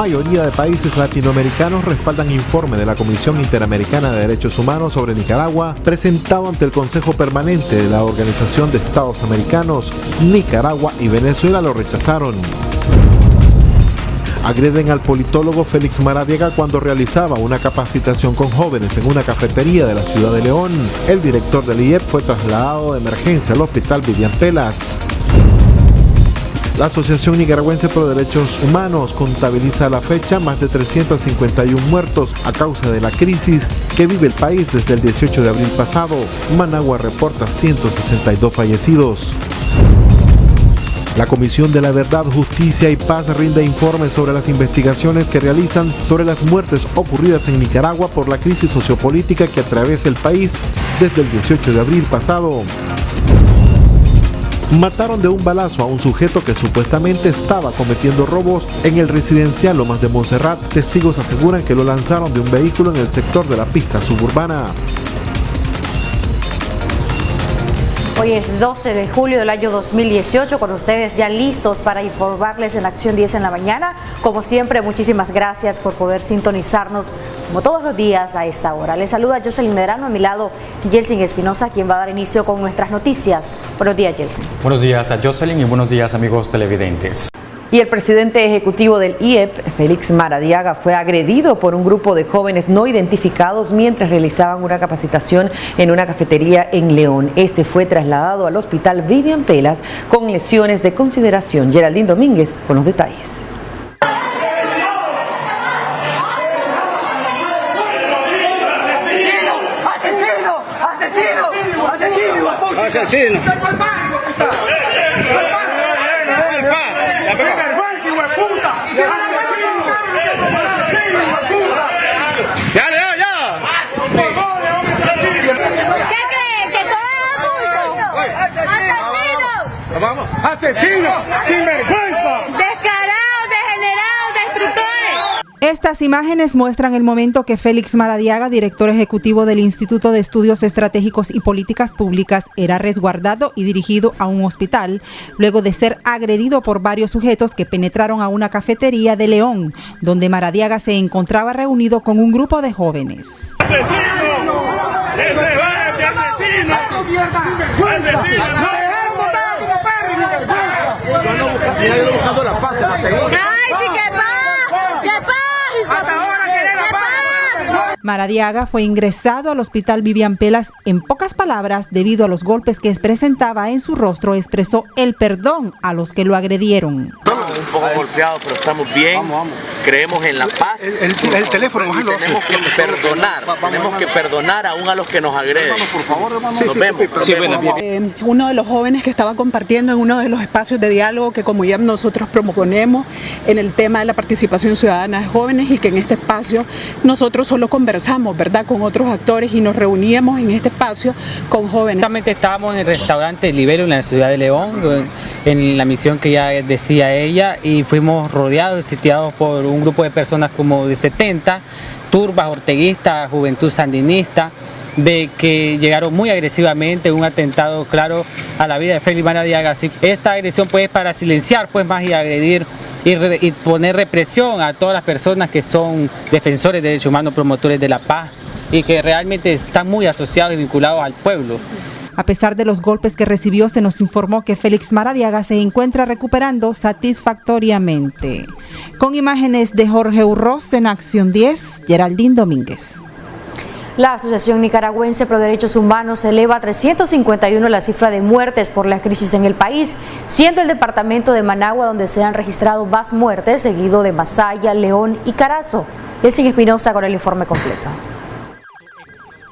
mayoría de países latinoamericanos respaldan informe de la Comisión Interamericana de Derechos Humanos sobre Nicaragua presentado ante el Consejo Permanente de la Organización de Estados Americanos. Nicaragua y Venezuela lo rechazaron. Agreden al politólogo Félix Maradiaga cuando realizaba una capacitación con jóvenes en una cafetería de la ciudad de León. El director del IEP fue trasladado de emergencia al hospital Vivian Pelas. La Asociación Nicaragüense por Derechos Humanos contabiliza a la fecha más de 351 muertos a causa de la crisis que vive el país desde el 18 de abril pasado. Managua reporta 162 fallecidos. La Comisión de la Verdad, Justicia y Paz rinde informes sobre las investigaciones que realizan sobre las muertes ocurridas en Nicaragua por la crisis sociopolítica que atraviesa el país desde el 18 de abril pasado. Mataron de un balazo a un sujeto que supuestamente estaba cometiendo robos en el residencial Lomas de Montserrat. Testigos aseguran que lo lanzaron de un vehículo en el sector de la pista suburbana. Hoy es 12 de julio del año 2018, con ustedes ya listos para informarles en Acción 10 en la mañana. Como siempre, muchísimas gracias por poder sintonizarnos como todos los días a esta hora. Les saluda Jocelyn Medrano, a mi lado Yeltsin Espinosa, quien va a dar inicio con nuestras noticias. Buenos días, Yeltsin. Buenos días a Jocelyn y buenos días, amigos televidentes. Y el presidente ejecutivo del IEP, Félix Maradiaga, fue agredido por un grupo de jóvenes no identificados mientras realizaban una capacitación en una cafetería en León. Este fue trasladado al hospital Vivian Pelas con lesiones de consideración. Geraldine Domínguez con los detalles. ¡Asesinos! ¡Sinvergüenza! ¡Descarados, degenerados, destructores! Estas imágenes muestran el momento que Félix Maradiaga, director ejecutivo del Instituto de Estudios Estratégicos y Políticas Públicas, era resguardado y dirigido a un hospital, luego de ser agredido por varios sujetos que penetraron a una cafetería de León, donde Maradiaga se encontraba reunido con un grupo de jóvenes. Maradiaga fue ingresado al hospital Vivian Pelas. En pocas palabras, debido a los golpes que presentaba en su rostro, expresó el perdón a los que lo agredieron. Estamos un poco golpeados, pero estamos bien. Creemos en la paz. El teléfono, tenemos que perdonar aún a los que nos agreden. Nos vemos. Uno de los jóvenes que estaba compartiendo en uno de los espacios de diálogo que como ya nosotros proponemos en el tema de la participación ciudadana de jóvenes, y que en este espacio nosotros solo conversamos, ¿verdad?, con otros actores y nos reuníamos en este espacio con jóvenes. Justamente estábamos en el restaurante Libero en la ciudad de León, en la misión que ya decía ella, y fuimos rodeados, sitiados por un grupo de personas como de 70, turbas, orteguistas, juventud sandinista, de que llegaron muy agresivamente, un atentado claro a la vida de Félix Maradiaga. Así, esta agresión pues para silenciar pues más y agredir y poner represión a todas las personas que son defensores de derechos humanos, promotores de la paz y que realmente están muy asociados y vinculados al pueblo. A pesar de los golpes que recibió, se nos informó que Félix Maradiaga se encuentra recuperando satisfactoriamente. Con imágenes de Jorge Urroz en Acción 10, Geraldine Domínguez. La Asociación Nicaragüense Pro Derechos Humanos eleva a 351 la cifra de muertes por la crisis en el país, siendo el departamento de Managua donde se han registrado más muertes, seguido de Masaya, León y Carazo. Yeltsin Espinosa con el informe completo.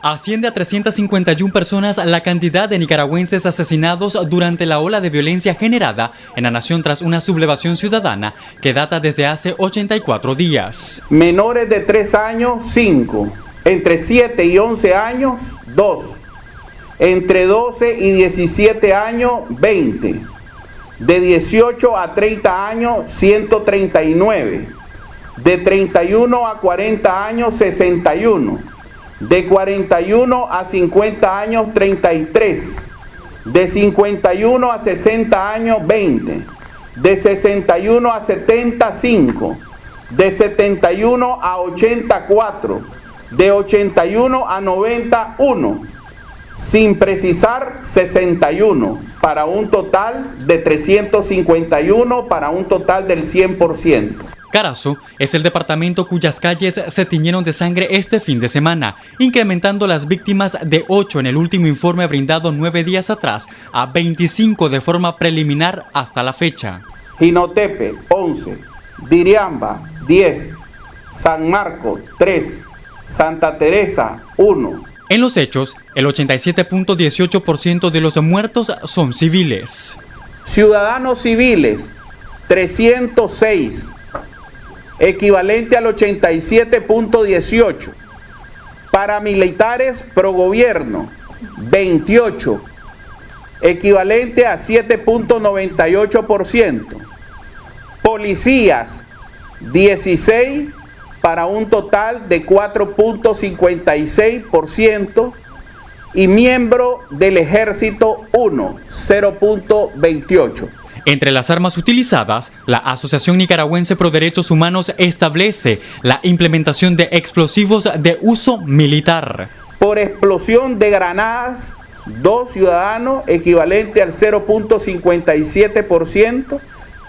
Asciende a 351 personas la cantidad de nicaragüenses asesinados durante la ola de violencia generada en la nación tras una sublevación ciudadana que data desde hace 84 días. Menores de 3 años, 5. Entre 7 y 11 años, 2. Entre 12 y 17 años, 20. De 18 a 30 años, 139. De 31 a 40 años, 61. De 41 a 50 años, 33. De 51 a 60 años, 20. De 61 a 70, 5. de 71 a 84, de 81 a 91, sin precisar 61, para un total de 351, para un total del 100%. Carazo es el departamento cuyas calles se tiñeron de sangre este fin de semana, incrementando las víctimas de 8 en el último informe brindado 9 días atrás a 25 de forma preliminar hasta la fecha. Jinotepe, 11, Diriamba, 10, San Marcos, 3, Santa Teresa, 1. En los hechos, el 87.18% de los muertos son civiles. Ciudadanos civiles, 306, equivalente al 87.18. Paramilitares pro gobierno, 28, equivalente a 7.98%. Policías, 16, para un total de 4.56%. Y miembro del ejército 1, 0.28. Entre las armas utilizadas, la Asociación Nicaragüense Pro Derechos Humanos establece la implementación de explosivos de uso militar. Por explosión de granadas, 2 ciudadanos, equivalente al 0.57%.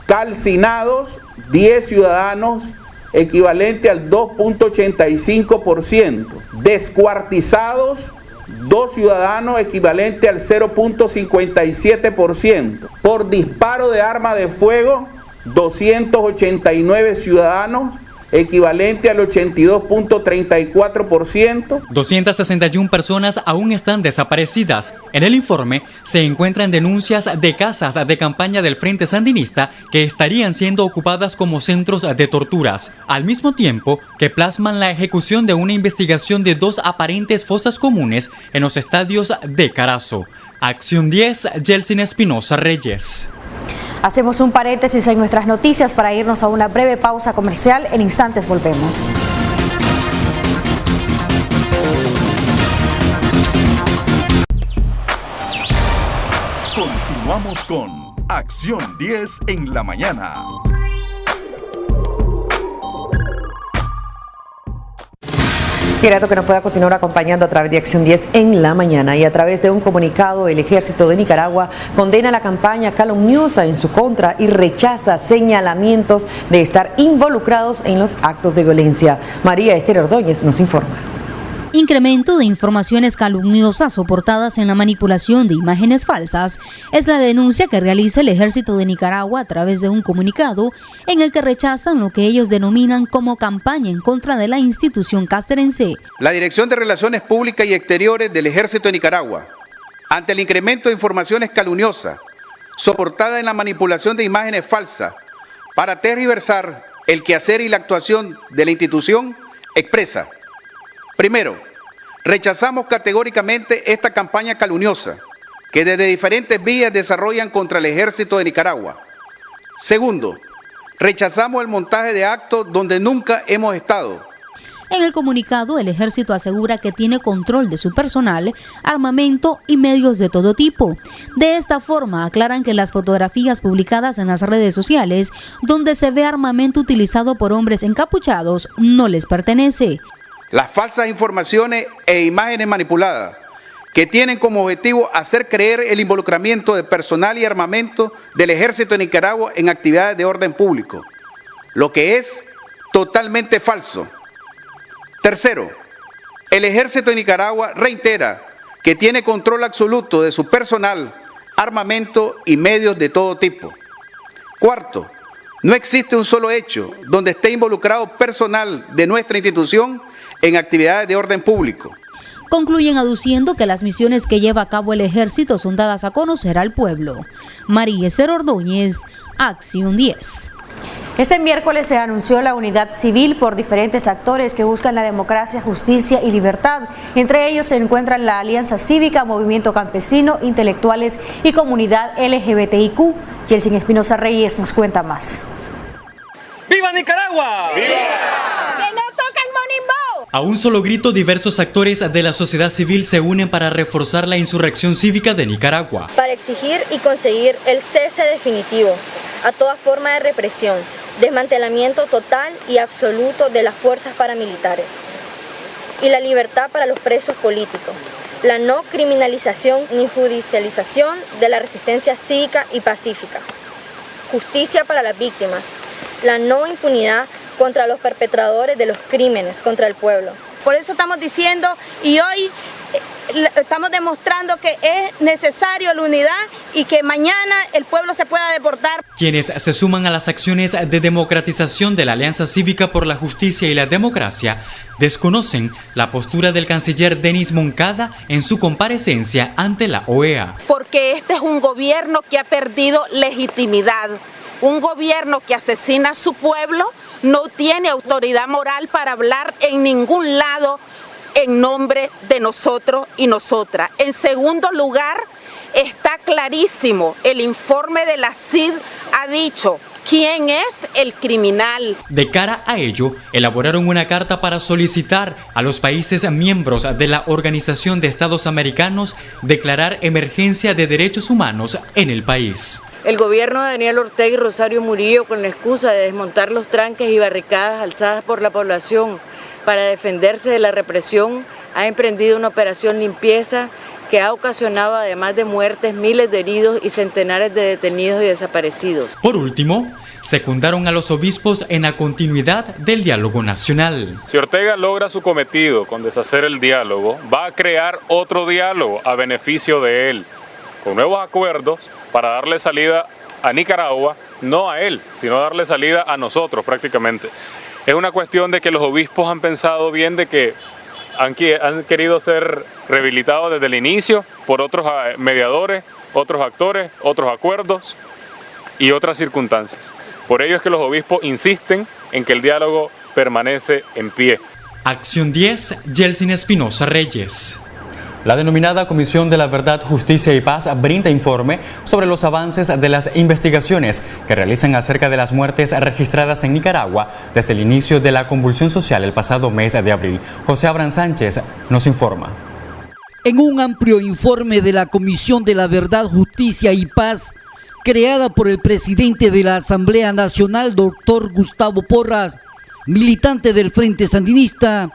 Calcinados, 10 ciudadanos, equivalente al 2.85%. Descuartizados, 2 ciudadanos, equivalente al 0.57%. Por disparo de arma de fuego, 289 ciudadanos, equivalente al 82.34%. 261 personas aún están desaparecidas. En el informe se encuentran denuncias de casas de campaña del Frente Sandinista que estarían siendo ocupadas como centros de torturas, al mismo tiempo que plasman la ejecución de una investigación de 2 aparentes fosas comunes en los estadios de Carazo. Acción 10, Yeltsin Espinosa Reyes. Hacemos un paréntesis en nuestras noticias para irnos a una breve pausa comercial. En instantes volvemos. Continuamos con Acción 10 en la mañana. Qué grato que nos pueda continuar acompañando a través de Acción 10 en la mañana. Y a través de un comunicado, el Ejército de Nicaragua condena la campaña calumniosa en su contra y rechaza señalamientos de estar involucrados en los actos de violencia. María Esther Ordóñez nos informa. Incremento de informaciones calumniosas soportadas en la manipulación de imágenes falsas es la denuncia que realiza el Ejército de Nicaragua a través de un comunicado en el que rechazan lo que ellos denominan como campaña en contra de la institución cacerense. La Dirección de Relaciones Públicas y Exteriores del Ejército de Nicaragua, ante el incremento de informaciones calumniosas soportadas en la manipulación de imágenes falsas para tergiversar el quehacer y la actuación de la institución, expresa: primero, rechazamos categóricamente esta campaña calumniosa que desde diferentes vías desarrollan contra el Ejército de Nicaragua. Segundo, rechazamos el montaje de actos donde nunca hemos estado. En el comunicado, el Ejército asegura que tiene control de su personal, armamento y medios de todo tipo. De esta forma, aclaran que las fotografías publicadas en las redes sociales, donde se ve armamento utilizado por hombres encapuchados, no les pertenece. Las falsas informaciones e imágenes manipuladas que tienen como objetivo hacer creer el involucramiento de personal y armamento del Ejército de Nicaragua en actividades de orden público, lo que es totalmente falso. Tercero, el Ejército de Nicaragua reitera que tiene control absoluto de su personal, armamento y medios de todo tipo. Cuarto, no existe un solo hecho donde esté involucrado personal de nuestra institución en actividades de orden público. Concluyen aduciendo que las misiones que lleva a cabo el Ejército son dadas a conocer al pueblo. María Esther Ordóñez, Acción 10. Este miércoles se anunció la unidad civil por diferentes actores que buscan la democracia, justicia y libertad. Entre ellos se encuentran la Alianza Cívica, Movimiento Campesino, intelectuales y comunidad LGBTIQ. Yeltsin Espinosa Reyes nos cuenta más. ¡Viva Nicaragua! ¡Viva! ¡Que no toca el Monimbo! A un solo grito, diversos actores de la sociedad civil se unen para reforzar la insurrección cívica de Nicaragua. Para exigir y conseguir el cese definitivo a toda forma de represión, desmantelamiento total y absoluto de las fuerzas paramilitares y la libertad para los presos políticos, la no criminalización ni judicialización de la resistencia cívica y pacífica, justicia para las víctimas, la no impunidad contra los perpetradores de los crímenes contra el pueblo. Por eso estamos diciendo y hoy estamos demostrando que es necesario la unidad y que mañana el pueblo se pueda desbordar. Quienes se suman a las acciones de democratización de la Alianza Cívica por la Justicia y la Democracia desconocen la postura del canciller Denis Moncada en su comparecencia ante la OEA. Porque este es un gobierno que ha perdido legitimidad, un gobierno que asesina a su pueblo, no tiene autoridad moral para hablar en ningún lado en nombre de nosotros y nosotras. En segundo lugar, está clarísimo, el informe de la CID ha dicho quién es el criminal. De cara a ello, elaboraron una carta para solicitar a los países miembros de la Organización de Estados Americanos declarar emergencia de derechos humanos en el país. El gobierno de Daniel Ortega y Rosario Murillo, con la excusa de desmontar los tranques y barricadas alzadas por la población para defenderse de la represión, ha emprendido una operación limpieza que ha ocasionado, además de muertes, miles de heridos y centenares de detenidos y desaparecidos. Por último, secundaron a los obispos en la continuidad del diálogo nacional. Si Ortega logra su cometido con deshacer el diálogo, va a crear otro diálogo a beneficio de él, con nuevos acuerdos para darle salida a Nicaragua, no a él, sino darle salida a nosotros prácticamente. Es una cuestión de que los obispos han pensado bien de que han querido ser rehabilitados desde el inicio por otros mediadores, otros actores, otros acuerdos y otras circunstancias. Por ello es que los obispos insisten en que el diálogo permanece en pie. Acción 10, Yeltsin Espinosa Reyes. La denominada Comisión de la Verdad, Justicia y Paz brinda informe sobre los avances de las investigaciones que realizan acerca de las muertes registradas en Nicaragua desde el inicio de la convulsión social el pasado mes de abril. José Abraham Sánchez nos informa. En un amplio informe de la Comisión de la Verdad, Justicia y Paz, creada por el presidente de la Asamblea Nacional, doctor Gustavo Porras, militante del Frente Sandinista,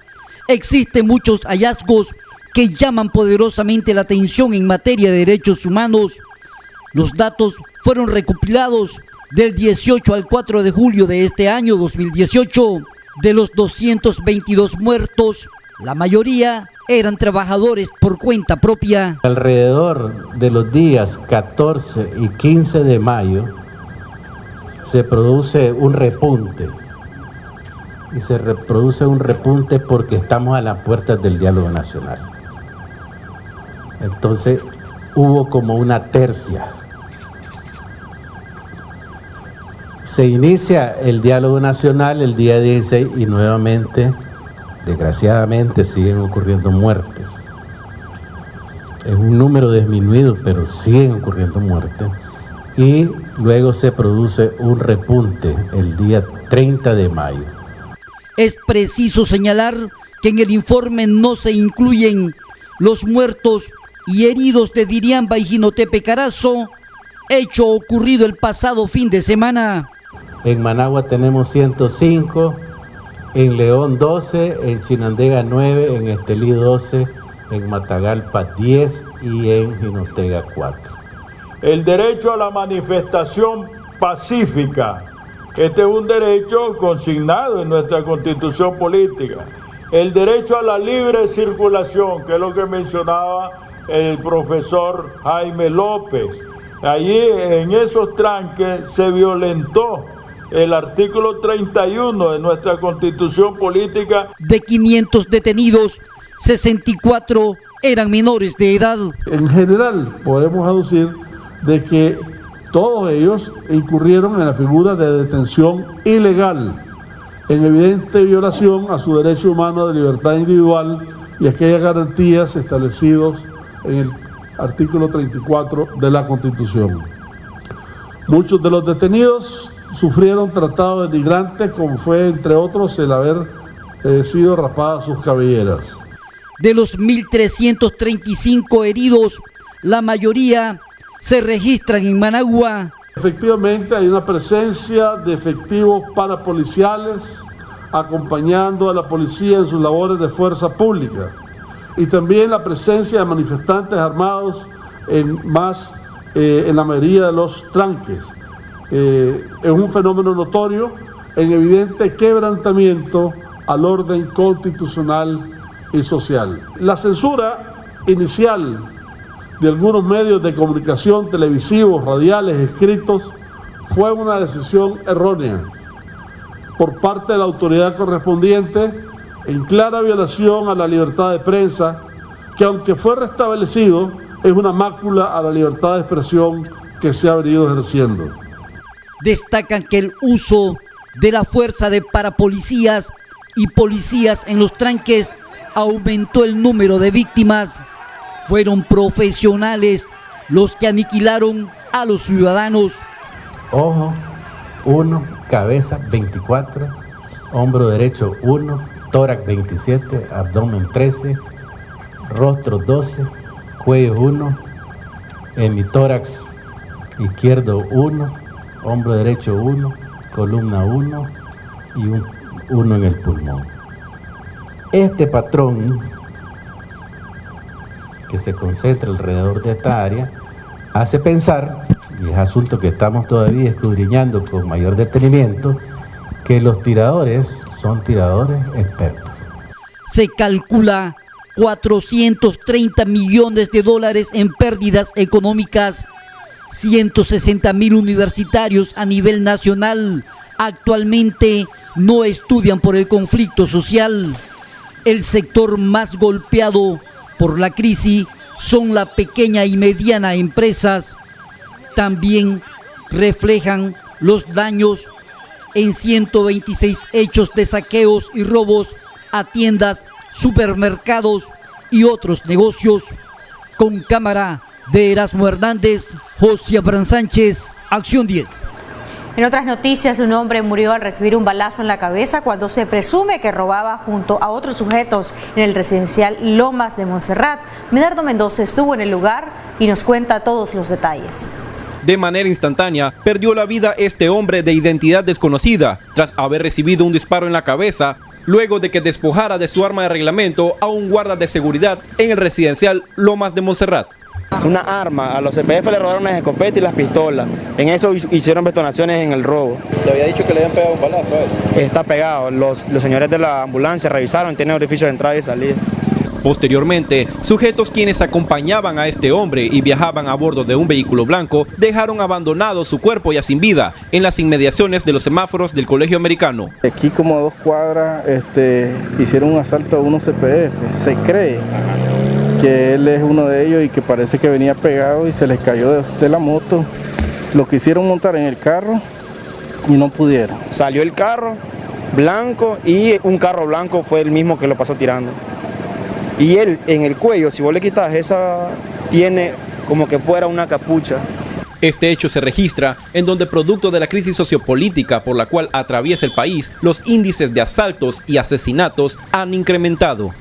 existen muchos hallazgos que llaman poderosamente la atención en materia de derechos humanos. Los datos fueron recopilados del 18 al 4 de julio de este año 2018. De los 222 muertos, la mayoría eran trabajadores por cuenta propia. Alrededor de los días 14 y 15 de mayo se produce un repunte. Y se reproduce un repunte porque estamos a las puertas del diálogo nacional. Entonces hubo como una tercia. Se inicia el diálogo nacional el día 16 y nuevamente, desgraciadamente, siguen ocurriendo muertes. Es un número disminuido, pero siguen ocurriendo muertes. Y luego se produce un repunte el día 30 de mayo. Es preciso señalar que en el informe no se incluyen los muertos y heridos de Diriamba y Jinotepe Carazo, hecho ocurrido el pasado fin de semana. En Managua tenemos 105, en León 12, en Chinandega 9, en Estelí 12, en Matagalpa 10 y en Jinotega 4. El derecho a la manifestación pacífica. Este es un derecho consignado en nuestra Constitución política. El derecho a la libre circulación, que es lo que mencionaba el profesor Jaime López. Allí en esos tranques se violentó el artículo 31 de nuestra Constitución política. De 500 detenidos, 64 eran menores de edad. En general podemos aducir de que todos ellos incurrieron en la figura de detención ilegal, en evidente violación a su derecho humano de libertad individual y aquellas garantías establecidos en el artículo 34 de la Constitución. Muchos de los detenidos sufrieron tratado denigrantes, como fue, entre otros, el haber sido rapadas sus cabelleras. De los 1.335 heridos, la mayoría se registran en Managua. Efectivamente hay una presencia de efectivos parapoliciales acompañando a la policía en sus labores de fuerza pública y también la presencia de manifestantes armados en la mayoría de los tranques. Es un fenómeno notorio en evidente quebrantamiento al orden constitucional y social. La censura inicial de algunos medios de comunicación televisivos, radiales, escritos, fue una decisión errónea por parte de la autoridad correspondiente en clara violación a la libertad de prensa, que aunque fue restablecido, es una mácula a la libertad de expresión que se ha venido ejerciendo. Destacan que el uso de la fuerza de parapolicías y policías en los tranques aumentó el número de víctimas. Fueron profesionales los que aniquilaron a los ciudadanos. Ojo 1, cabeza 24, hombro derecho 1, tórax 27, abdomen 13, rostro 12, cuello 1, hemitórax izquierdo 1, hombro derecho 1, columna 1 y 1 en el pulmón. Este patrón que se concentra alrededor de esta área hace pensar, y es asunto que estamos todavía escudriñando con mayor detenimiento, que los tiradores son tiradores expertos. Se calcula 430 millones de dólares en pérdidas económicas. 160.000 universitarios a nivel nacional actualmente no estudian por el conflicto social. El sector más golpeado por la crisis son la pequeña y mediana empresas. También reflejan los daños en 126 hechos de saqueos y robos a tiendas, supermercados y otros negocios. Con cámara de Erasmo Hernández, José Abraham Sánchez, Acción 10. En otras noticias, un hombre murió al recibir un balazo en la cabeza cuando se presume que robaba junto a otros sujetos en el residencial Lomas de Montserrat. Medardo Mendoza estuvo en el lugar y nos cuenta todos los detalles. De manera instantánea, perdió la vida este hombre de identidad desconocida tras haber recibido un disparo en la cabeza luego de que despojara de su arma de reglamento a un guarda de seguridad en el residencial Lomas de Montserrat. Una arma, a los CPF le robaron las escopetas y las pistolas. En eso hicieron detonaciones en el robo. ¿Se había dicho que le habían pegado un balazo a eso? Está pegado, los señores de la ambulancia revisaron, tiene orificios de entrada y salida. Posteriormente, sujetos quienes acompañaban a este hombre y viajaban a bordo de un vehículo blanco dejaron abandonado su cuerpo ya sin vida en las inmediaciones de los semáforos del Colegio Americano. Aquí como a 2 cuadras hicieron un asalto a unos CPF. Se cree que él es uno de ellos y que parece que venía pegado y se les cayó de la moto. Lo quisieron montar en el carro y no pudieron. Salió el carro blanco y un carro blanco fue el mismo que lo pasó tirando. Y él en el cuello, si vos le quitas esa, tiene como que fuera una capucha. Este hecho se registra en donde, producto de la crisis sociopolítica por la cual atraviesa el país, los índices de asaltos y asesinatos han incrementado.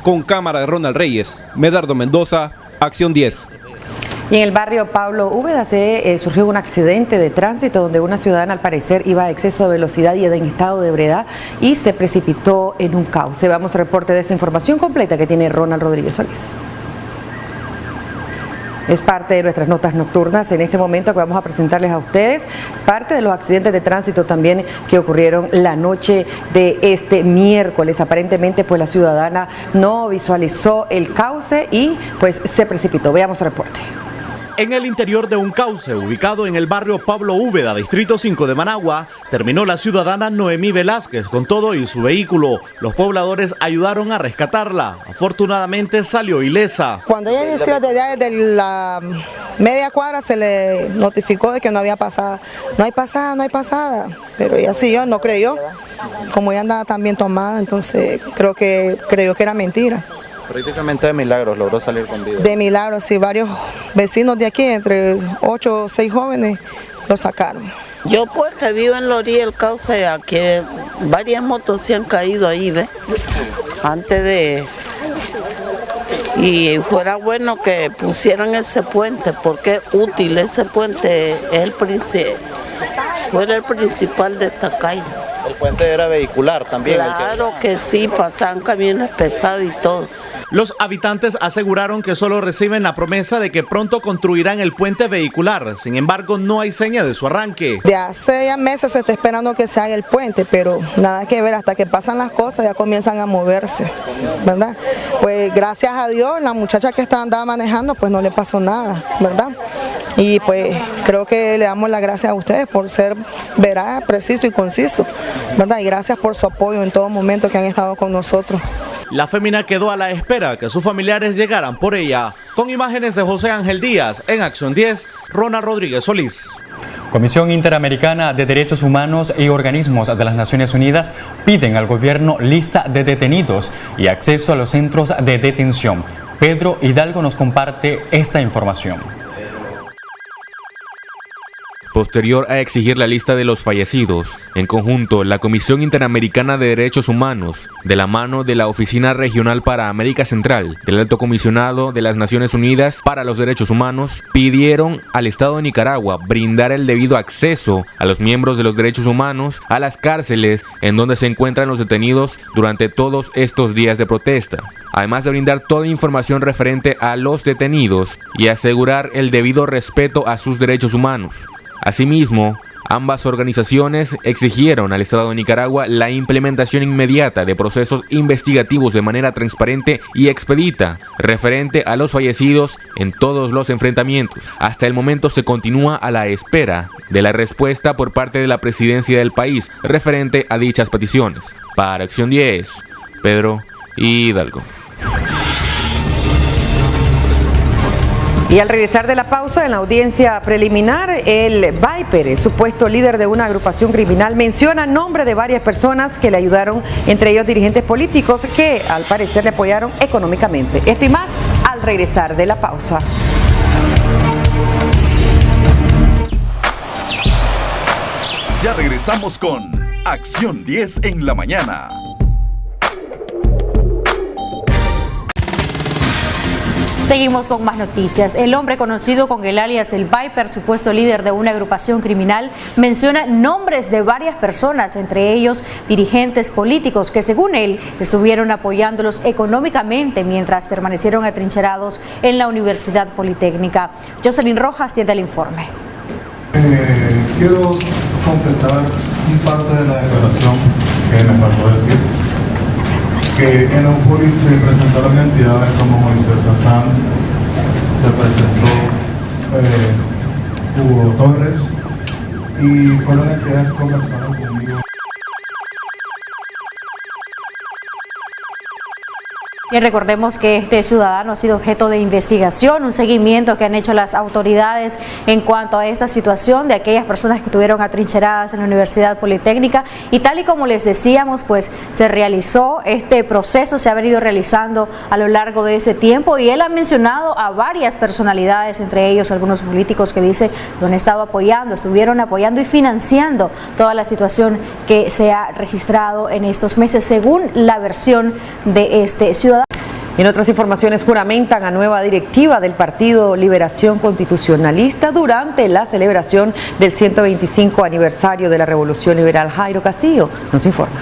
Con cámara de Ronald Reyes, Medardo Mendoza, Acción 10. Y en el barrio Pablo Úbeda se surgió un accidente de tránsito donde una ciudadana al parecer iba a exceso de velocidad y en estado de ebriedad y se precipitó en un cauce. Veamos el reporte de esta información completa que tiene Ronald Rodríguez Solís. Es parte de nuestras notas nocturnas en este momento que vamos a presentarles a ustedes parte de los accidentes de tránsito también que ocurrieron la noche de este miércoles. Aparentemente pues la ciudadana no visualizó el cauce y pues se precipitó. Veamos el reporte. En el interior de un cauce ubicado en el barrio Pablo Úbeda, distrito 5 de Managua, terminó la ciudadana Noemí Velázquez con todo y su vehículo. Los pobladores ayudaron a rescatarla. Afortunadamente salió ilesa. Cuando ella inició desde la media cuadra se le notificó de que no había pasada. No hay pasada, no hay pasada. Pero ella siguió, no creyó. Como ella andaba tan bien tomada, entonces creyó que era mentira. Prácticamente de milagros logró salir con vida. De milagros, sí, varios vecinos de aquí, entre 8 o 6 jóvenes, lo sacaron. Yo pues que vivo en la orilla del Cauce, ya que varias motos se han caído ahí, ¿ves? Antes de... Y fuera bueno que pusieran ese puente, porque es útil, ese puente es fuera el principal de esta calle. ¿El puente era vehicular también? Claro que sí, pasaban camiones pesados y todo. Los habitantes aseguraron que solo reciben la promesa de que pronto construirán el puente vehicular. Sin embargo, no hay seña de su arranque. De hace ya meses se está esperando que se haga el puente, pero nada que ver, hasta que pasan las cosas ya comienzan a moverse, ¿verdad? Pues gracias a Dios, la muchacha que andaba manejando, pues no le pasó nada, ¿verdad? Y pues creo que le damos las gracias a ustedes por ser veraz, preciso y conciso, ¿verdad? Y gracias por su apoyo en todo momento que han estado con nosotros. La fémina quedó a la espera que sus familiares llegaran por ella. Con imágenes de José Ángel Díaz, en Acción 10, Ronald Rodríguez Solís. Comisión Interamericana de Derechos Humanos y organismos de las Naciones Unidas piden al gobierno lista de detenidos y acceso a los centros de detención. Pedro Hidalgo nos comparte esta información. Posterior a exigir la lista de los fallecidos, en conjunto, la Comisión Interamericana de Derechos Humanos, de la mano de la Oficina Regional para América Central, del Alto Comisionado de las Naciones Unidas para los Derechos Humanos, pidieron al Estado de Nicaragua brindar el debido acceso a los miembros de los derechos humanos a las cárceles en donde se encuentran los detenidos durante todos estos días de protesta, además de brindar toda información referente a los detenidos y asegurar el debido respeto a sus derechos humanos. Asimismo, ambas organizaciones exigieron al Estado de Nicaragua la implementación inmediata de procesos investigativos de manera transparente y expedita referente a los fallecidos en todos los enfrentamientos. Hasta el momento se continúa a la espera de la respuesta por parte de la presidencia del país referente a dichas peticiones. Para Acción 10, Pedro Hidalgo. Y al regresar de la pausa, en la audiencia preliminar, el Viper, el supuesto líder de una agrupación criminal, menciona nombre de varias personas que le ayudaron, entre ellos dirigentes políticos que al parecer le apoyaron económicamente. Esto y más al regresar de la pausa. Ya regresamos con Acción 10 en la mañana. Seguimos con más noticias. El hombre conocido con el alias El Viper, supuesto líder de una agrupación criminal, menciona nombres de varias personas, entre ellos dirigentes políticos que según él estuvieron apoyándolos económicamente mientras permanecieron atrincherados en la Universidad Politécnica. Jocelyn Rojas tiene el informe. Quiero completar un parte de la declaración que me faltó decir. Que en Euforis se presentaron entidades como Moisés Hassan, se presentó Hugo Torres y fueron entidades que conversaron conmigo. Y recordemos que este ciudadano ha sido objeto de investigación, un seguimiento que han hecho las autoridades en cuanto a esta situación de aquellas personas que estuvieron atrincheradas en la Universidad Politécnica, y tal y como les decíamos, pues se realizó este proceso, se ha venido realizando a lo largo de ese tiempo, y él ha mencionado a varias personalidades, entre ellos algunos políticos que dice lo han estado apoyando, estuvieron apoyando y financiando toda la situación que se ha registrado en estos meses, según la versión de este ciudadano. En otras informaciones, juramentan a nueva directiva del Partido Liberación Constitucionalista durante la celebración del 125 aniversario de la Revolución Liberal. Jairo Castillo nos informa.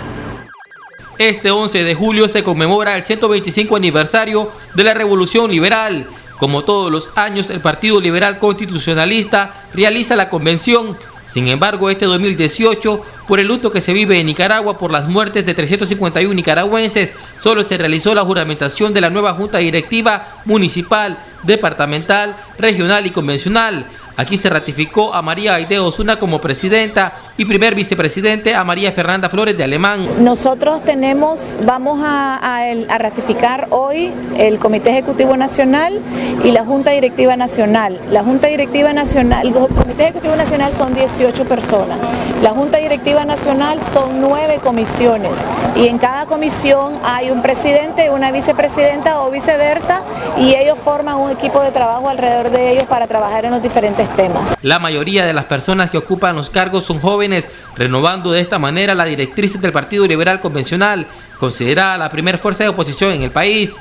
Este 11 de julio se conmemora el 125 aniversario de la Revolución Liberal. Como todos los años, el Partido Liberal Constitucionalista realiza la convención. Sin embargo, este 2018, por el luto que se vive en Nicaragua por las muertes de 351 nicaragüenses, solo se realizó la juramentación de la nueva Junta Directiva Municipal, Departamental, Regional y Convencional. Aquí se ratificó a María Aide Osuna como presidenta y primer vicepresidente a María Fernanda Flores de Alemán. Nosotros vamos a ratificar hoy el Comité Ejecutivo Nacional y la Junta Directiva Nacional. La Junta Directiva Nacional, el Comité Ejecutivo Nacional son 18 personas. La Junta Directiva Nacional son 9 comisiones y en cada comisión hay un presidente, una vicepresidenta o viceversa, y ellos forman un equipo de trabajo alrededor de ellos para trabajar en los diferentes diferentes temas. La mayoría de las personas que ocupan los cargos son jóvenes, renovando de esta manera las directrices del Partido Liberal Convencional, considerada la primera fuerza de oposición en el país.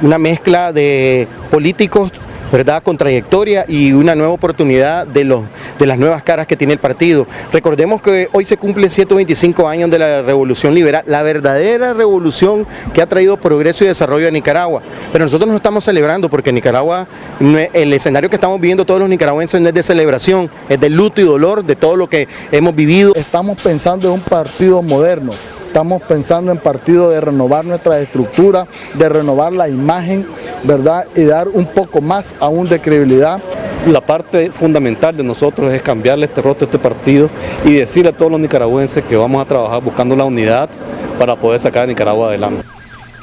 Una mezcla de políticos, ¿verdad?, con trayectoria y una nueva oportunidad de las nuevas caras que tiene el partido. Recordemos que hoy se cumplen 125 años de la Revolución Liberal, la verdadera revolución que ha traído progreso y desarrollo a Nicaragua. Pero nosotros no estamos celebrando porque Nicaragua, el escenario que estamos viviendo todos los nicaragüenses no es de celebración, es de luto y dolor de todo lo que hemos vivido. Estamos pensando en un partido moderno. Estamos pensando en partido de renovar nuestra estructura, de renovar la imagen, ¿verdad? Y dar un poco más aún de credibilidad. La parte fundamental de nosotros es cambiarle este rostro a este partido y decirle a todos los nicaragüenses que vamos a trabajar buscando la unidad para poder sacar a Nicaragua adelante.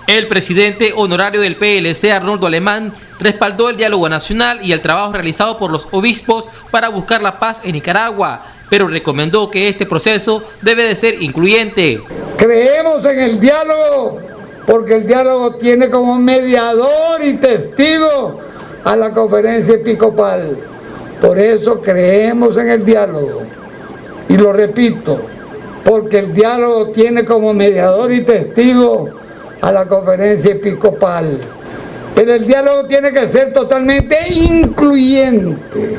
El presidente honorario del PLC, Arnoldo Alemán, respaldó el diálogo nacional y el trabajo realizado por los obispos para buscar la paz en Nicaragua, pero recomendó que este proceso debe de ser incluyente. Creemos en el diálogo porque el diálogo tiene como mediador y testigo a la conferencia episcopal. Por eso creemos en el diálogo. Y lo repito, porque el diálogo tiene como mediador y testigo a la conferencia episcopal. Pero el diálogo tiene que ser totalmente incluyente.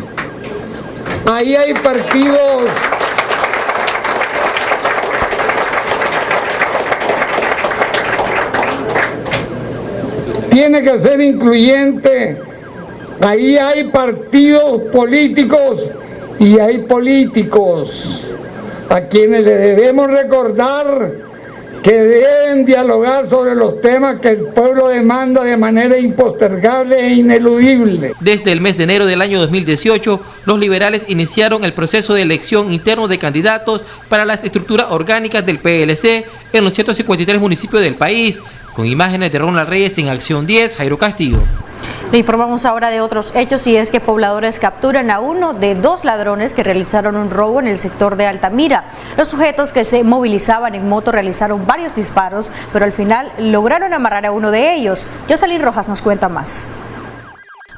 Ahí hay partidos tiene que ser incluyente. Ahí hay partidos políticos y hay políticos a quienes le debemos recordar que deben dialogar sobre los temas que el pueblo demanda de manera impostergable e ineludible. Desde el mes de enero del año 2018, los liberales iniciaron el proceso de elección interno de candidatos para las estructuras orgánicas del PLC en los 153 municipios del país. Con imágenes de Ronald Reyes en Acción 10, Jairo Castillo. Le informamos ahora de otros hechos y es que pobladores capturan a uno de dos ladrones que realizaron un robo en el sector de Altamira. Los sujetos que se movilizaban en moto realizaron varios disparos, pero al final lograron amarrar a uno de ellos. Jocelyn Rojas nos cuenta más.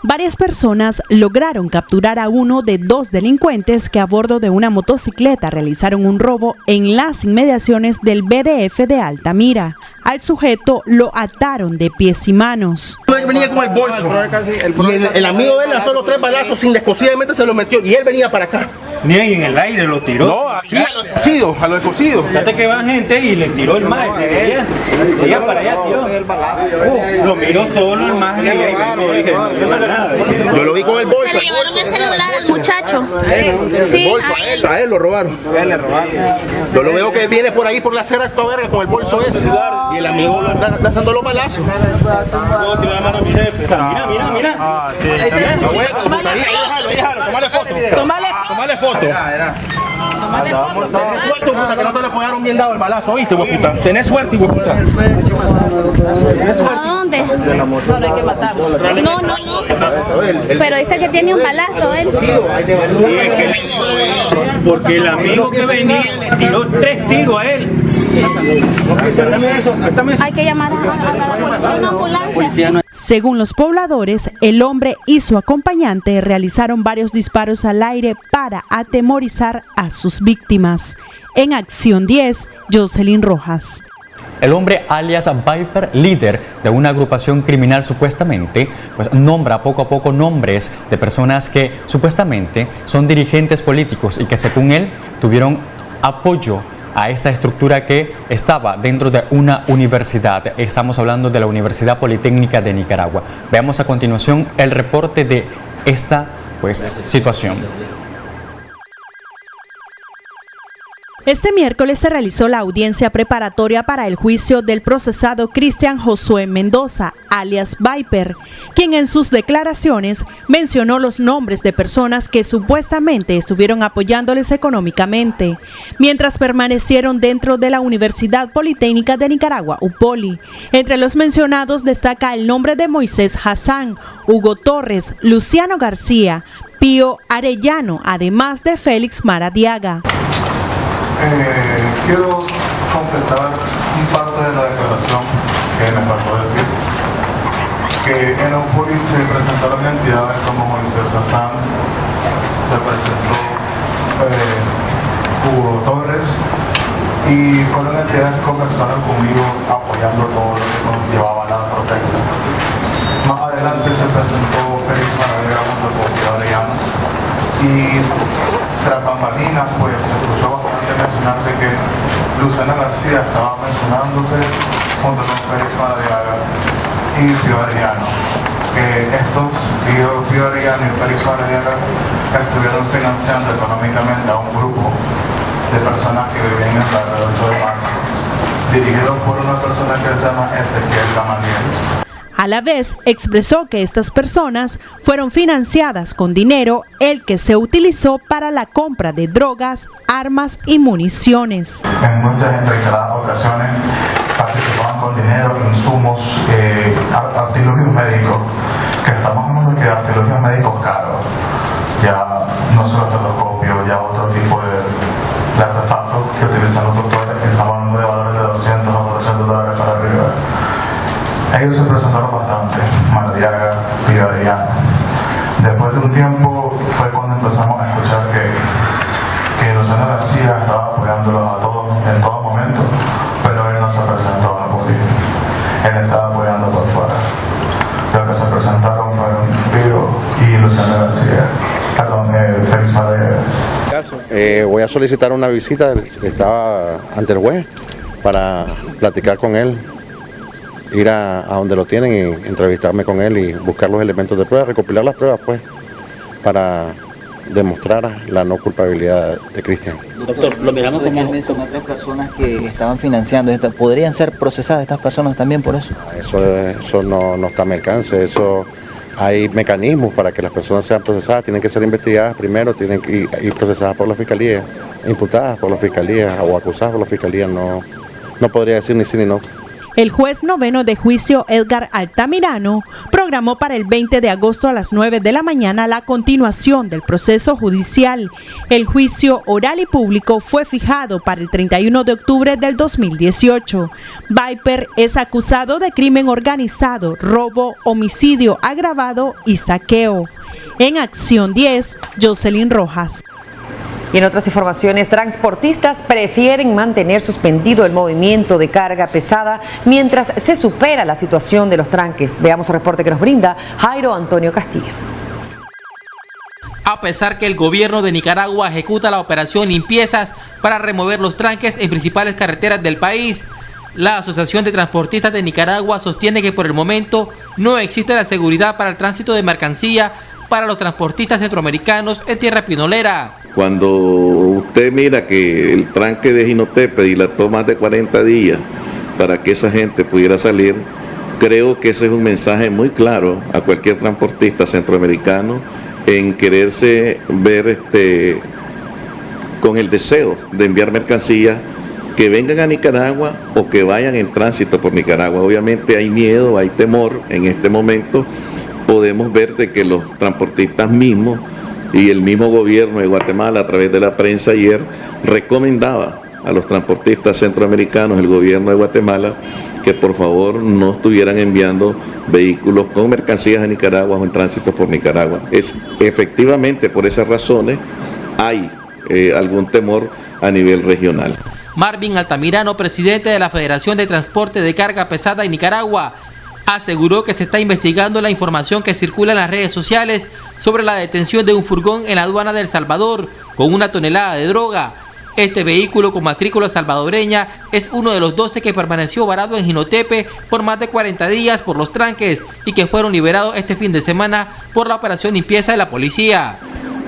Varias personas lograron capturar a uno de dos delincuentes que a bordo de una motocicleta realizaron un robo en las inmediaciones del BDF de Altamira. Al sujeto lo ataron de pies y manos. Venía con el bolso y el amigo de él lanzó los 3 balazos sin descosidamente se lo metió y él venía para acá. Ni ahí en el aire lo tiró. No, así a lo descosido. Fíjate que va gente y le tiró el maje. Ella para allá, tío. Lo miró solo el maje. Yo lo vi con el bolso. Le llevaron el celular al muchacho. Sí, el bolso, a él lo robaron. Yo lo veo que viene por ahí por la acera toda verga con el bolso ese. Y el amigo lanzando los balazos. Mira. Tomale foto. Tomale foto. Tenés suerte, puta, que no te le pegaron bien dado el balazo, ¿oíste, hueputa? Tenés suerte, hueputa. ¿A dónde? No hay que matarlo. No. Pero dice que tiene un balazo él. Porque el amigo que venía le tiró 3 tiros a él. Hay que llamar a una ambulancia. Según los pobladores, el hombre y su acompañante realizaron varios disparos al aire para atemorizar a sus víctimas. En Acción 10, Jocelyn Rojas. El hombre alias Viper, líder de una agrupación criminal supuestamente, pues nombra poco a poco nombres de personas que supuestamente son dirigentes políticos y que según él tuvieron apoyo a esta estructura que estaba dentro de una universidad. Estamos hablando de la Universidad Politécnica de Nicaragua. Veamos a continuación el reporte de esta situación. Este miércoles se realizó la audiencia preparatoria para el juicio del procesado Cristian Josué Mendoza, alias Viper, quien en sus declaraciones mencionó los nombres de personas que supuestamente estuvieron apoyándoles económicamente, mientras permanecieron dentro de la Universidad Politécnica de Nicaragua, UPOLI. Entre los mencionados destaca el nombre de Moisés Hassan, Hugo Torres, Luciano García, Pío Arellano, además de Félix Maradiaga. Quiero completar un parte de la declaración que me faltó decir, que en UPOLI se presentaron entidades como Moisés Hassan, se presentó Hugo Torres, y fueron entidades que conversaron conmigo apoyando todo lo que nos llevaba a la protesta. Más adelante se presentó Félix Maradiaga junto con Pío Arellano, y tras bambalinas pues se escuchó bastante mencionar de que Luciana García estaba mencionándose junto con Félix Maradiaga y Pío Arellano, que estos Pío Arellano y Félix Maradiaga estuvieron financiando económicamente a un grupo de personas que vivían en el barrio del 8 de marzo, dirigidos por una persona que se llama Ezequiel Gamaliel. A la vez, expresó que estas personas fueron financiadas con dinero el que se utilizó para la compra de drogas, armas y municiones. En muchas reiteradas ocasiones participaban con dinero, insumos, artilugios médicos, que estamos hablando de artilugios médicos caros, ya no solo estetoscopio, ya otro tipo de artefactos que utilizan los doctores, que estamos hablando de valores de 200 a 400 dólares para arriba. Ellos se presentaron bastante, Maradiaga, Pío Arellano. Después de un tiempo fue cuando empezamos a escuchar que Luciana García estaba apoyándolos a todos en todo momento, pero él no se presentó a apoyar. Él estaba apoyando por fuera. Los que se presentaron fueron Pío y Luciana García, perdón, Félix Maradiaga. Voy a solicitar una visita, estaba ante el juez, para platicar con él, ir a donde lo tienen y entrevistarme con él y buscar los elementos de prueba, recopilar las pruebas pues, para demostrar la no culpabilidad de Cristian. Doctor, lo miramos como son otras personas que estaban financiando, ¿podrían ser procesadas estas personas también por eso? Eso no está a mi alcance, eso hay mecanismos para que las personas sean procesadas, tienen que ser investigadas primero, tienen que ir procesadas por la fiscalía, imputadas por la fiscalía o acusadas por la fiscalía, no podría decir ni sí ni no. El juez noveno de juicio, Edgar Altamirano, programó para el 20 de agosto a las 9 de la mañana la continuación del proceso judicial. El juicio oral y público fue fijado para el 31 de octubre del 2018. Viper es acusado de crimen organizado, robo, homicidio agravado y saqueo. En Acción 10, Jocelyn Rojas. Y en otras informaciones, transportistas prefieren mantener suspendido el movimiento de carga pesada mientras se supera la situación de los tranques. Veamos el reporte que nos brinda Jairo Antonio Castillo. A pesar que el gobierno de Nicaragua ejecuta la operación limpiezas para remover los tranques en principales carreteras del país, la Asociación de Transportistas de Nicaragua sostiene que por el momento no existe la seguridad para el tránsito de mercancía para los transportistas centroamericanos en tierra pinolera. Cuando usted mira que el tranque de Jinotepe dilató más de 40 días para que esa gente pudiera salir, creo que ese es un mensaje muy claro a cualquier transportista centroamericano en quererse ver con el deseo de enviar mercancías que vengan a Nicaragua o que vayan en tránsito por Nicaragua. Obviamente hay miedo, hay temor en este momento. Podemos ver de que los transportistas mismos y el mismo gobierno de Guatemala a través de la prensa ayer recomendaba a los transportistas centroamericanos, el gobierno de Guatemala, que por favor no estuvieran enviando vehículos con mercancías a Nicaragua o en tránsito por Nicaragua. Efectivamente, por esas razones hay algún temor a nivel regional. Marvin Altamirano, presidente de la Federación de Transporte de Carga Pesada en Nicaragua, aseguró que se está investigando la información que circula en las redes sociales sobre la detención de un furgón en la aduana de El Salvador con 1 tonelada de droga. Este vehículo con matrícula salvadoreña es uno de los 12 que permaneció varado en Jinotepe por más de 40 días por los tranques y que fueron liberados este fin de semana por la operación limpieza de la policía.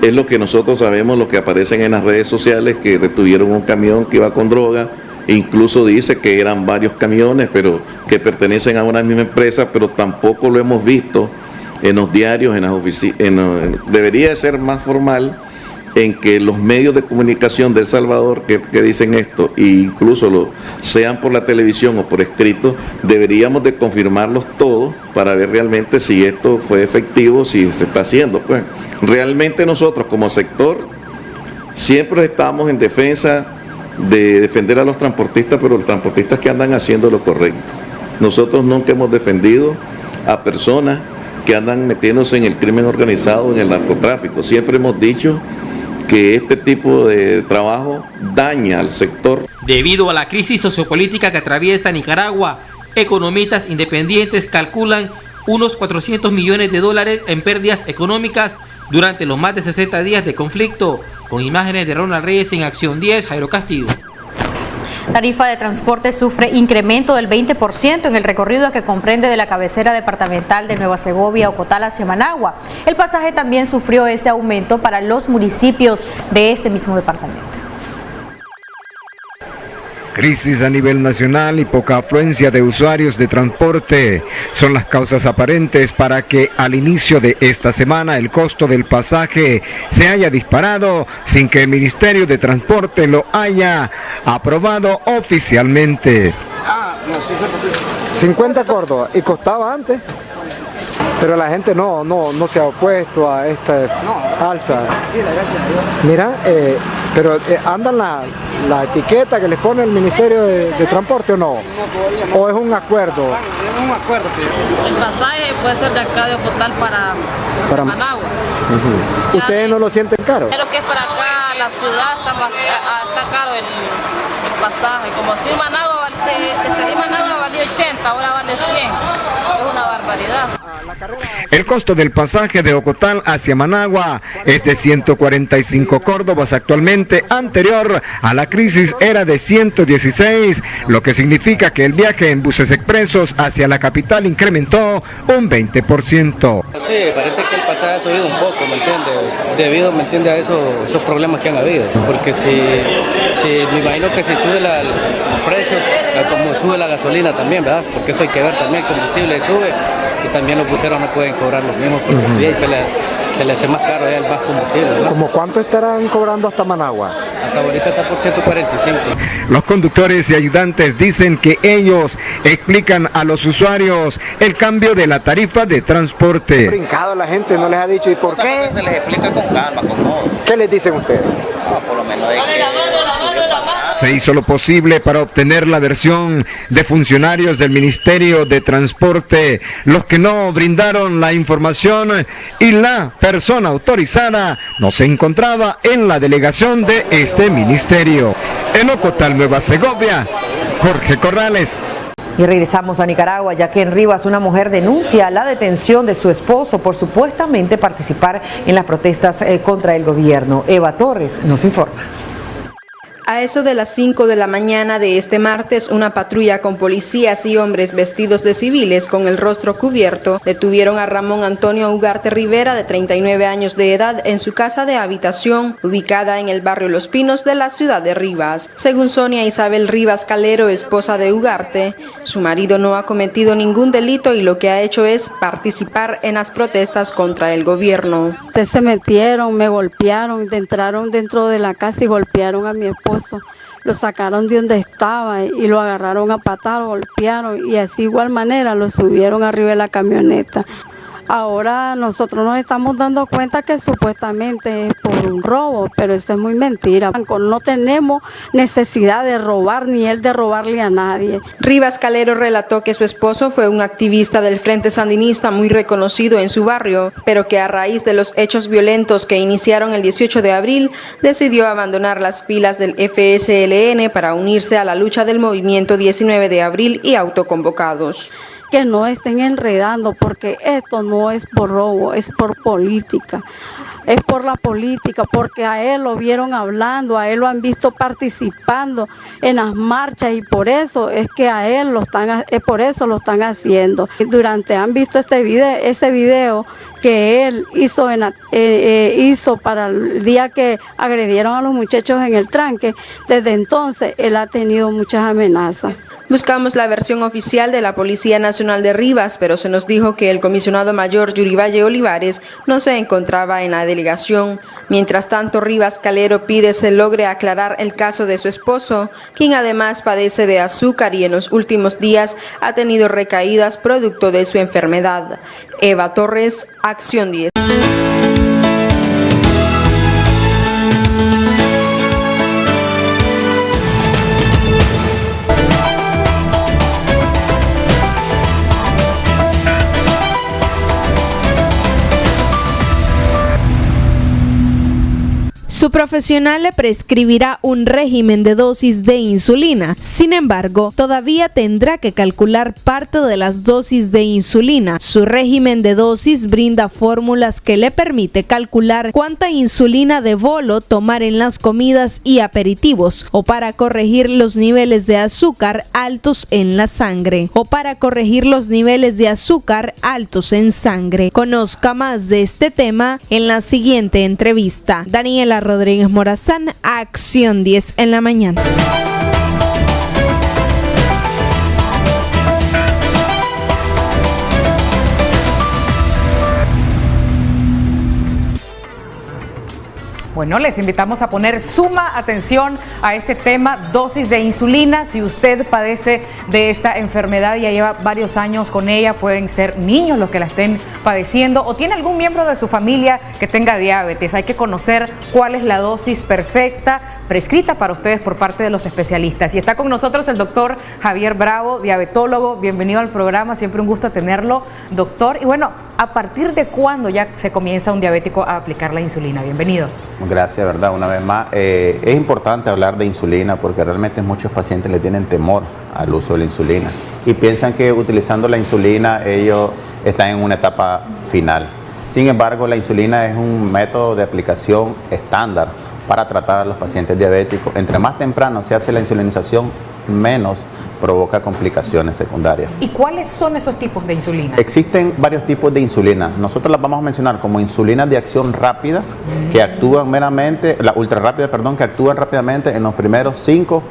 Es lo que nosotros sabemos, lo que aparecen en las redes sociales, que detuvieron un camión que iba con droga. Incluso dice que eran varios camiones, pero que pertenecen a una misma empresa, pero tampoco lo hemos visto en los diarios, en las oficinas. Debería de ser más formal en que los medios de comunicación de El Salvador que dicen esto, e incluso sean por la televisión o por escrito, deberíamos de confirmarlos todos para ver realmente si esto fue efectivo, si se está haciendo. Pues realmente nosotros como sector siempre estamos en defensa de defender a los transportistas, pero los transportistas que andan haciendo lo correcto. Nosotros nunca hemos defendido a personas que andan metiéndose en el crimen organizado, en el narcotráfico. Siempre hemos dicho que este tipo de trabajo daña al sector. Debido a la crisis sociopolítica que atraviesa Nicaragua, economistas independientes calculan unos 400 millones de dólares en pérdidas económicas durante los más de 60 días de conflicto. Con imágenes de Ronald Reyes en Acción 10, Jairo Castillo. Tarifa de transporte sufre incremento del 20% en el recorrido que comprende de la cabecera departamental de Nueva Segovia, Ocotal hacia Managua. El pasaje también sufrió este aumento para los municipios de este mismo departamento. Crisis a nivel nacional y poca afluencia de usuarios de transporte son las causas aparentes para que al inicio de esta semana el costo del pasaje se haya disparado sin que el Ministerio de Transporte lo haya aprobado oficialmente. 50 Córdoba y costaba antes, pero la gente no se ha opuesto a esta alza. Mira, pero andan la etiqueta que les pone el Ministerio de Transporte o no, o es un acuerdo. Es un acuerdo. El pasaje puede ser de acá de Ocotal para Managua. ¿Ustedes no lo sienten caro? Pero que es para acá, la ciudad está caro el pasaje. Como si Managua, desde Managua valía 80, ahora vale 100. Es una barbaridad. El costo del pasaje de Ocotal hacia Managua es de 145 córdobas actualmente, anterior a la crisis era de 116, lo que significa que el viaje en buses expresos hacia la capital incrementó un 20%. Sí, parece que el pasaje ha subido un poco, ¿me entiende? Debido, ¿me entiende?, a esos problemas que han habido, porque si me imagino que si sube el precio, como sube la gasolina también, ¿verdad? Porque eso hay que ver también, el combustible sube y también los buceros no pueden cobrar los mismos porque se le hace más caro ya el más combustible, ¿verdad? ¿Cómo cuánto estarán cobrando hasta Managua? Hasta ahorita está por 145. Los conductores y ayudantes dicen que ellos explican a los usuarios el cambio de la tarifa de transporte. Brincado la gente, no les ha dicho, ¿y por qué? Se les explica con calma, con modo. ¿Qué les dicen ustedes? No, por lo menos de que se hizo lo posible para obtener la versión de funcionarios del Ministerio de Transporte, los que no brindaron la información y la persona autorizada no se encontraba en la delegación de este ministerio. En Ocotal, Nueva Segovia, Jorge Corrales. Y regresamos a Nicaragua, ya que en Rivas una mujer denuncia la detención de su esposo por supuestamente participar en las protestas contra el gobierno. Eva Torres nos informa. A eso de las 5 de la mañana de este martes, una patrulla con policías y hombres vestidos de civiles con el rostro cubierto detuvieron a Ramón Antonio Ugarte Rivera, de 39 años de edad, en su casa de habitación, ubicada en el barrio Los Pinos de la ciudad de Rivas. Según Sonia Isabel Rivas Calero, esposa de Ugarte, su marido no ha cometido ningún delito y lo que ha hecho es participar en las protestas contra el gobierno. Se metieron, me golpearon, entraron dentro de la casa y golpearon a mi esposo. Lo sacaron de donde estaba y lo agarraron a patar, golpearon y así igual manera lo subieron arriba de la camioneta. Ahora nosotros nos estamos dando cuenta que supuestamente es por un robo, pero eso es muy mentira. No tenemos necesidad de robar ni él de robarle a nadie. Rivas Calero relató que su esposo fue un activista del Frente Sandinista muy reconocido en su barrio, pero que a raíz de los hechos violentos que iniciaron el 18 de abril, decidió abandonar las filas del FSLN para unirse a la lucha del movimiento 19 de abril y autoconvocados. Que no estén enredando, porque esto no es por robo, es por política. Es por la política, porque a él lo vieron hablando, a él lo han visto participando en las marchas y por eso es que a él por eso lo están haciendo. Han visto ese video que él hizo para el día que agredieron a los muchachos en el tranque. Desde entonces él ha tenido muchas amenazas. Buscamos la versión oficial de la Policía Nacional de Rivas, pero se nos dijo que el comisionado mayor Yurivalle Olivares no se encontraba en la delegación. Mientras tanto, Rivas Calero pide se logre aclarar el caso de su esposo, quien además padece de azúcar y en los últimos días ha tenido recaídas producto de su enfermedad. Eva Torres, Acción 10. Su profesional le prescribirá un régimen de dosis de insulina. Sin embargo, todavía tendrá que calcular parte de las dosis de insulina. Su régimen de dosis brinda fórmulas que le permite calcular cuánta insulina de bolo tomar en las comidas y aperitivos, o para corregir los niveles de azúcar altos en la sangre, Conozca más de este tema en la siguiente entrevista. Daniela Rodríguez Morazán, Acción 10 en la mañana. Bueno, les invitamos a poner suma atención a este tema, dosis de insulina. Si usted padece de esta enfermedad y ya lleva varios años con ella, pueden ser niños los que la estén padeciendo o tiene algún miembro de su familia que tenga diabetes. Hay que conocer cuál es la dosis perfecta prescrita para ustedes por parte de los especialistas. Y está con nosotros el doctor Javier Bravo, diabetólogo. Bienvenido al programa, siempre un gusto tenerlo, doctor. Y bueno, ¿a partir de cuándo ya se comienza un diabético a aplicar la insulina? Bienvenido. Gracias, ¿verdad? Una vez más, es importante hablar de insulina porque realmente muchos pacientes le tienen temor al uso de la insulina y piensan que utilizando la insulina ellos están en una etapa final. Sin embargo, la insulina es un método de aplicación estándar para tratar a los pacientes diabéticos. Entre más temprano se hace la insulinización, menos provoca complicaciones secundarias. ¿Y cuáles son esos tipos de insulina? Existen varios tipos de insulina. Nosotros las vamos a mencionar como insulina de acción rápida, que actúan meramente, la ultra rápida, perdón, que actúan rápidamente en los primeros 5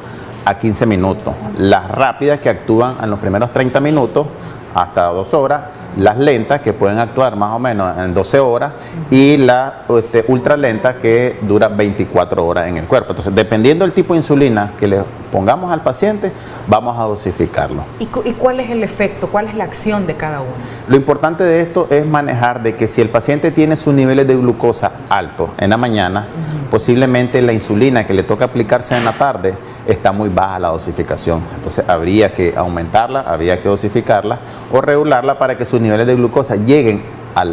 a 15 minutos. Las rápidas que actúan en los primeros 30 minutos hasta 2 horas. Las lentas que pueden actuar más o menos en 12 horas y la ultra lenta que dura 24 horas en el cuerpo. Entonces, dependiendo del tipo de insulina que le pongamos al paciente, vamos a dosificarlo. ¿Y cuál es el efecto? ¿Cuál es la acción de cada uno? Lo importante de esto es manejar de que si el paciente tiene sus niveles de glucosa altos en la mañana, posiblemente la insulina que le toca aplicarse en la tarde está muy baja la dosificación. Entonces habría que aumentarla, habría que dosificarla o regularla para que sus niveles de glucosa lleguen a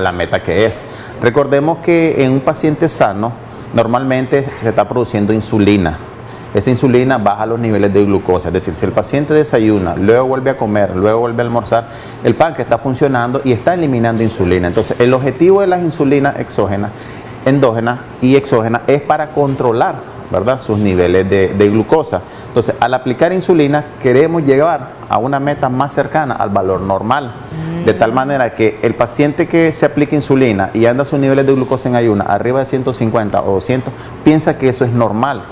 la meta que es. Recordemos que en un paciente sano normalmente se está produciendo insulina. Esa insulina baja los niveles de glucosa, es decir, si el paciente desayuna, luego vuelve a comer, luego vuelve a almorzar, el páncreas está funcionando y está eliminando insulina. Entonces, el objetivo de las insulinas exógenas, endógenas y exógenas es para controlar, ¿verdad?, sus niveles de glucosa. Entonces, al aplicar insulina, queremos llegar a una meta más cercana al valor normal. De tal manera que el paciente que se aplica insulina y anda sus niveles de glucosa en ayuna arriba de 150 o 200, piensa que eso es normal,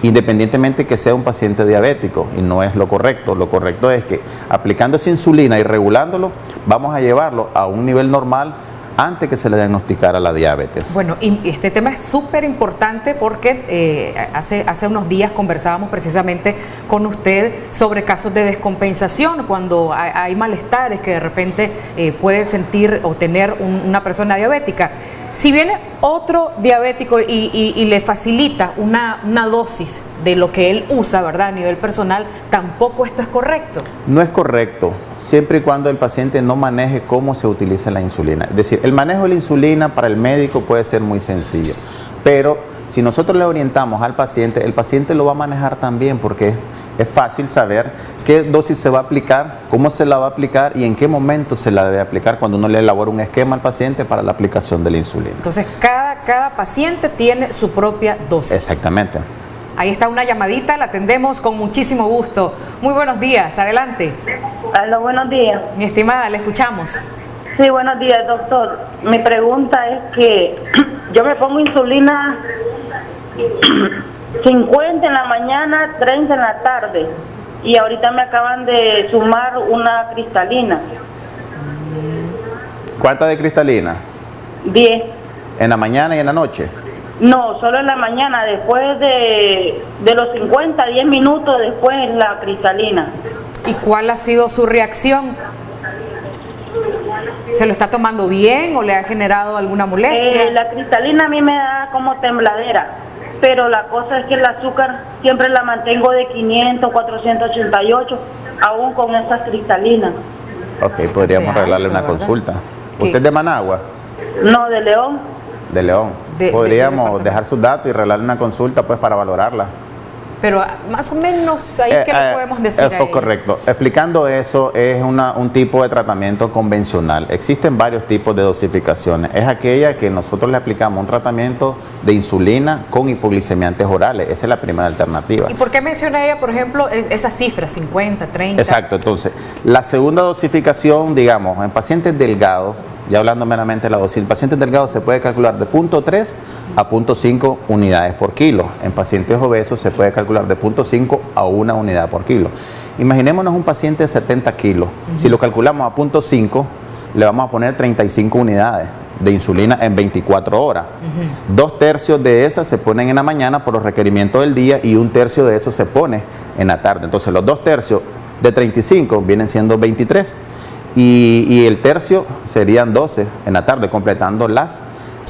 independientemente que sea un paciente diabético, y no es lo correcto. Lo correcto es que aplicando esa insulina y regulándolo, vamos a llevarlo a un nivel normal antes que se le diagnosticara la diabetes. Bueno, y este tema es súper importante porque hace unos días conversábamos precisamente con usted sobre casos de descompensación, cuando hay malestares que de repente puede sentir o tener una persona diabética. Si viene otro diabético y le facilita una dosis de lo que él usa, ¿verdad?, a nivel personal, tampoco esto es correcto. No es correcto, siempre y cuando el paciente no maneje cómo se utiliza la insulina. Es decir, el manejo de la insulina para el médico puede ser muy sencillo, pero si nosotros le orientamos al paciente, el paciente lo va a manejar también, porque es fácil saber qué dosis se va a aplicar, cómo se la va a aplicar y en qué momento se la debe aplicar cuando uno le elabora un esquema al paciente para la aplicación de la insulina. Entonces, cada paciente tiene su propia dosis. Exactamente. Ahí está una llamadita, la atendemos con muchísimo gusto. Muy buenos días, adelante. Aló, buenos días. Mi estimada, le escuchamos. Sí, buenos días, doctor. Mi pregunta es que yo me pongo insulina 50 en la mañana, 30 en la tarde, y ahorita me acaban de sumar una cristalina. ¿Cuánta de cristalina? 10. ¿En la mañana y en la noche? No, solo en la mañana, después de los 50, 10 minutos después la cristalina. ¿Y cuál ha sido su reacción? ¿Se lo está tomando bien o le ha generado alguna molestia? La cristalina a mí me da como tembladera, pero la cosa es que el azúcar siempre la mantengo de 500, 488, aún con esas cristalinas. Ok, podríamos arreglarle una consulta. ¿Usted es de Managua? No, de León. de León. Podríamos dejar sus datos y regalarle una consulta pues para valorarla. Pero más o menos ahí, ¿qué le podemos decir a ella? Correcto. Explicando eso, es un tipo de tratamiento convencional. Existen varios tipos de dosificaciones. Es aquella que nosotros le aplicamos un tratamiento de insulina con hipoglicemiantes orales. Esa es la primera alternativa. ¿Y por qué menciona ella, por ejemplo, esa cifra, 50, 30? Exacto. Entonces, la segunda dosificación, digamos, en pacientes delgados, ya hablando meramente de la dosis, en pacientes delgados se puede calcular de 0.3 a 0.5 unidades por kilo. En pacientes obesos se puede calcular de 0.5 a 1 unidad por kilo. Imaginémonos un paciente de 70 kilos. Si lo calculamos a 0.5, le vamos a poner 35 unidades de insulina en 24 horas. 2/3 de esas se ponen en la mañana por los requerimientos del día y 1/3 de eso se pone en la tarde. Entonces los 2/3 de 35 vienen siendo 23. Y el tercio serían 12 en la tarde, completando las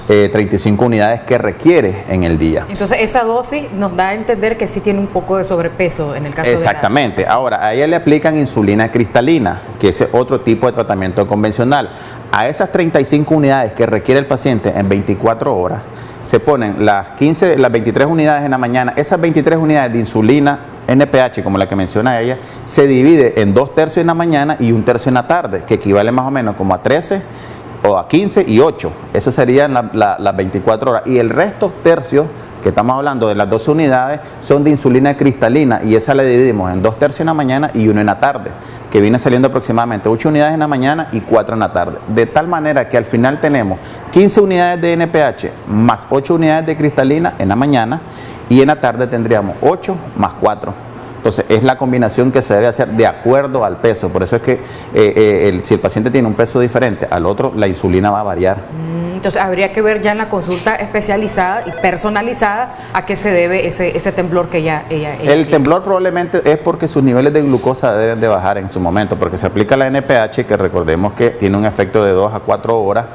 35 unidades que requiere en el día. Entonces esa dosis nos da a entender que sí tiene un poco de sobrepeso en el caso Exactamente. Ahora, a ella le aplican insulina cristalina, que es otro tipo de tratamiento convencional. A esas 35 unidades que requiere el paciente en 24 horas, se ponen las 23 unidades en la mañana. Esas 23 unidades de insulina NPH, como la que menciona ella, se divide en 2/3 en la mañana y 1/3 en la tarde, que equivale más o menos como a 13 o a 15 y 8. Esas serían las 24 horas. Y el resto tercios, que estamos hablando de las 12 unidades, son de insulina cristalina y esa la dividimos en 2/3 en la mañana y 1 en la tarde, que viene saliendo aproximadamente 8 unidades en la mañana y 4 en la tarde. De tal manera que al final tenemos 15 unidades de NPH más 8 unidades de cristalina en la mañana y en la tarde tendríamos 8 más 4. Entonces es la combinación que se debe hacer de acuerdo al peso. Por eso es que si el paciente tiene un peso diferente al otro, la insulina va a variar. Entonces habría que ver ya en la consulta especializada y personalizada a qué se debe ese temblor que ella El temblor probablemente es porque sus niveles de glucosa deben de bajar en su momento, porque se aplica la NPH, que recordemos que tiene un efecto de 2 a 4 horas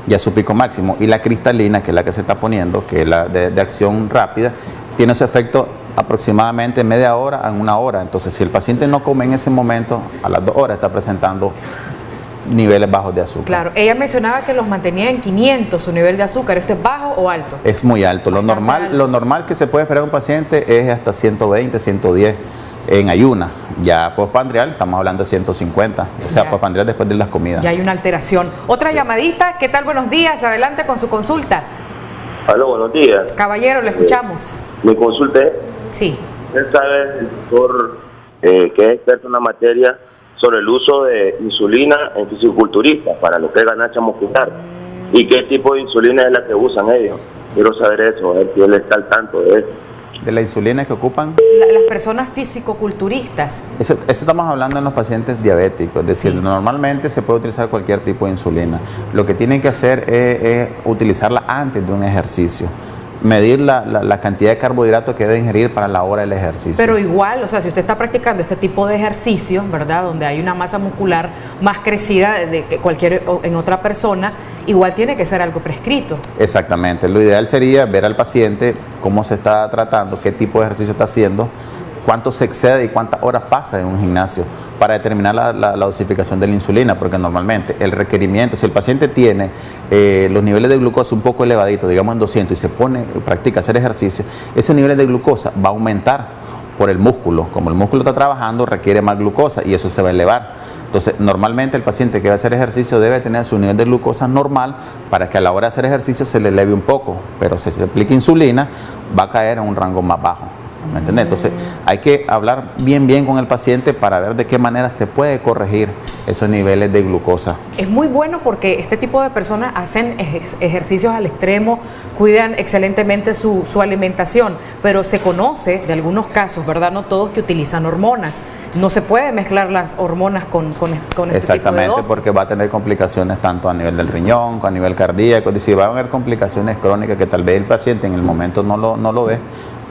ya su pico máximo, y la cristalina, que es la que se está poniendo, que es la de acción rápida, tiene su efecto aproximadamente media hora a 1 hora. Entonces, si el paciente no come en ese momento, a las 2 horas está presentando niveles bajos de azúcar. Claro, ella mencionaba que los mantenía en 500 su nivel de azúcar. ¿Esto es bajo o alto? Es muy alto. Lo normal que se puede esperar un paciente es hasta 120, 110 en ayuna. Ya postprandial estamos hablando de 150, o sea, postprandial después de las comidas. Ya hay una alteración. Otra llamadita, ¿qué tal? Buenos días, adelante con su consulta. Aló, buenos días. Caballero, le escuchamos. Mi consulta es, sí. Usted sabe, el doctor que es experto en la materia, sobre el uso de insulina en fisiculturistas para lo que es ganancia muscular y qué tipo de insulina es la que usan ellos. Quiero saber eso, a ver si él está al tanto de eso. ¿De la insulina que ocupan? Las personas fisicoculturistas. Eso estamos hablando en los pacientes diabéticos, es decir, normalmente se puede utilizar cualquier tipo de insulina. Lo que tienen que hacer es utilizarla antes de un ejercicio. Medir la cantidad de carbohidratos que debe ingerir para la hora del ejercicio. Pero igual, o sea, si usted está practicando este tipo de ejercicio, ¿verdad? Donde hay una masa muscular más crecida de que cualquier en otra persona, igual tiene que ser algo prescrito. Exactamente. Lo ideal sería ver al paciente cómo se está tratando, qué tipo de ejercicio está haciendo, cuánto se excede y cuántas horas pasa en un gimnasio para determinar la dosificación de la insulina, porque normalmente el requerimiento, si el paciente tiene los niveles de glucosa un poco elevaditos, digamos en 200, y se practica hacer ejercicio, ese nivel de glucosa va a aumentar por el músculo. Como el músculo está trabajando, requiere más glucosa y eso se va a elevar. Entonces, normalmente el paciente que va a hacer ejercicio debe tener su nivel de glucosa normal para que a la hora de hacer ejercicio se le eleve un poco, pero si se aplica insulina va a caer en un rango más bajo. ¿Me entiendes? Entonces hay que hablar bien con el paciente para ver de qué manera se puede corregir esos niveles de glucosa. Es muy bueno porque este tipo de personas hacen ejercicios al extremo, cuidan excelentemente su alimentación, pero se conoce de algunos casos, ¿verdad? No todos, que utilizan hormonas. No se puede mezclar las hormonas con este Exactamente, tipo de dosis. porque va a tener complicaciones tanto a nivel del riñón, como a nivel cardíaco. Es decir, va a haber complicaciones crónicas que tal vez el paciente en el momento no lo ve,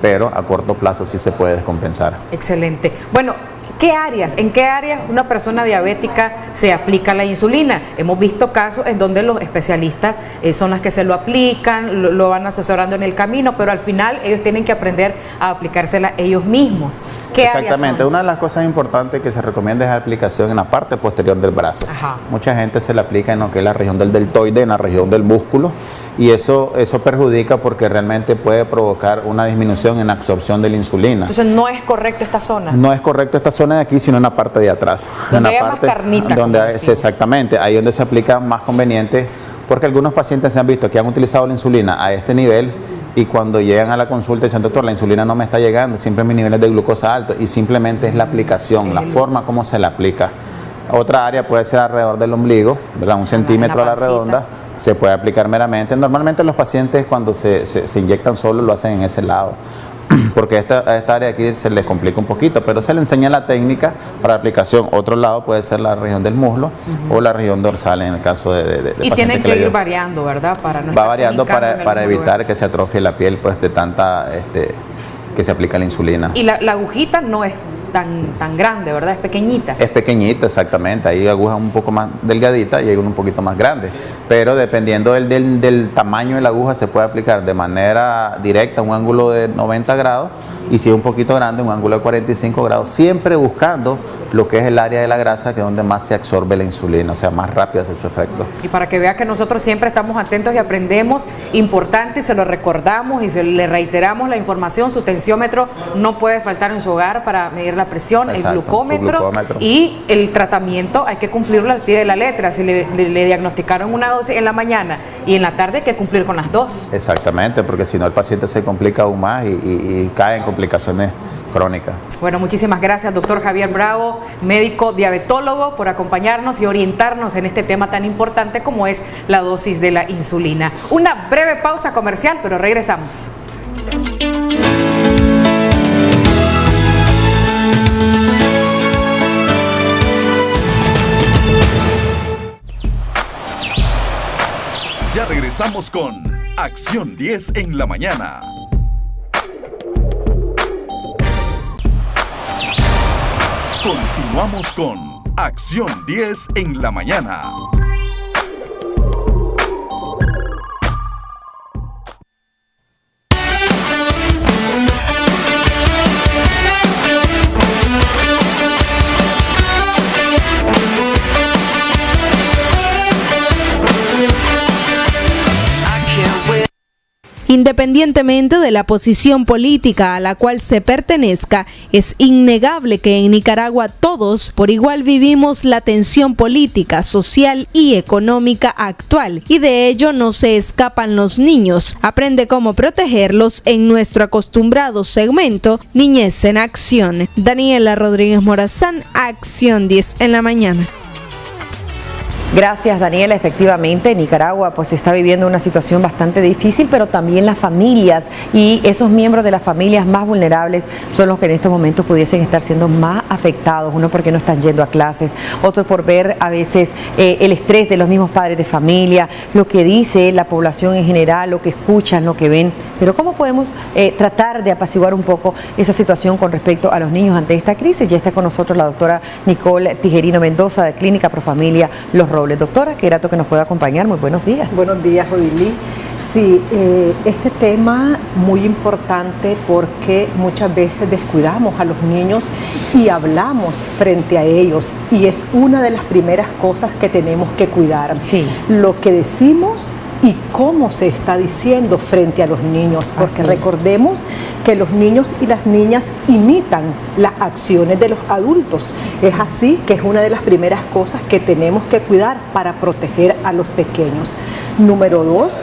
pero a corto plazo sí se puede descompensar. Excelente. Bueno, ¿en qué áreas una persona diabética se aplica la insulina? Hemos visto casos en donde los especialistas son las que se lo aplican, lo van asesorando en el camino, pero al final ellos tienen que aprender a aplicársela ellos mismos. ¿Qué Exactamente. áreas son? Una de las cosas importantes que se recomienda es la aplicación en la parte posterior del brazo. Ajá. Mucha gente se la aplica en lo que es la región del deltoide, en la región del músculo, y eso perjudica porque realmente puede provocar una disminución en la absorción de la insulina. Entonces no es correcto esta zona. No es correcto esta zona de aquí, sino en la parte de atrás. Donde en la hay parte más carnita. donde es exactamente, ahí donde se aplica más conveniente, porque algunos pacientes se han visto que han utilizado la insulina a este nivel y cuando llegan a la consulta dicen, doctor, la insulina no me está llegando, siempre mis niveles de glucosa altos, y simplemente es la aplicación, la forma como se la aplica. Otra área puede ser alrededor del ombligo, ¿verdad? 1 centímetro a la redonda, se puede aplicar meramente. Normalmente los pacientes cuando se inyectan solo lo hacen en ese lado, porque esta área aquí se les complica un poquito, pero se le enseña la técnica para aplicación. Otro lado puede ser la región del muslo o la región dorsal en el caso de y tienen que ir variando, ¿verdad? Para no va variando para evitar que se atrofie la piel pues de tanta que se aplica la insulina. Y la agujita no es tan grande, ¿verdad? Es pequeñita. Es pequeñita, exactamente. Hay agujas un poco más delgaditas y hay una un poquito más grande. Pero dependiendo del tamaño de la aguja, se puede aplicar de manera directa un ángulo de 90 grados y si es un poquito grande, un ángulo de 45 grados, siempre buscando lo que es el área de la grasa, que es donde más se absorbe la insulina, o sea, más rápido hace su efecto. Y para que vea que nosotros siempre estamos atentos y aprendemos, importante, y se lo recordamos y le reiteramos la información, su tensiómetro no puede faltar en su hogar para medir la presión, exacto, el glucómetro, y el tratamiento hay que cumplirlo al pie de la letra. Si le diagnosticaron una dosis en la mañana y en la tarde, hay que cumplir con las dos. Exactamente, porque si no el paciente se complica aún más y cae en complicaciones crónicas. Bueno, muchísimas gracias, doctor Javier Bravo, médico diabetólogo, por acompañarnos y orientarnos en este tema tan importante como es la dosis de la insulina. Una breve pausa comercial, pero regresamos. Ya regresamos con Acción 10 en la mañana. Continuamos con Acción 10 en la mañana. Independientemente de la posición política a la cual se pertenezca, es innegable que en Nicaragua todos por igual vivimos la tensión política, social y económica actual, y de ello no se escapan los niños. Aprende cómo protegerlos en nuestro acostumbrado segmento Niñez en Acción. Daniela Rodríguez Morazán, Acción 10 en la mañana. Gracias, Daniela. Efectivamente, Nicaragua pues está viviendo una situación bastante difícil, pero también las familias y esos miembros de las familias más vulnerables son los que en estos momentos pudiesen estar siendo más afectados. Uno porque no están yendo a clases, otro por ver a veces el estrés de los mismos padres de familia, lo que dice la población en general, lo que escuchan, lo que ven. Pero ¿cómo podemos tratar de apaciguar un poco esa situación con respecto a los niños ante esta crisis? Ya está con nosotros la doctora Nicole Tijerino Mendoza de Clínica Profamilia Los Robles. Doctora, qué grato que nos pueda acompañar. Muy buenos días. Buenos días, Odilí. Sí, este tema muy importante porque muchas veces descuidamos a los niños y hablamos frente a ellos, y es una de las primeras cosas que tenemos que cuidar. Sí. Lo que decimos y cómo se está diciendo frente a los niños, porque recordemos que los niños y las niñas imitan las acciones de los adultos. Sí. Es así que es una de las primeras cosas que tenemos que cuidar para proteger a los pequeños. Número 2,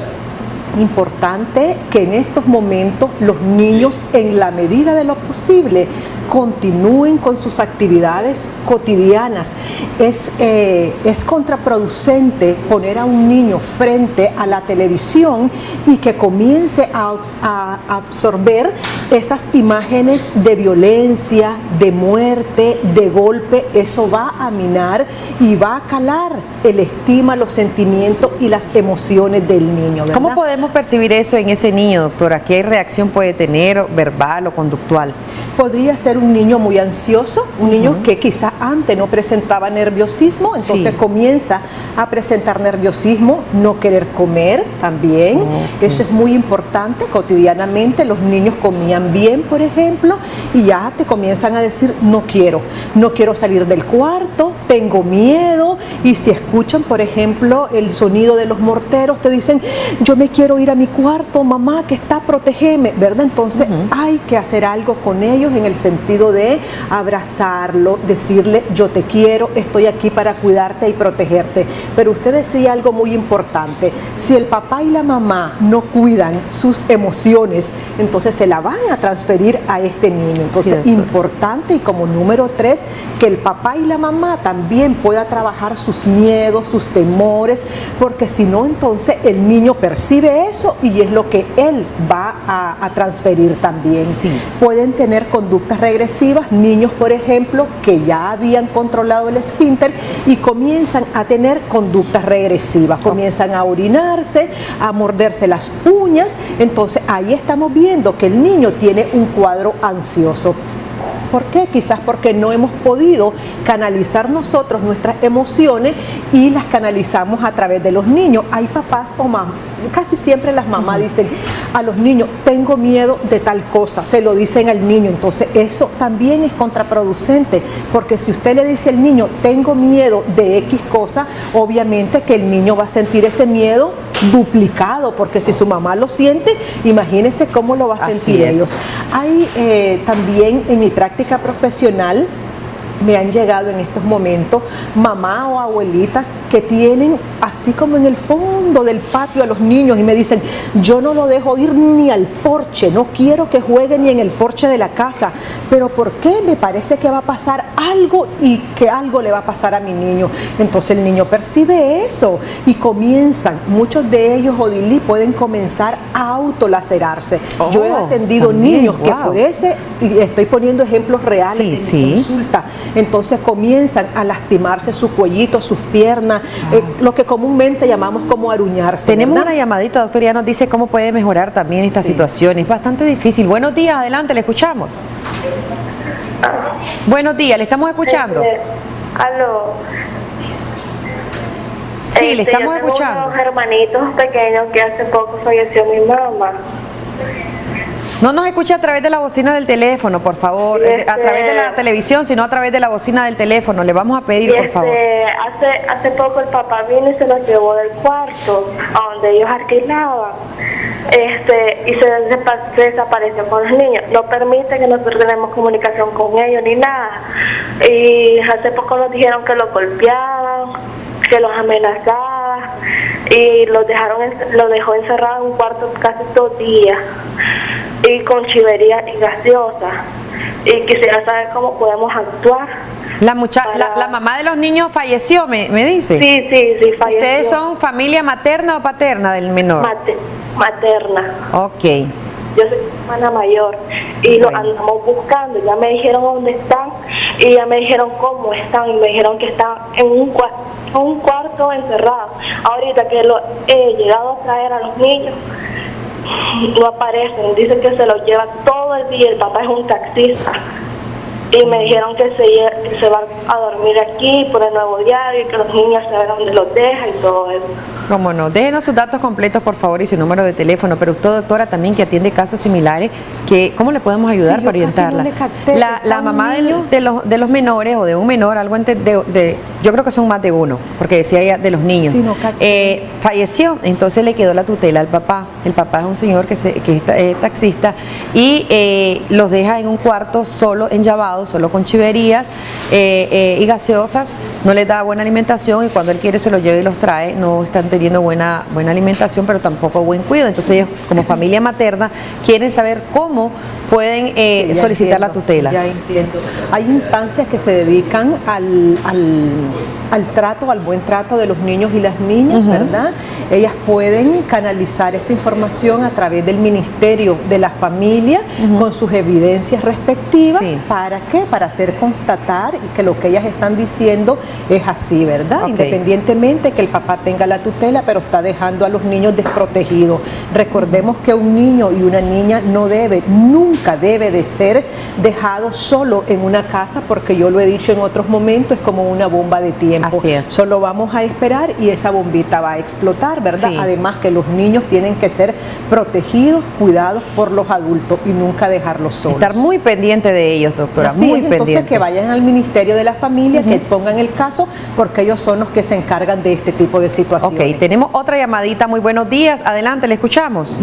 importante que en estos momentos los niños, en la medida de lo posible, continúen con sus actividades cotidianas. Es contraproducente poner a un niño frente a la televisión y que comience a absorber esas imágenes de violencia, de muerte, de golpe. Eso va a minar y va a calar el estima, los sentimientos y las emociones del niño, ¿verdad? ¿Cómo podemos percibir eso en ese niño, doctora? ¿Qué reacción puede tener, verbal o conductual? Podría ser un niño muy ansioso, un niño que quizá antes no presentaba nerviosismo, entonces comienza a presentar nerviosismo, no querer comer también. Eso es muy importante. Cotidianamente los niños comían bien, por ejemplo, y ya te comienzan a decir no quiero salir del cuarto, tengo miedo, y si escuchan, por ejemplo, el sonido de los morteros, te dicen, yo me quiero ir a mi cuarto, mamá, que está, protégeme, ¿verdad? Entonces hay que hacer algo con ellos en el sentido de abrazarlo, decirle, yo te quiero, estoy aquí para cuidarte y protegerte. Pero usted decía algo muy importante, si el papá y la mamá no cuidan sus emociones, entonces se la van a transferir a este niño. Entonces, importante, y como número 3, que el papá y la mamá también pueda trabajar sus miedos, sus temores, porque si no, entonces el niño percibe eso y es lo que él va a transferir también. Pueden tener conductas regresivas, niños, por ejemplo, que ya habían controlado el esfínter y comienzan a tener conductas regresivas, comienzan a orinarse, a morderse las uñas. Entonces ahí estamos viendo que el niño tiene un cuadro ansioso. ¿Por qué? Quizás porque no hemos podido canalizar nosotros nuestras emociones y las canalizamos a través de los niños. Hay papás o mamás, casi siempre las mamás dicen a los niños, tengo miedo de tal cosa, se lo dicen al niño. Entonces eso también es contraproducente, porque si usted le dice al niño, tengo miedo de X cosa, obviamente que el niño va a sentir ese miedo duplicado, porque si su mamá lo siente, imagínense cómo lo va a sentir ellos. Hay también en mi práctica profesional, me han llegado en estos momentos mamá o abuelitas que tienen así como en el fondo del patio a los niños y me dicen, yo no lo dejo ir ni al porche, no quiero que juegue ni en el porche de la casa. ¿Pero por qué? Me parece que va a pasar algo y que algo le va a pasar a mi niño. Entonces el niño percibe eso y comienzan, muchos de ellos, Odilí, pueden comenzar a autolacerarse. Yo he atendido niños que por ese, y estoy poniendo ejemplos reales en mi consulta, entonces comienzan a lastimarse su cuellito, sus piernas, lo que comúnmente llamamos como aruñarse. Tenemos una llamadita, doctor, ya nos dice cómo puede mejorar también esta situación. Es bastante difícil. Buenos días, adelante, le escuchamos. Buenos días, le estamos escuchando. Aló. Sí, le estamos escuchando. Tengo unos hermanitos pequeños que hace poco falleció mi mamá. No nos escuche a través de la bocina del teléfono, por favor, a través de la televisión, sino a través de la bocina del teléfono. Le vamos a pedir, por favor. Hace poco el papá vino y se los llevó del cuarto a donde ellos alquilaban. Y se desapareció con los niños. No permite que nosotros tenemos comunicación con ellos ni nada. Y hace poco nos dijeron que los golpeaban, que los amenazaban y lo dejó encerrado en un cuarto casi 2 días y con chivería y gaseosa. Y quisiera saber cómo podemos actuar. La mamá de los niños falleció, me dice. Sí, falleció. ¿Ustedes son familia materna o paterna del menor? Materna. Ok. Yo soy hermana mayor y lo andamos buscando. Ya me dijeron dónde están y ya me dijeron cómo están y me dijeron que están en un cuarto encerrado. Ahorita que lo he llegado a traer a los niños, no aparecen. Dicen que se los lleva todo el día. El papá es un taxista. Y me dijeron que se van a dormir aquí por el nuevo diario y que los niños saben dónde los deja y todo eso. Cómo no, déjenos sus datos completos, por favor, y su número de teléfono. Pero usted, doctora, también que atiende casos similares, ¿cómo le podemos ayudar para orientarla? La mamá de los menores o de un menor, yo creo que son más de uno, porque decía ella de los niños, falleció, entonces le quedó la tutela al papá. El papá es un señor que es taxista y los deja en un cuarto solo enllavado, solo con chiverías y gaseosas, no les da buena alimentación y cuando él quiere se los lleva y los trae. No están teniendo buena alimentación, pero tampoco buen cuidado. Entonces ellos, como familia materna, quieren saber cómo pueden solicitar la tutela. Ya entiendo. Hay instancias que se dedican al trato, al buen trato de los niños y las niñas, ¿verdad? Ellas pueden canalizar esta información a través del Ministerio de la Familia con sus evidencias respectivas. ¿Para qué? Para hacer constatar que lo que ellas están diciendo es así, ¿verdad? Independientemente que el papá tenga la tutela, pero está dejando a los niños desprotegidos. Recordemos que un niño y una niña nunca debe de ser dejado solo en una casa, porque yo lo he dicho en otros momentos, es como una bomba bomba de tiempo. Así es. Solo vamos a esperar y esa bombita va a explotar, ¿verdad? Sí. Además que los niños tienen que ser protegidos, cuidados por los adultos y nunca dejarlos solos. Estar muy pendiente de ellos, doctora, Así muy es, entonces pendiente. que vayan al Ministerio de la Familia, que pongan el caso, porque ellos son los que se encargan de este tipo de situaciones. Ok, tenemos otra llamadita. Muy buenos días. Adelante, le escuchamos.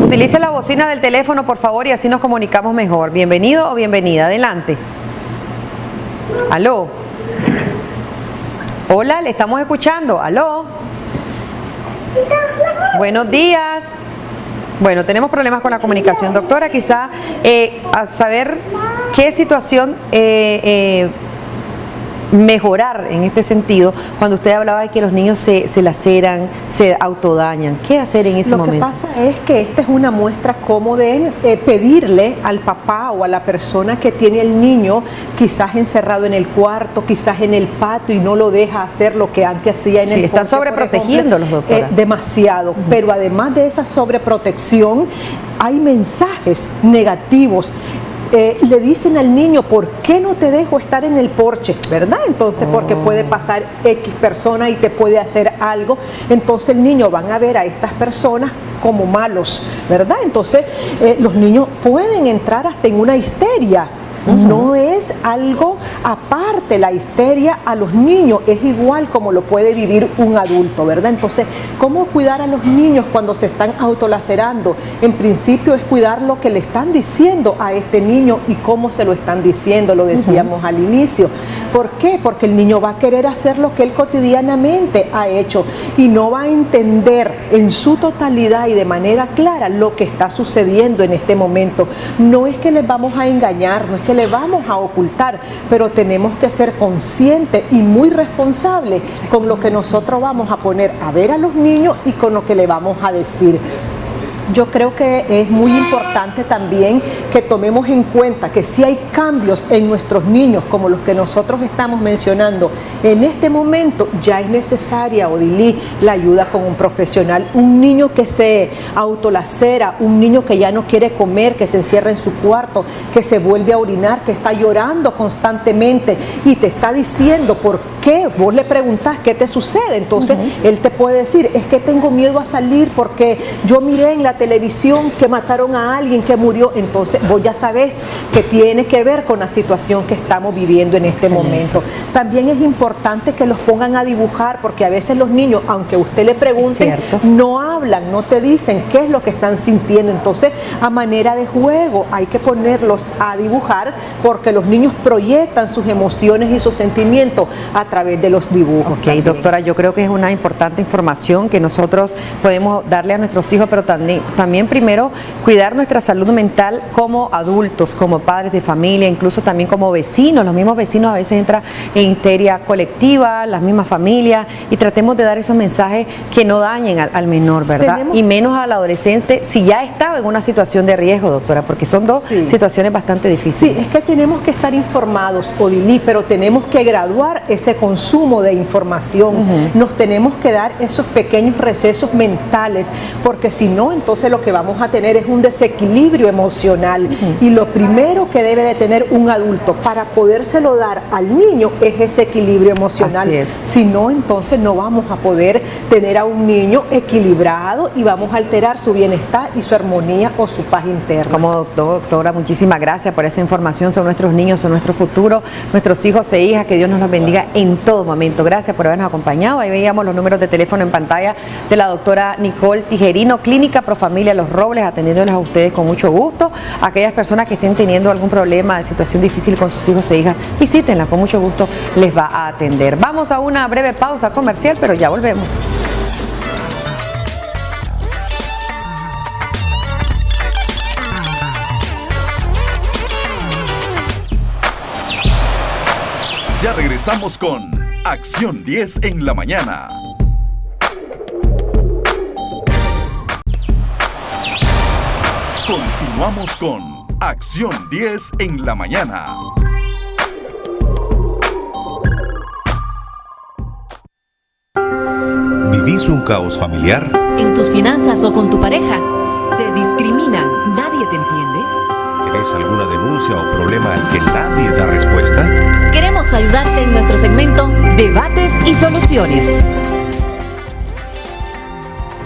Utilice la bocina del teléfono, por favor, y así nos comunicamos mejor. Bienvenido o bienvenida. Adelante. Aló. Hola, le estamos escuchando. Aló. Buenos días. Bueno, tenemos problemas con la comunicación. Doctora, quizá a saber qué situación mejorar en este sentido, cuando usted hablaba de que los niños se laceran, se autodañan. ¿Qué hacer en ese momento? Lo que pasa es que esta es una muestra como de pedirle al papá o a la persona que tiene el niño, quizás encerrado en el cuarto, quizás en el patio y no lo deja hacer lo que antes hacía en el porche. Están sobreprotegiéndolos, doctora. Demasiado. Pero además de esa sobreprotección, hay mensajes negativos. Le dicen al niño, ¿por qué no te dejo estar en el porche? ¿Verdad? Entonces, porque puede pasar X persona y te puede hacer algo. Entonces el niño van a ver a estas personas como malos, ¿verdad? Entonces los niños pueden entrar hasta en una histeria. No es algo aparte, la histeria a los niños es igual como lo puede vivir un adulto, ¿verdad? Entonces, ¿cómo cuidar a los niños cuando se están autolacerando? En principio es cuidar lo que le están diciendo a este niño y cómo se lo están diciendo, lo decíamos al inicio. ¿Por qué? Porque el niño va a querer hacer lo que él cotidianamente ha hecho y no va a entender en su totalidad y de manera clara lo que está sucediendo en este momento. No es que les vamos a engañar, no es que le vamos a ocultar, pero tenemos que ser conscientes y muy responsables con lo que nosotros vamos a poner a ver a los niños y con lo que le vamos a decir. Yo creo que es muy importante también que tomemos en cuenta que si hay cambios en nuestros niños, como los que nosotros estamos mencionando, en este momento ya es necesaria, Odilí, la ayuda con un profesional. Un niño que se autolacera, un niño que ya no quiere comer, que se encierra en su cuarto, que se vuelve a orinar, que está llorando constantemente y te está diciendo por qué, vos le preguntás qué te sucede, entonces él te puede decir, es que tengo miedo a salir porque yo miré en la televisión que mataron a alguien que murió. Entonces vos ya sabés que tiene que ver con la situación que estamos viviendo en este momento. También es importante que los pongan a dibujar, porque a veces los niños, aunque usted le pregunte, no hablan, no te dicen qué es lo que están sintiendo. Entonces, a manera de juego hay que ponerlos a dibujar, porque los niños proyectan sus emociones y sus sentimientos a través de los dibujos. Ok, doctora, yo creo que es una importante información que nosotros podemos darle a nuestros hijos, pero también primero cuidar nuestra salud mental como adultos, como padres de familia, incluso también como vecinos. Los mismos vecinos a veces entran en histeria colectiva, las mismas familias, y tratemos de dar esos mensajes que no dañen al menor, ¿verdad? Y menos al adolescente si ya estaba en una situación de riesgo, doctora, porque son dos situaciones bastante difíciles. Sí, es que tenemos que estar informados, Odilí, pero tenemos que graduar ese consumo de información. Nos tenemos que dar esos pequeños recesos mentales, porque si no, entonces lo que vamos a tener es un desequilibrio emocional. Y lo primero que debe de tener un adulto para podérselo dar al niño es ese equilibrio emocional. Si no, entonces no vamos a poder tener a un niño equilibrado y vamos a alterar su bienestar y su armonía o su paz interna. Como doctora, muchísimas gracias por esa información. Son nuestros niños, son nuestro futuro, nuestros hijos e hijas, que Dios nos los bendiga en todo momento. Gracias por habernos acompañado. Ahí veíamos los números de teléfono en pantalla de la doctora Nicole Tijerino, Clínica Profamilia Los Robles, atendiéndoles a ustedes con mucho gusto. Aquellas personas que estén teniendo algún problema de situación difícil con sus hijos e hijas, visítenla, con mucho gusto les va a atender. Vamos a una breve pausa comercial, pero ya volvemos. Ya regresamos con Acción 10 en la mañana. Continuamos con Acción 10 en la mañana. ¿Vivís un caos familiar? ¿En tus finanzas o con tu pareja? ¿Te discriminan? ¿Nadie te entiende? ¿Querés ¿Tienes alguna denuncia o problema al que nadie da respuesta? Queremos ayudarte en nuestro segmento Debates y Soluciones.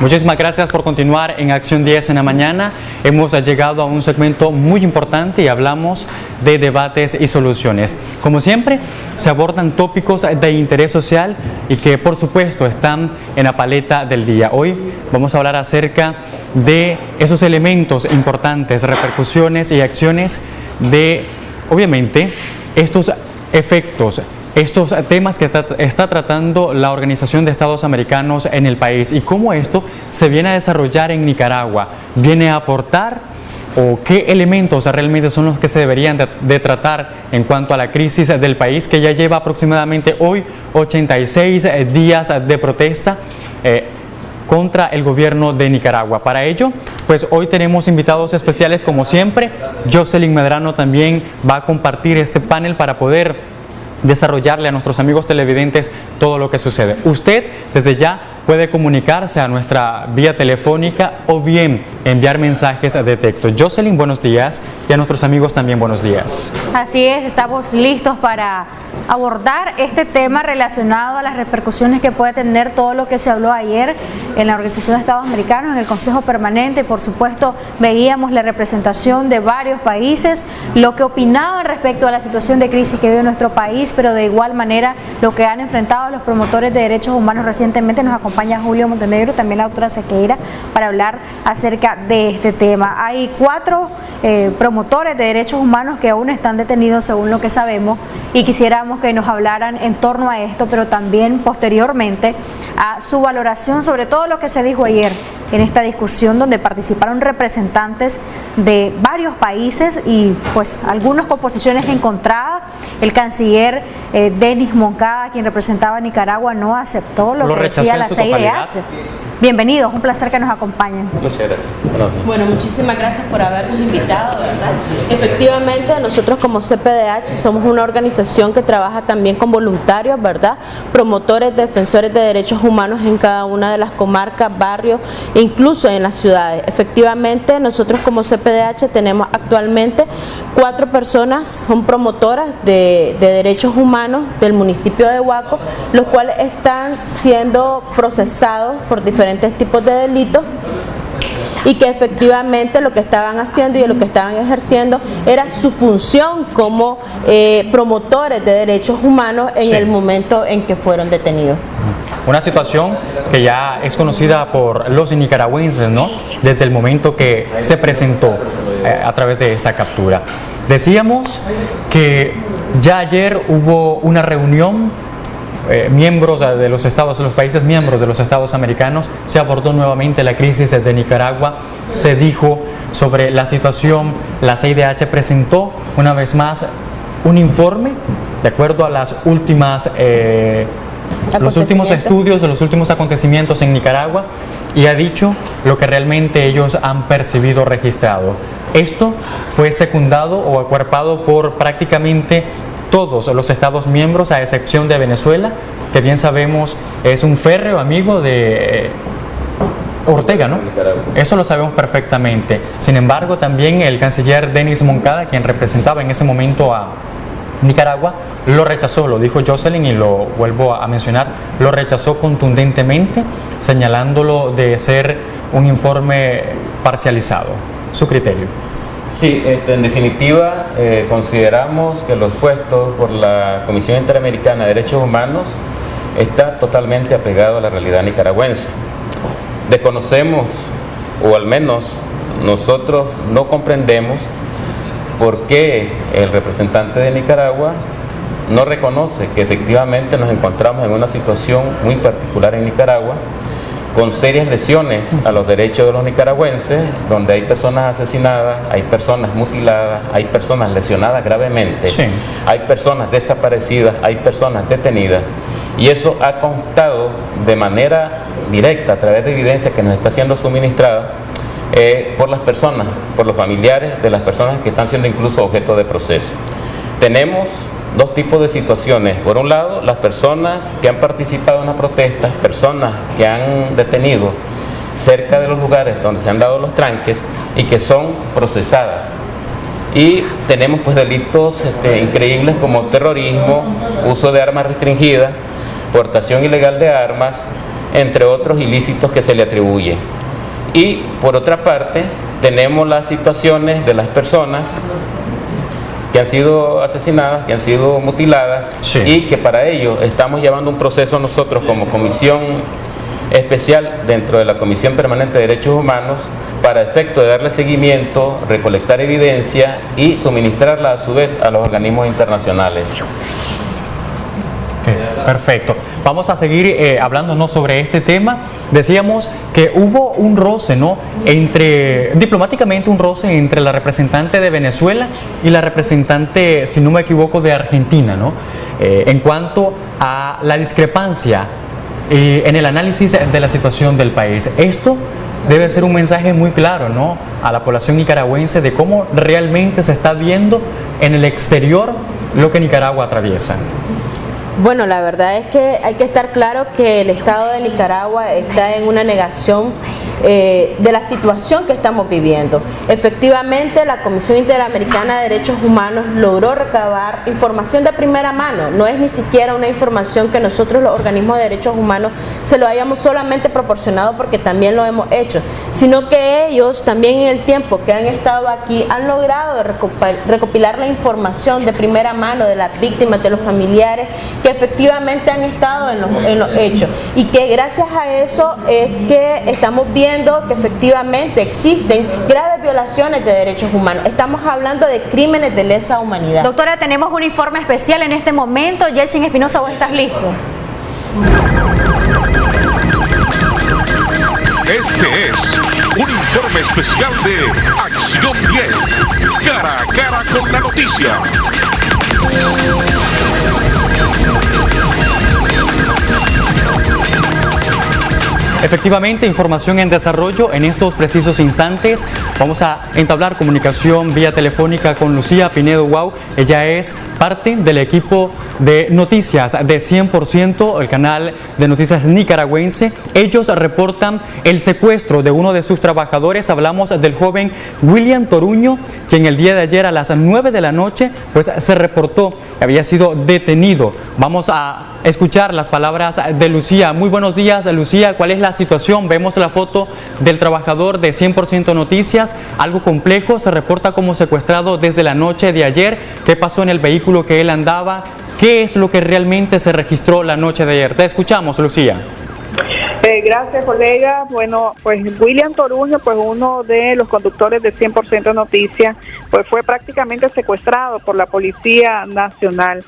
Muchísimas gracias por continuar en Acción 10 en la mañana. Hemos llegado a un segmento muy importante y hablamos de debates y soluciones. Como siempre, se abordan tópicos de interés social y que por supuesto están en la paleta del día. Hoy vamos a hablar acerca de esos elementos importantes, repercusiones y acciones de, obviamente, estos efectos, estos temas que está tratando la Organización de Estados Americanos en el país y cómo esto se viene a desarrollar en Nicaragua, viene a aportar o qué elementos realmente son los que se deberían de tratar en cuanto a la crisis del país, que ya lleva aproximadamente hoy 86 días de protesta contra el gobierno de Nicaragua. Para ello, pues hoy tenemos invitados especiales como siempre. Jocelyn Medrano también va a compartir este panel para poder desarrollarle a nuestros amigos televidentes todo lo que sucede. Usted desde ya puede comunicarse a nuestra vía telefónica o bien enviar mensajes de texto. Jocelyn, buenos días, y a nuestros amigos también buenos días. Así es, estamos listos para abordar este tema relacionado a las repercusiones que puede tener todo lo que se habló ayer en la Organización de Estados Americanos, en el Consejo Permanente. Por supuesto, veíamos la representación de varios países, lo que opinaban respecto a la situación de crisis que vive nuestro país, pero de igual manera lo que han enfrentado los promotores de derechos humanos recientemente. Nos acompaña Julio Montenegro, también la doctora Sequeira, para hablar acerca de este tema. Hay 4 promotores de derechos humanos que aún están detenidos, según lo que sabemos, y quisiéramos que nos hablaran en torno a esto, pero también posteriormente a su valoración sobre todo lo que se dijo ayer en esta discusión, donde participaron representantes de varios países y pues algunas con posiciones encontradas. El canciller Denis Moncada, quien representaba a Nicaragua, no aceptó lo que decía la CIDH. Bienvenidos, un placer que nos acompañen. Muchas gracias. Bueno, muchísimas gracias por habernos invitado, ¿verdad? Efectivamente, nosotros como CPDH somos una organización que trabaja también con voluntarios, ¿verdad? Promotores, defensores de derechos humanos en cada una de las comarcas, barrios, incluso en las ciudades. Efectivamente, nosotros como CPDH tenemos actualmente 4 personas, son promotoras de derechos humanos del municipio de Huaco, los cuales están siendo procesados por diferentes tipos de delitos y que efectivamente lo que estaban haciendo y lo que estaban ejerciendo era su función como promotores de derechos humanos en el momento en que fueron detenidos. Una situación que ya es conocida por los nicaragüenses, ¿no? Desde el momento que se presentó a través de esta captura. Decíamos que ya ayer hubo una reunión, miembros de los estados, los países miembros de los estados americanos, se abordó nuevamente la crisis de Nicaragua, se dijo sobre la situación, la CIDH presentó una vez más un informe de acuerdo a las últimas los últimos estudios de los últimos acontecimientos en Nicaragua y ha dicho lo que realmente ellos han percibido, registrado. Esto fue secundado o acuerpado por prácticamente todos los estados miembros, a excepción de Venezuela, que bien sabemos es un férreo amigo de Ortega, ¿no? Eso lo sabemos perfectamente. Sin embargo, también el canciller Denis Moncada, quien representaba en ese momento a Nicaragua, lo rechazó, lo dijo Jocelyn y lo vuelvo a mencionar, lo rechazó contundentemente, señalándolo de ser un informe parcializado. Su criterio. Sí, en definitiva, consideramos que lo expuesto por la Comisión Interamericana de Derechos Humanos está totalmente apegado a la realidad nicaragüense. Desconocemos, o al menos nosotros no comprendemos, por qué el representante de Nicaragua no reconoce que efectivamente nos encontramos en una situación muy particular en Nicaragua, con serias lesiones a los derechos de los nicaragüenses, donde hay personas asesinadas, hay personas mutiladas, hay personas lesionadas gravemente, hay personas desaparecidas, hay personas detenidas, y eso ha constado de manera directa a través de evidencia que nos está siendo suministrada por las personas, por los familiares de las personas que están siendo incluso objeto de proceso. Tenemos 2 tipos de situaciones. Por un lado, las personas que han participado en las protestas, personas que han detenido cerca de los lugares donde se han dado los tranques y que son procesadas. y tenemos pues delitos increíbles como terrorismo, uso de armas restringidas, portación ilegal de armas, entre otros ilícitos que se le atribuye. Y por otra parte tenemos las situaciones de las personas que han sido asesinadas, que han sido mutiladas, y que para ello estamos llevando un proceso nosotros como comisión especial dentro de la Comisión Permanente de Derechos Humanos para efecto de darle seguimiento, recolectar evidencia y suministrarla a su vez a los organismos internacionales. Perfecto. Vamos a seguir hablándonos sobre este tema. Decíamos que hubo un roce, ¿no? Diplomáticamente un roce entre la representante de Venezuela y la representante, si no me equivoco, de Argentina, ¿no? En cuanto a la discrepancia en el análisis de la situación del país. Esto debe ser un mensaje muy claro, ¿no?, a la población nicaragüense de cómo realmente se está viendo en el exterior lo que Nicaragua atraviesa. Bueno, la verdad es que hay que estar claro que el Estado de Nicaragua está en una negación de la situación que estamos viviendo. Efectivamente, la Comisión Interamericana de Derechos Humanos logró recabar información de primera mano. No es ni siquiera una información que nosotros, los organismos de derechos humanos, se lo hayamos solamente proporcionado porque también lo hemos hecho, sino que ellos también en el tiempo que han estado aquí han logrado recopilar la información de primera mano de las víctimas, de los familiares que efectivamente han estado en los hechos, y que gracias a eso es que estamos viendo que efectivamente existen graves violaciones de derechos humanos. Estamos hablando de crímenes de lesa humanidad. Doctora, tenemos un informe especial en este momento. Jelsin Espinosa, ¿vos estás listo? Este es un informe especial de Acción 10, cara a cara con la noticia. Efectivamente, información en desarrollo. En estos precisos instantes vamos a entablar comunicación vía telefónica con Lucía Pinedo Guau. Ella es parte del equipo de noticias de 100%, el canal de noticias nicaragüense. Ellos reportan el secuestro de uno de sus trabajadores. Hablamos del joven William Toruño, quien el día de ayer a las 9 de la noche pues se reportó que había sido detenido. Vamos a escuchar las palabras de Lucía. Muy buenos días, Lucía. ¿Cuál es la situación? Vemos la foto del trabajador de 100% Noticias, algo complejo. Se reporta como secuestrado desde la noche de ayer. ¿Qué pasó en el vehículo que él andaba? ¿Qué es lo que realmente se registró la noche de ayer? Te escuchamos, Lucía. Gracias, colega. Bueno, pues William Toruño, pues uno de los conductores de 100% Noticias, pues fue prácticamente secuestrado por la Policía Nacional.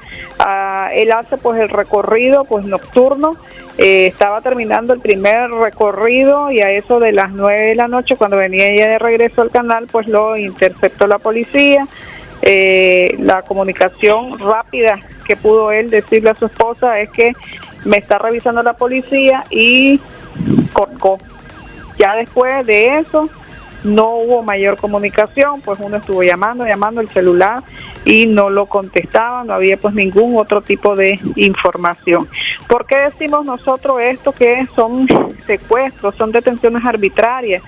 Él hace pues el recorrido pues nocturno. Estaba terminando el primer recorrido y a eso de las 9 de la noche, cuando venía ya de regreso al canal, pues lo interceptó la policía. La comunicación rápida que pudo él decirle a su esposa es que me está revisando la policía y colgó. Ya después de eso no hubo mayor comunicación, pues uno estuvo llamando el celular y no lo contestaba, no había pues ningún otro tipo de información. ¿Por qué decimos nosotros esto? Que son secuestros, son detenciones arbitrarias,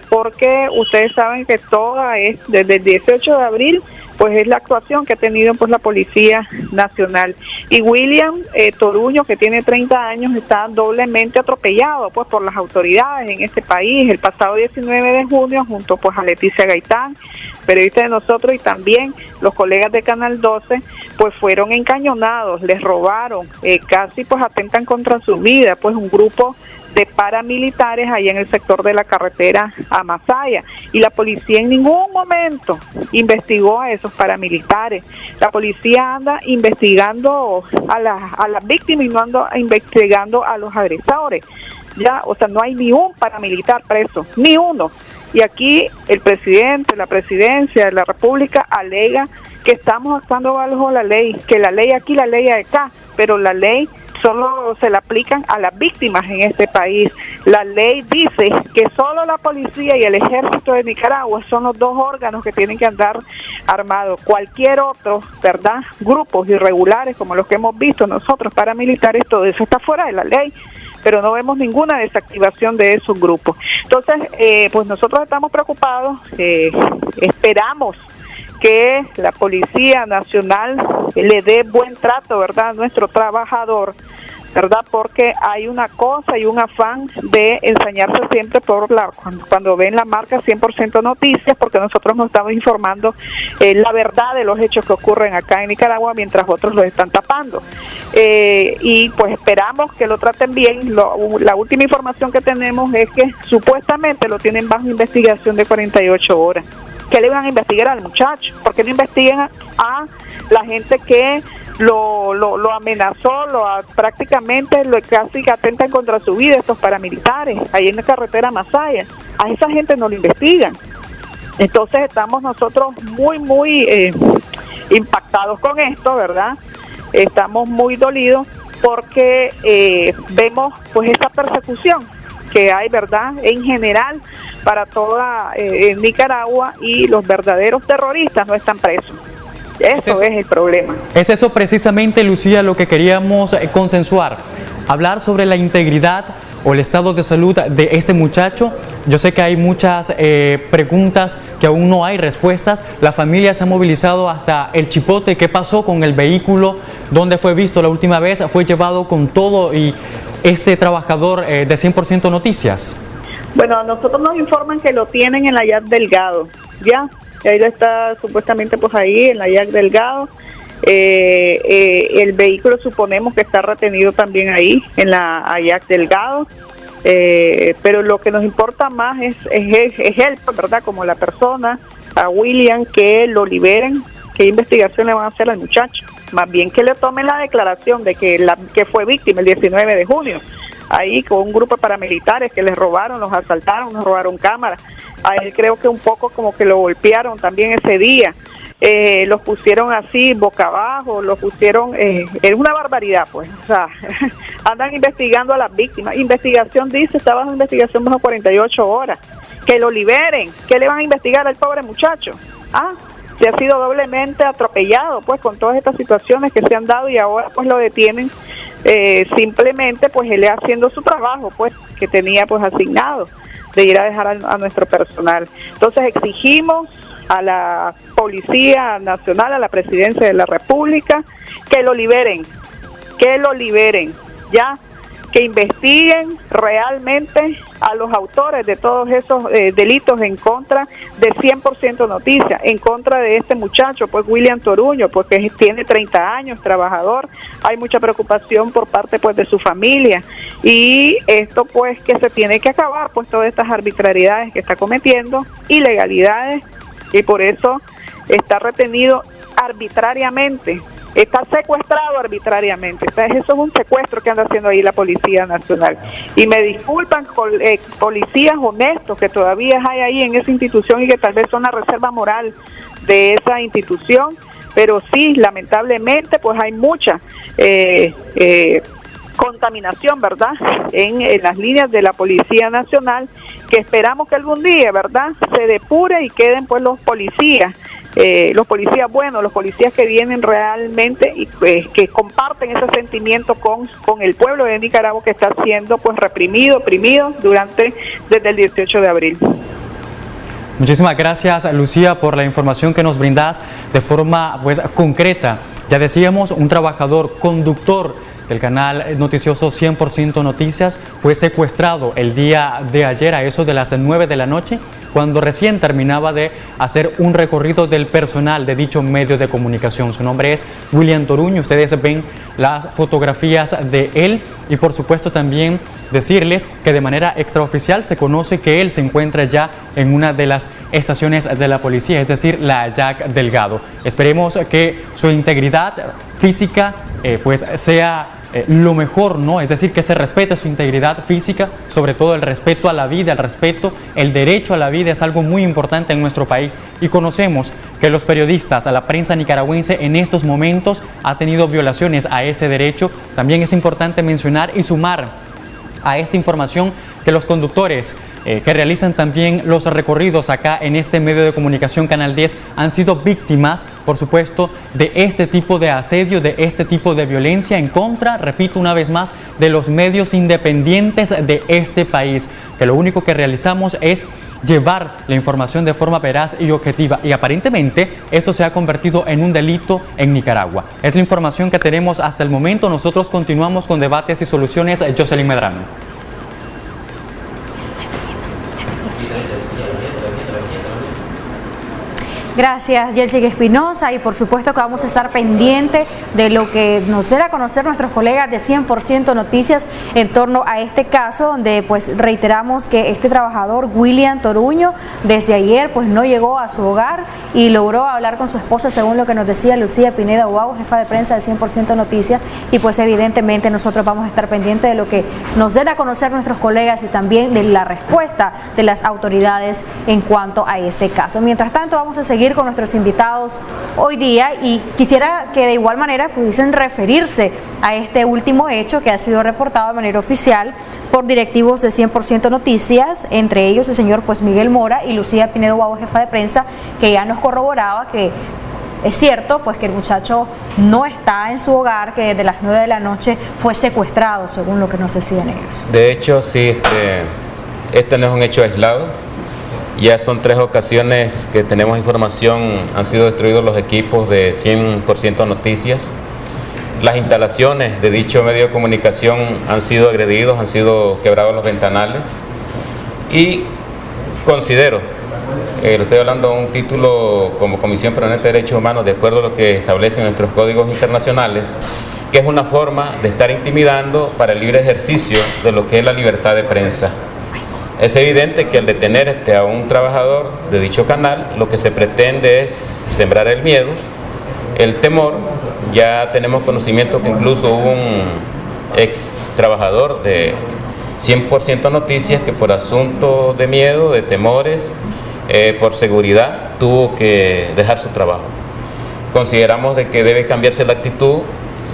porque ustedes saben que toda es desde el 18 de abril, pues es la actuación que ha tenido pues la Policía Nacional. Y William Toruño, que tiene 30 años, está doblemente atropellado pues por las autoridades en este país. El pasado 19 de junio, junto pues a Leticia Gaitán, periodista de nosotros, y también los colegas de Canal 12, pues fueron encañonados, les robaron, casi pues atentan contra su vida, pues un grupo de paramilitares ahí en el sector de la carretera a Masaya, y la policía en ningún momento investigó a esos paramilitares. La policía anda investigando a las víctimas y no anda investigando a los agresores. Ya, o sea, no hay ni un paramilitar preso, ni uno. Y aquí el presidente, la presidencia de la República alega que estamos actuando bajo la ley, que la ley aquí, la ley acá, pero la ley solo se la aplican a las víctimas en este país. La ley dice que solo la policía y el ejército de Nicaragua son los dos órganos que tienen que andar armados. Cualquier otro, ¿verdad?, grupos irregulares como los que hemos visto nosotros, paramilitares, todo eso está fuera de la ley, pero no vemos ninguna desactivación de esos grupos. Entonces, pues nosotros estamos preocupados, esperamos que la Policía Nacional le dé buen trato, ¿verdad?, a nuestro trabajador, ¿verdad? Porque hay una cosa y un afán de ensañarse siempre cuando ven la marca 100% Noticias, porque nosotros nos estamos informando la verdad de los hechos que ocurren acá en Nicaragua, mientras otros los están tapando. Y pues esperamos que lo traten bien. La última información que tenemos es que supuestamente lo tienen bajo investigación de 48 horas. ¿Qué le van a investigar al muchacho? ¿Por qué no investigan a la gente que lo amenazó, prácticamente casi atentan contra su vida, estos paramilitares, ahí en la carretera Masaya? A esa gente no lo investigan. Entonces estamos nosotros muy impactados con esto, ¿verdad? Estamos muy dolidos porque vemos pues esa persecución que hay, ¿verdad?, en general para toda Nicaragua, y los verdaderos terroristas no están presos. Eso es el problema. Es eso precisamente, Lucía, lo que queríamos consensuar. Hablar sobre la integridad o el estado de salud de este muchacho. Yo sé que hay muchas preguntas que aún no hay respuestas. La familia se ha movilizado hasta el Chipote. ¿Qué pasó con el vehículo? ¿Dónde fue visto la última vez? ¿Fue llevado con todo y este trabajador de 100% Noticias? Bueno, a nosotros nos informan que lo tienen en la Yac Delgado, ¿ya? Ahí está supuestamente pues ahí en la Yac Delgado. El vehículo suponemos que está retenido también ahí en la Yac Delgado, pero lo que nos importa más es él, ¿verdad?, como la persona, a William, que lo liberen. ¿Qué investigación le van a hacer al muchacho? Más bien que le tomen la declaración de que fue víctima el 19 de junio, ahí con un grupo de paramilitares que les robaron, los asaltaron, nos robaron cámaras. A él creo que un poco como que lo golpearon también ese día. Los pusieron así, boca abajo, los pusieron, es una barbaridad, pues, o sea, andan investigando a las víctimas. Investigación dice, está bajo investigación bajo 48 horas, que lo liberen. ¿Qué le van a investigar al pobre muchacho? Se ha sido doblemente atropellado, pues, con todas estas situaciones que se han dado, y ahora pues lo detienen simplemente pues él haciendo su trabajo, pues, que tenía pues asignado de ir a dejar a nuestro personal. Entonces exigimos a la Policía Nacional, a la Presidencia de la República, que lo liberen, ya, que investiguen realmente a los autores de todos esos delitos en contra de 100% Noticias, en contra de este muchacho, pues William Toruño, porque tiene 30 años, trabajador. Hay mucha preocupación por parte pues de su familia, y esto pues que se tiene que acabar, pues todas estas arbitrariedades que está cometiendo, ilegalidades, y por eso está retenido arbitrariamente. Está secuestrado arbitrariamente. Eso es un secuestro que anda haciendo ahí la Policía Nacional. Y me disculpan, policías honestos que todavía hay ahí en esa institución y que tal vez son la reserva moral de esa institución, pero sí, lamentablemente, pues hay mucha contaminación, ¿verdad?, en las líneas de la Policía Nacional, que esperamos que algún día, ¿verdad?, se depure y queden pues los policías buenos, los policías que vienen realmente y pues, que comparten ese sentimiento con el pueblo de Nicaragua, que está siendo pues reprimido, oprimido desde el 18 de abril. Muchísimas gracias, Lucía, por la información que nos brindas de forma pues concreta. Ya decíamos, un trabajador conductor del canal noticioso 100% Noticias fue secuestrado el día de ayer a eso de las 9 de la noche, cuando recién terminaba de hacer un recorrido del personal de dicho medio de comunicación. Su nombre es William Toruño. Ustedes ven las fotografías de él, y por supuesto también decirles que de manera extraoficial se conoce que él se encuentra ya en una de las estaciones de la policía, es decir, la Yac Delgado. Esperemos que su integridad física pues sea lo mejor, ¿no? Es decir, que se respete su integridad física, sobre todo el respeto a la vida, el derecho a la vida es algo muy importante en nuestro país, y conocemos que los periodistas, a la prensa nicaragüense en estos momentos ha tenido violaciones a ese derecho. También es importante mencionar y sumar a esta información que los conductores que realizan también los recorridos acá en este medio de comunicación Canal 10 han sido víctimas, por supuesto, de este tipo de asedio, de este tipo de violencia en contra, repito una vez más, de los medios independientes de este país, que lo único que realizamos es llevar la información de forma veraz y objetiva, y aparentemente eso se ha convertido en un delito en Nicaragua. Es la información que tenemos hasta el momento. Nosotros continuamos con Debates y Soluciones. Jocelyn Medrano. Gracias, Yeltsin Espinosa, y por supuesto que vamos a estar pendientes de lo que nos den a conocer nuestros colegas de 100% Noticias en torno a este caso, donde pues reiteramos que este trabajador, William Toruño, desde ayer pues no llegó a su hogar y logró hablar con su esposa, según lo que nos decía Lucía Pineda Ubago, jefa de prensa de 100% Noticias, y pues evidentemente nosotros vamos a estar pendientes de lo que nos den a conocer nuestros colegas y también de la respuesta de las autoridades en cuanto a este caso. Mientras tanto, vamos a seguir con nuestros invitados hoy día, y quisiera que de igual manera pudiesen referirse a este último hecho que ha sido reportado de manera oficial por directivos de 100% Noticias, entre ellos el señor pues Miguel Mora y Lucía Pinedo Guavo, jefa de prensa, que ya nos corroboraba que es cierto pues que el muchacho no está en su hogar, que desde las 9 de la noche fue secuestrado, según lo que nos decían ellos. De hecho, sí, este no es un hecho aislado. Ya son 3 ocasiones que tenemos información, han sido destruidos los equipos de 100% Noticias. Las instalaciones de dicho medio de comunicación han sido agredidos, han sido quebrados los ventanales. Y considero, lo estoy hablando de un título como Comisión Permanente de Derechos Humanos, de acuerdo a lo que establecen nuestros códigos internacionales, que es una forma de estar intimidando para el libre ejercicio de lo que es la libertad de prensa. Es evidente que al detener a un trabajador de dicho canal, lo que se pretende es sembrar el miedo, el temor. Ya tenemos conocimiento que incluso hubo un ex trabajador de 100% Noticias que por asunto de miedo, de temores, por seguridad, tuvo que dejar su trabajo. Consideramos de que debe cambiarse la actitud,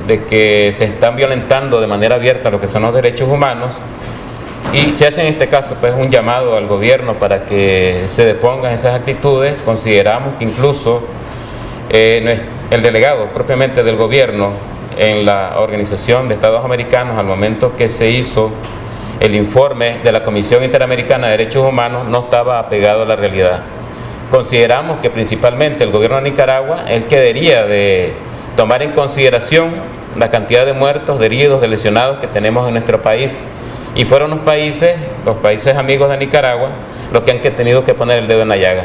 de que se están violentando de manera abierta lo que son los derechos humanos. Y se hace en este caso pues un llamado al gobierno para que se depongan esas actitudes. Consideramos que incluso el delegado propiamente del gobierno en la Organización de Estados Americanos, al momento que se hizo el informe de la Comisión Interamericana de Derechos Humanos, no estaba apegado a la realidad. Consideramos que principalmente el gobierno de Nicaragua es el que debería de tomar en consideración la cantidad de muertos, de heridos, de lesionados que tenemos en nuestro país. Y fueron los países amigos de Nicaragua, los que han tenido que poner el dedo en la llaga.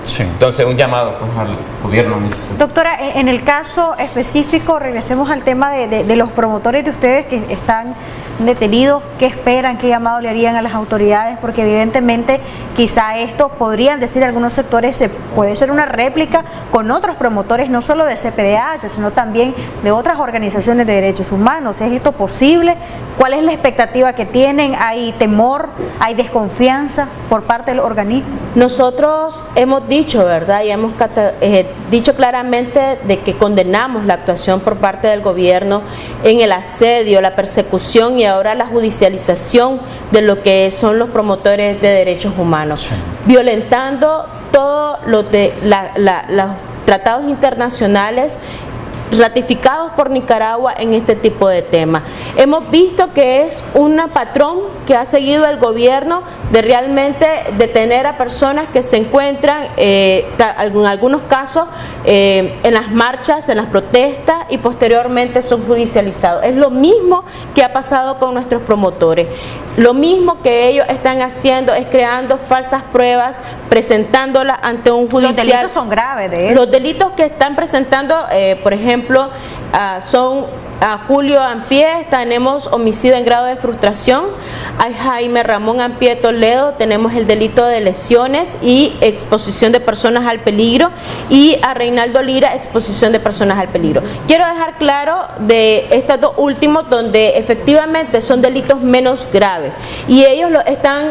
Sí. Entonces, un llamado pues, al gobierno. Doctora, en el caso específico, regresemos al tema de los promotores de ustedes que están detenidos. ¿Qué esperan? ¿Qué llamado le harían a las autoridades? Porque evidentemente quizá esto, podrían decir algunos sectores, puede ser una réplica con otros promotores, no solo de CPDH, sino también de otras organizaciones de derechos humanos. ¿Es esto posible? ¿Cuál es la expectativa que tienen? ¿Hay temor? ¿Hay desconfianza por parte del organismo? Nosotros hemos dicho, ¿verdad? Y hemos dicho claramente de que condenamos la actuación por parte del gobierno en el asedio, la persecución y ahora la judicialización de lo que son los promotores de derechos humanos, violentando todos los tratados internacionales ratificados por Nicaragua en este tipo de temas. Hemos visto que es un patrón que ha seguido el gobierno de realmente detener a personas que se encuentran en algunos casos en las marchas, en las protestas, y posteriormente son judicializados. Es lo mismo que ha pasado con nuestros promotores. Lo mismo que ellos están haciendo es creando falsas pruebas, presentándolas ante un judicial. Los delitos son graves, de hecho. Los delitos que están presentando, por ejemplo, son a Julio Ampie, tenemos homicidio en grado de frustración. A Jaime Ramón Ampie Toledo tenemos el delito de lesiones y exposición de personas al peligro, y a Reinaldo Lira, exposición de personas al peligro. Quiero dejar claro de estos dos últimos, donde efectivamente son delitos menos graves, y ellos lo están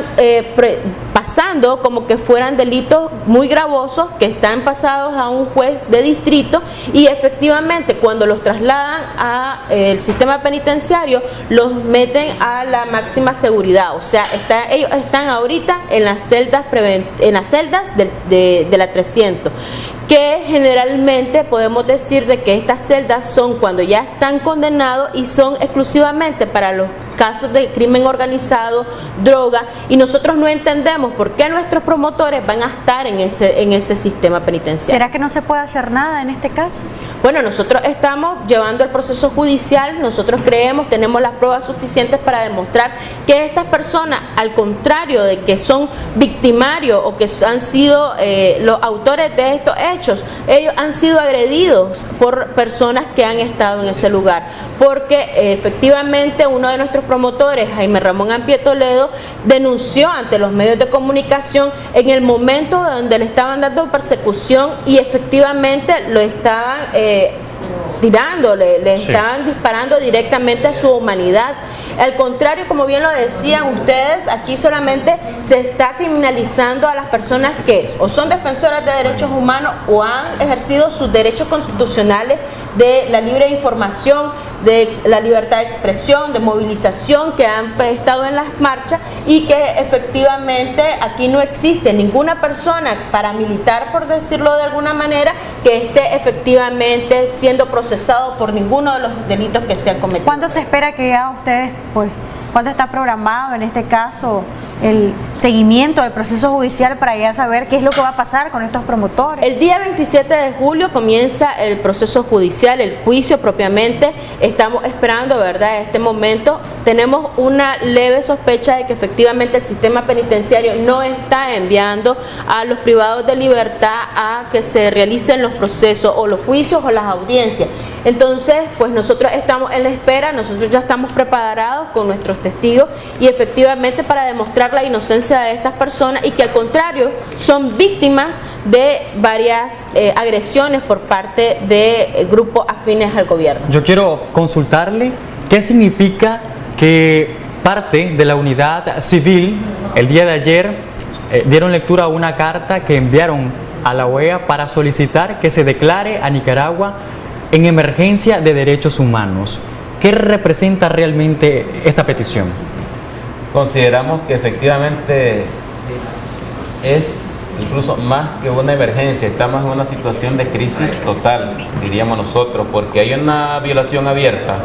pasando como que fueran delitos muy gravosos que están pasados a un juez de distrito, y efectivamente cuando los trasladan a el sistema penitenciario los meten a la máxima seguridad. O sea, ellos están ahorita en las celdas de la 300, que generalmente podemos decir de que estas celdas son cuando ya están condenados y son exclusivamente para los casos de crimen organizado, droga, y nosotros no entendemos por qué nuestros promotores van a estar en ese sistema penitenciario. ¿Será que no se puede hacer nada en este caso? Bueno, nosotros estamos llevando el proceso judicial, nosotros creemos, tenemos las pruebas suficientes para demostrar que estas personas, al contrario de que son victimarios o que han sido los autores de estos hechos, ellos han sido agredidos por personas que han estado en ese lugar, porque efectivamente uno de nuestros promotores, Jaime Ramón Ampie Toledo, denunció ante los medios de comunicación en el momento donde le estaban dando persecución y efectivamente lo estaban le estaban disparando directamente a su humanidad. Al contrario, como bien lo decían ustedes, aquí solamente se está criminalizando a las personas que o son defensoras de derechos humanos o han ejercido sus derechos constitucionales de la libre información, de la libertad de expresión, de movilización, que han estado en las marchas, y que efectivamente aquí no existe ninguna persona paramilitar, por decirlo de alguna manera, que esté efectivamente siendo procesado por ninguno de los delitos que se han cometido. ¿Cuándo se espera que ya ustedes, cuándo está programado en este caso el seguimiento del proceso judicial para ya saber qué es lo que va a pasar con estos promotores? El día 27 de julio comienza el proceso judicial, el juicio propiamente. Estamos esperando, ¿verdad?, este momento. Tenemos una leve sospecha de que efectivamente el sistema penitenciario no está enviando a los privados de libertad a que se realicen los procesos o los juicios o las audiencias. Entonces, pues nosotros estamos en la espera, nosotros ya estamos preparados con nuestros testigos y efectivamente para demostrar la inocencia de estas personas, y que al contrario son víctimas de varias agresiones por parte de grupos afines al gobierno. Yo quiero consultarle qué significa que parte de la unidad civil el día de ayer dieron lectura a una carta que enviaron a la OEA para solicitar que se declare a Nicaragua en emergencia de derechos humanos. ¿Qué representa realmente esta petición? Consideramos que efectivamente es incluso más que una emergencia, estamos en una situación de crisis total, diríamos nosotros, porque hay una violación abierta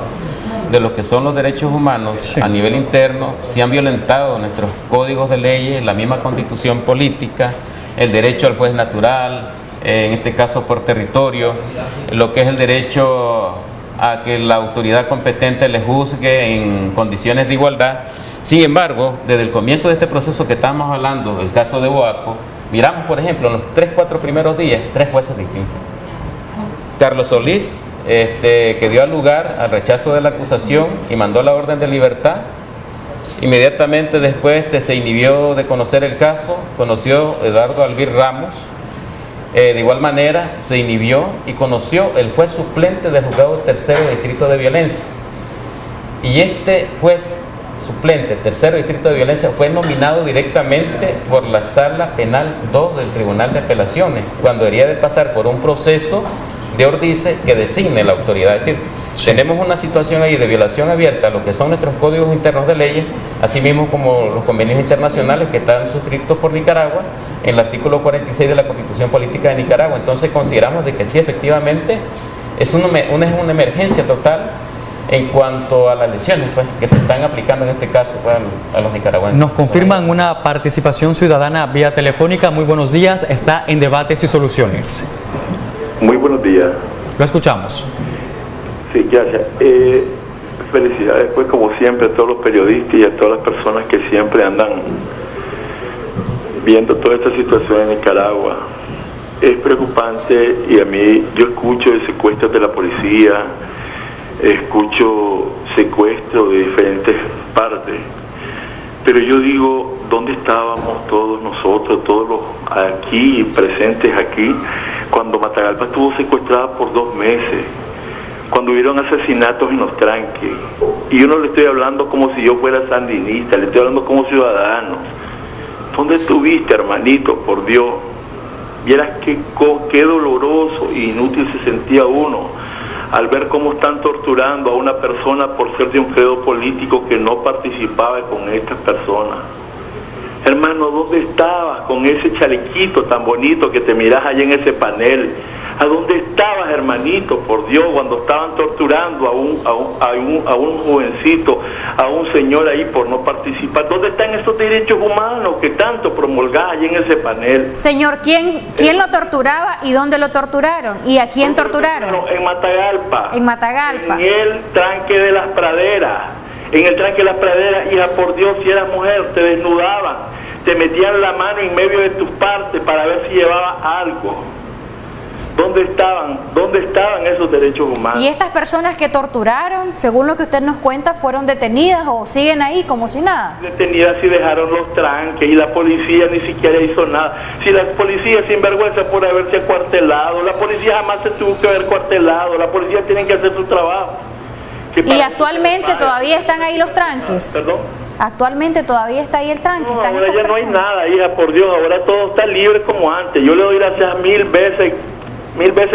de lo que son los derechos humanos a nivel interno. Se han violentado nuestros códigos de leyes, la misma constitución política, el derecho al juez natural, en este caso por territorio, lo que es el derecho a que la autoridad competente le juzgue en condiciones de igualdad. Sin embargo, desde el comienzo de este proceso que estamos hablando, el caso de Boaco, miramos, por ejemplo, en los 3-4 primeros días, 3 jueces distintos. Carlos Solís, que dio lugar al rechazo de la acusación y mandó la orden de libertad. Inmediatamente después se inhibió de conocer el caso, conoció Eduardo Albir Ramos. De igual manera se inhibió y conoció el juez suplente del juzgado tercero distrito de violencia. Y este juez suplente tercero distrito de violencia fue nominado directamente por la Sala Penal 2 del Tribunal de Apelaciones, cuando debería de pasar por un proceso de ordice que designe la autoridad. Es decir, tenemos una situación ahí de violación abierta a lo que son nuestros códigos internos de leyes, así mismo como los convenios internacionales que están suscritos por Nicaragua en el artículo 46 de la Constitución Política de Nicaragua. Entonces consideramos de que sí, efectivamente es una emergencia total en cuanto a las lesiones que se están aplicando en este caso a los nicaragüenses. Nos confirman una participación ciudadana vía telefónica. Muy buenos días, está en Debates y Soluciones. Muy buenos días. Lo escuchamos. Sí, gracias. Felicidades, pues, como siempre, a todos los periodistas y a todas las personas que siempre andan viendo toda esta situación en Nicaragua. Es preocupante, y a mí, yo escucho de secuestros de la policía, escucho secuestros de diferentes partes, pero yo digo, ¿dónde estábamos todos nosotros, todos los aquí presentes aquí, cuando Matagalpa estuvo secuestrada por 2 meses, cuando hubieron asesinatos en los tranques? Y yo no le estoy hablando como si yo fuera sandinista, le estoy hablando como ciudadano. ¿Dónde estuviste, hermanito? Por Dios. Vieras qué doloroso e inútil se sentía uno al ver cómo están torturando a una persona por ser de un credo político que no participaba con estas personas. Hermano, ¿dónde estabas con ese chalequito tan bonito que te mirás allá en ese panel? ¿A dónde estabas, hermanito, por Dios, cuando estaban torturando a un jovencito, a un señor ahí por no participar? ¿Dónde están esos derechos humanos que tanto promulgás ahí en ese panel? Señor, ¿quién lo torturaba y dónde lo torturaron? ¿Y a quién torturaron? En Matagalpa. En Matagalpa. En el tranque de las praderas. En el tranque de las praderas, hija, por Dios, si eras mujer, te desnudaban, te metían la mano en medio de tus partes para ver si llevaba algo. ¿Dónde estaban esos derechos humanos? ¿Y estas personas que torturaron, según lo que usted nos cuenta, fueron detenidas o siguen ahí como si nada? Detenidas y dejaron los tranques y la policía ni siquiera hizo nada. Si la policía sin vergüenza por haberse acuartelado, la policía jamás se tuvo que haber cuartelado, la policía tiene que hacer su trabajo. ¿Y actualmente todavía están ahí los tranques? ¿Perdón? Actualmente todavía está ahí el tranque. No, ahora ya no hay nada, hija, por Dios, ahora todo está libre como antes. Yo le doy gracias mil veces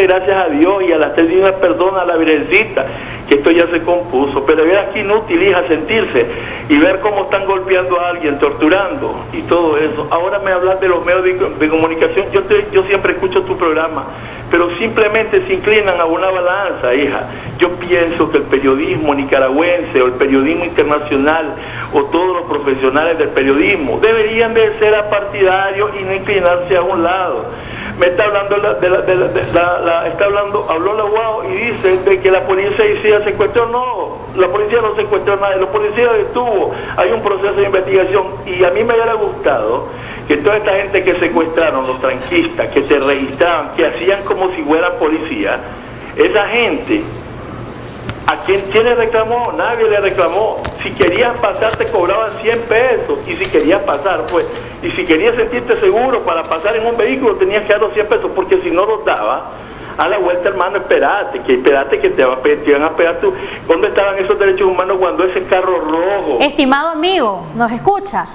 gracias a Dios y a las 3 divinas personas, a la Virgencita, que esto ya se compuso. Pero ver aquí inútil, hija, sentirse y ver cómo están golpeando a alguien, torturando y todo eso. Ahora me hablas de los medios de comunicación. Yo siempre escucho tu programa, pero simplemente se inclinan a una balanza, hija. Yo pienso que el periodismo nicaragüense o el periodismo internacional o todos los profesionales del periodismo deberían de ser apartidarios y no inclinarse a un lado. Me está hablando habló la UAO y dice de que la policía secuestró. No, la policía no secuestró nada, la policía detuvo, hay un proceso de investigación y a mí me hubiera gustado que toda esta gente que secuestraron, los tranquistas, que se registraban, que hacían como si fueran policía, esa gente, ¿a quién le reclamó? Nadie le reclamó. Si querías pasar te cobraban 100 pesos y si querías pasar, pues, y si querías sentirte seguro para pasar en un vehículo tenías que dar los 100 pesos, porque si no los daba, a la vuelta, hermano, espérate que te iban a pegar tú. ¿Dónde estaban esos derechos humanos cuando ese carro rojo? Estimado amigo, ¿nos escucha?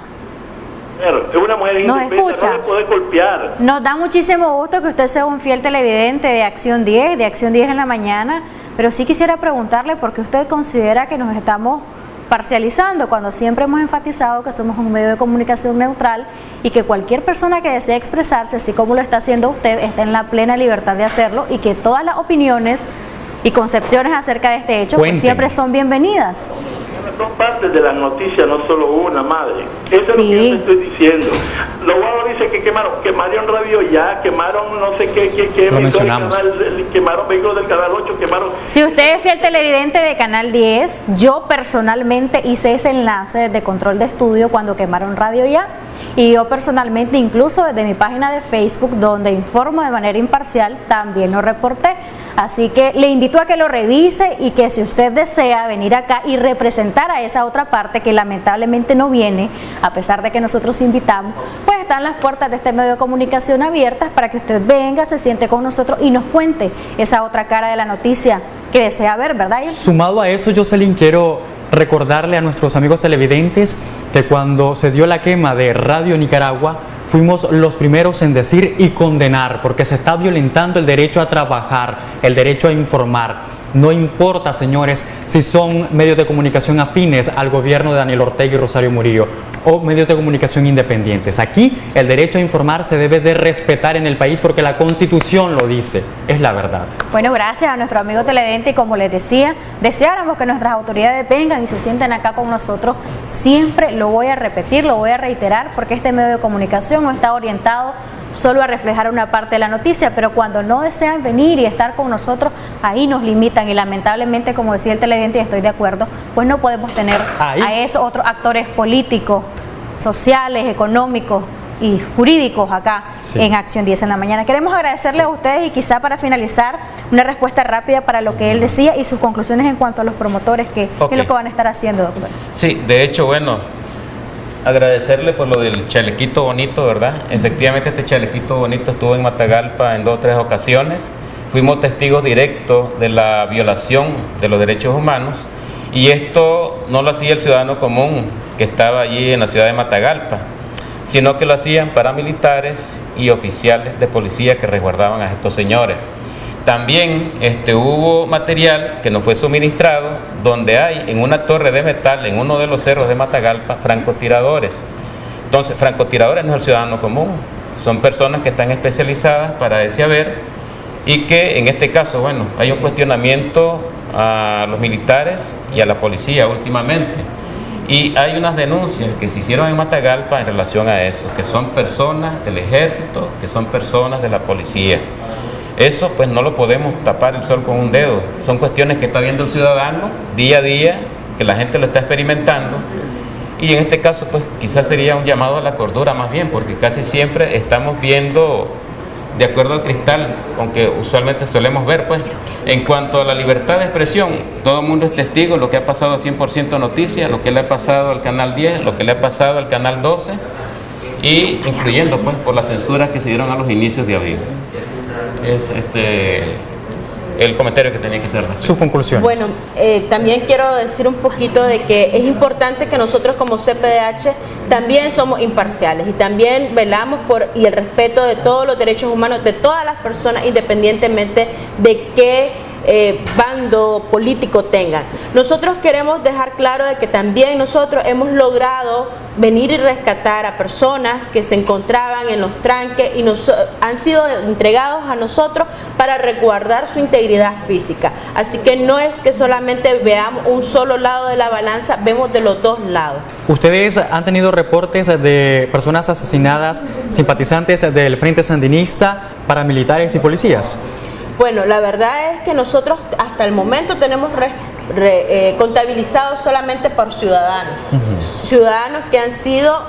Es una mujer indefensa, no le puede golpear. Nos da muchísimo gusto que usted sea un fiel televidente de Acción 10, de Acción 10 en la mañana, pero sí quisiera preguntarle por qué usted considera que nos estamos parcializando cuando siempre hemos enfatizado que somos un medio de comunicación neutral y que cualquier persona que desee expresarse, así como lo está haciendo usted, está en la plena libertad de hacerlo y que todas las opiniones y concepciones acerca de este hecho pues siempre son bienvenidas. Son partes de las noticias, no solo una, madre. Eso es lo que yo te estoy diciendo. Los guados dicen que quemaron Radio Ya, quemaron no sé qué lo mencionamos. Quemaron vehículos del Canal 8, quemaron... Si usted es fiel televidente de Canal 10, yo personalmente hice ese enlace de control de estudio cuando quemaron Radio Ya, y yo personalmente, incluso desde mi página de Facebook, donde informo de manera imparcial, también lo reporté. Así que le invito a que lo revise y que si usted desea venir acá y representar a esa otra parte que lamentablemente no viene, a pesar de que nosotros invitamos, pues están las puertas de este medio de comunicación abiertas para que usted venga, se siente con nosotros y nos cuente esa otra cara de la noticia que desea ver, ¿verdad? Sumado a eso, Jocelyn, quiero recordarle a nuestros amigos televidentes que cuando se dio la quema de Radio Nicaragua, fuimos los primeros en decir y condenar, porque se está violentando el derecho a trabajar, el derecho a informar. No importa, señores, si son medios de comunicación afines al gobierno de Daniel Ortega y Rosario Murillo o medios de comunicación independientes. Aquí el derecho a informar se debe de respetar en el país porque la Constitución lo dice, es la verdad. Bueno, gracias a nuestro amigo televidente y como les decía, deseáramos que nuestras autoridades vengan y se sienten acá con nosotros. Siempre lo voy a repetir, lo voy a reiterar, porque este medio de comunicación no está orientado solo a reflejar una parte de la noticia, pero cuando no desean venir y estar con nosotros, ahí nos limitan y lamentablemente, como decía el televidente y estoy de acuerdo, pues no podemos tener a esos otros actores políticos, sociales, económicos y jurídicos acá en Acción 10 en la mañana. Queremos agradecerle a ustedes y quizá para finalizar una respuesta rápida para lo que él decía y sus conclusiones en cuanto a los promotores, que es lo que van a estar haciendo, doctor. Sí, de hecho, bueno, agradecerle por lo del chalequito bonito, ¿verdad? Efectivamente, este chalequito bonito estuvo en Matagalpa en 2 o 3 ocasiones. Fuimos testigos directos de la violación de los derechos humanos y esto no lo hacía el ciudadano común que estaba allí en la ciudad de Matagalpa, sino que lo hacían paramilitares y oficiales de policía que resguardaban a estos señores. También hubo material que nos fue suministrado donde hay en una torre de metal, en uno de los cerros de Matagalpa, francotiradores. Entonces, francotiradores no es el ciudadano común, son personas que están especializadas para ese haber y que en este caso, bueno, hay un cuestionamiento a los militares y a la policía últimamente. Y hay unas denuncias que se hicieron en Matagalpa en relación a eso, que son personas del ejército, que son personas de la policía. Eso pues no lo podemos tapar el sol con un dedo. Son cuestiones que está viendo el ciudadano día a día, que la gente lo está experimentando. Y en este caso pues quizás sería un llamado a la cordura más bien, porque casi siempre estamos viendo de acuerdo al cristal con que usualmente solemos ver, pues. En cuanto a la libertad de expresión, todo el mundo es testigo de lo que ha pasado a 100% Noticias, lo que le ha pasado al Canal 10, lo que le ha pasado al Canal 12, y incluyendo pues por las censuras que se dieron a los inicios de abril. Es el comentario que tenía que hacer. Sus conclusiones. Bueno, también quiero decir un poquito de que es importante que nosotros como CPDH también somos imparciales y también velamos por y el respeto de todos los derechos humanos de todas las personas, independientemente de qué bando político tengan. Nosotros queremos dejar claro de que también nosotros hemos logrado venir y rescatar a personas que se encontraban en los tranques y han sido entregados a nosotros para resguardar su integridad física. Así que no es que solamente veamos un solo lado de la balanza, vemos de los dos lados. ¿Ustedes han tenido reportes de personas asesinadas, simpatizantes del Frente Sandinista, paramilitares y policías? Bueno, la verdad es que nosotros hasta el momento tenemos contabilizados solamente por ciudadanos, ciudadanos que han sido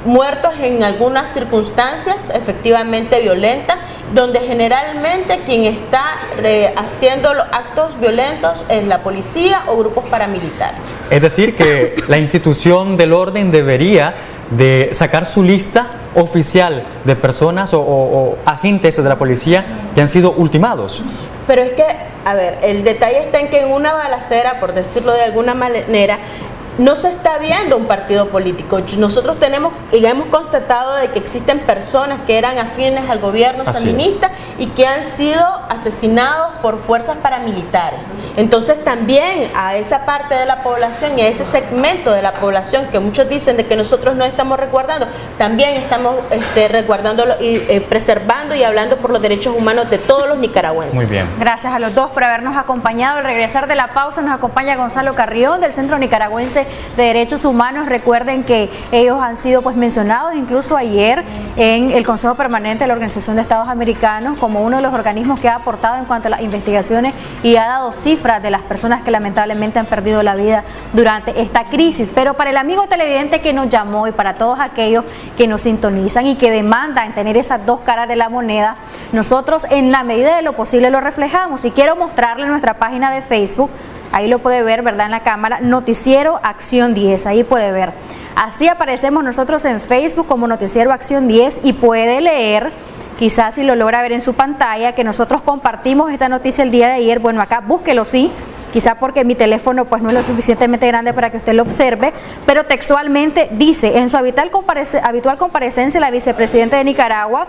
muertos en algunas circunstancias efectivamente violentas, donde generalmente quien está haciendo los actos violentos es la policía o grupos paramilitares. Es decir, que la institución del orden debería de sacar su lista oficial de personas o agentes de la policía que han sido ultimados. Pero es que, a ver, el detalle está en que en una balacera, por decirlo de alguna manera, no se está viendo un partido político. Nosotros tenemos y hemos constatado de que existen personas que eran afines al gobierno sandinista y que han sido asesinados por fuerzas paramilitares. Entonces también a esa parte de la población y a ese segmento de la población que muchos dicen de que nosotros no estamos resguardando, también estamos resguardándolo y preservando y hablando por los derechos humanos de todos los nicaragüenses. Muy bien. Gracias a los dos por habernos acompañado. Al regresar de la pausa nos acompaña Gonzalo Carrión del Centro Nicaragüense de Derechos Humanos. Recuerden que ellos han sido pues mencionados incluso ayer en el Consejo Permanente de la Organización de Estados Americanos como uno de los organismos que ha aportado en cuanto a las investigaciones y ha dado cifras de las personas que lamentablemente han perdido la vida durante esta crisis. Pero para el amigo televidente que nos llamó y para todos aquellos que nos sintonizan y que demandan tener esas dos caras de la moneda, nosotros en la medida de lo posible lo reflejamos y quiero mostrarle nuestra página de Facebook. Ahí lo puede ver, ¿verdad? En la cámara, Noticiero Acción 10, ahí puede ver. Así aparecemos nosotros en Facebook como Noticiero Acción 10 y puede leer, quizás si lo logra ver en su pantalla, que nosotros compartimos esta noticia el día de ayer. Bueno, acá búsquelo, sí, quizás porque mi teléfono pues no es lo suficientemente grande para que usted lo observe, pero textualmente dice, en su habitual comparecencia la vicepresidenta de Nicaragua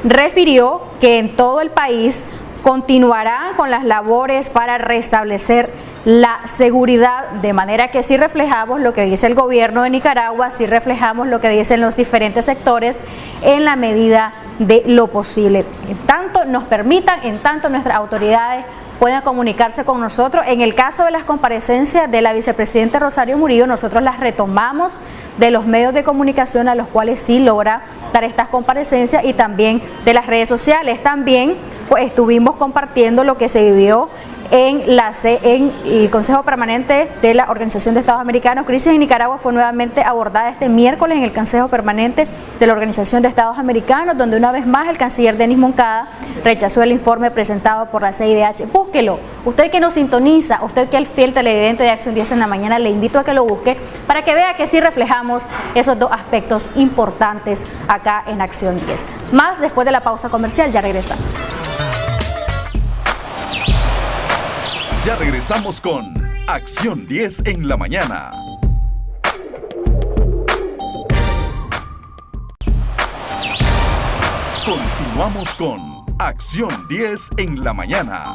refirió que en todo el país continuarán con las labores para restablecer la seguridad, de manera que sí reflejamos lo que dice el gobierno de Nicaragua, sí reflejamos lo que dicen los diferentes sectores en la medida de lo posible. En tanto nos permitan, en tanto nuestras autoridades puedan comunicarse con nosotros. En el caso de las comparecencias de la vicepresidenta Rosario Murillo, nosotros las retomamos de los medios de comunicación a los cuales sí logra dar estas comparecencias y también de las redes sociales. También pues estuvimos compartiendo lo que se vivió en el Consejo Permanente de la Organización de Estados Americanos. Crisis en Nicaragua fue nuevamente abordada este miércoles en el Consejo Permanente de la Organización de Estados Americanos, donde una vez más el canciller Denis Moncada rechazó el informe presentado por la CIDH. Búsquelo, usted que nos sintoniza, usted que es el fiel televidente de Acción 10 en la mañana, le invito a que lo busque para que vea que sí reflejamos esos dos aspectos importantes acá en Acción 10. Más después de la pausa comercial, ya regresamos. Ya regresamos con Acción 10 en la mañana. Continuamos con Acción 10 en la mañana.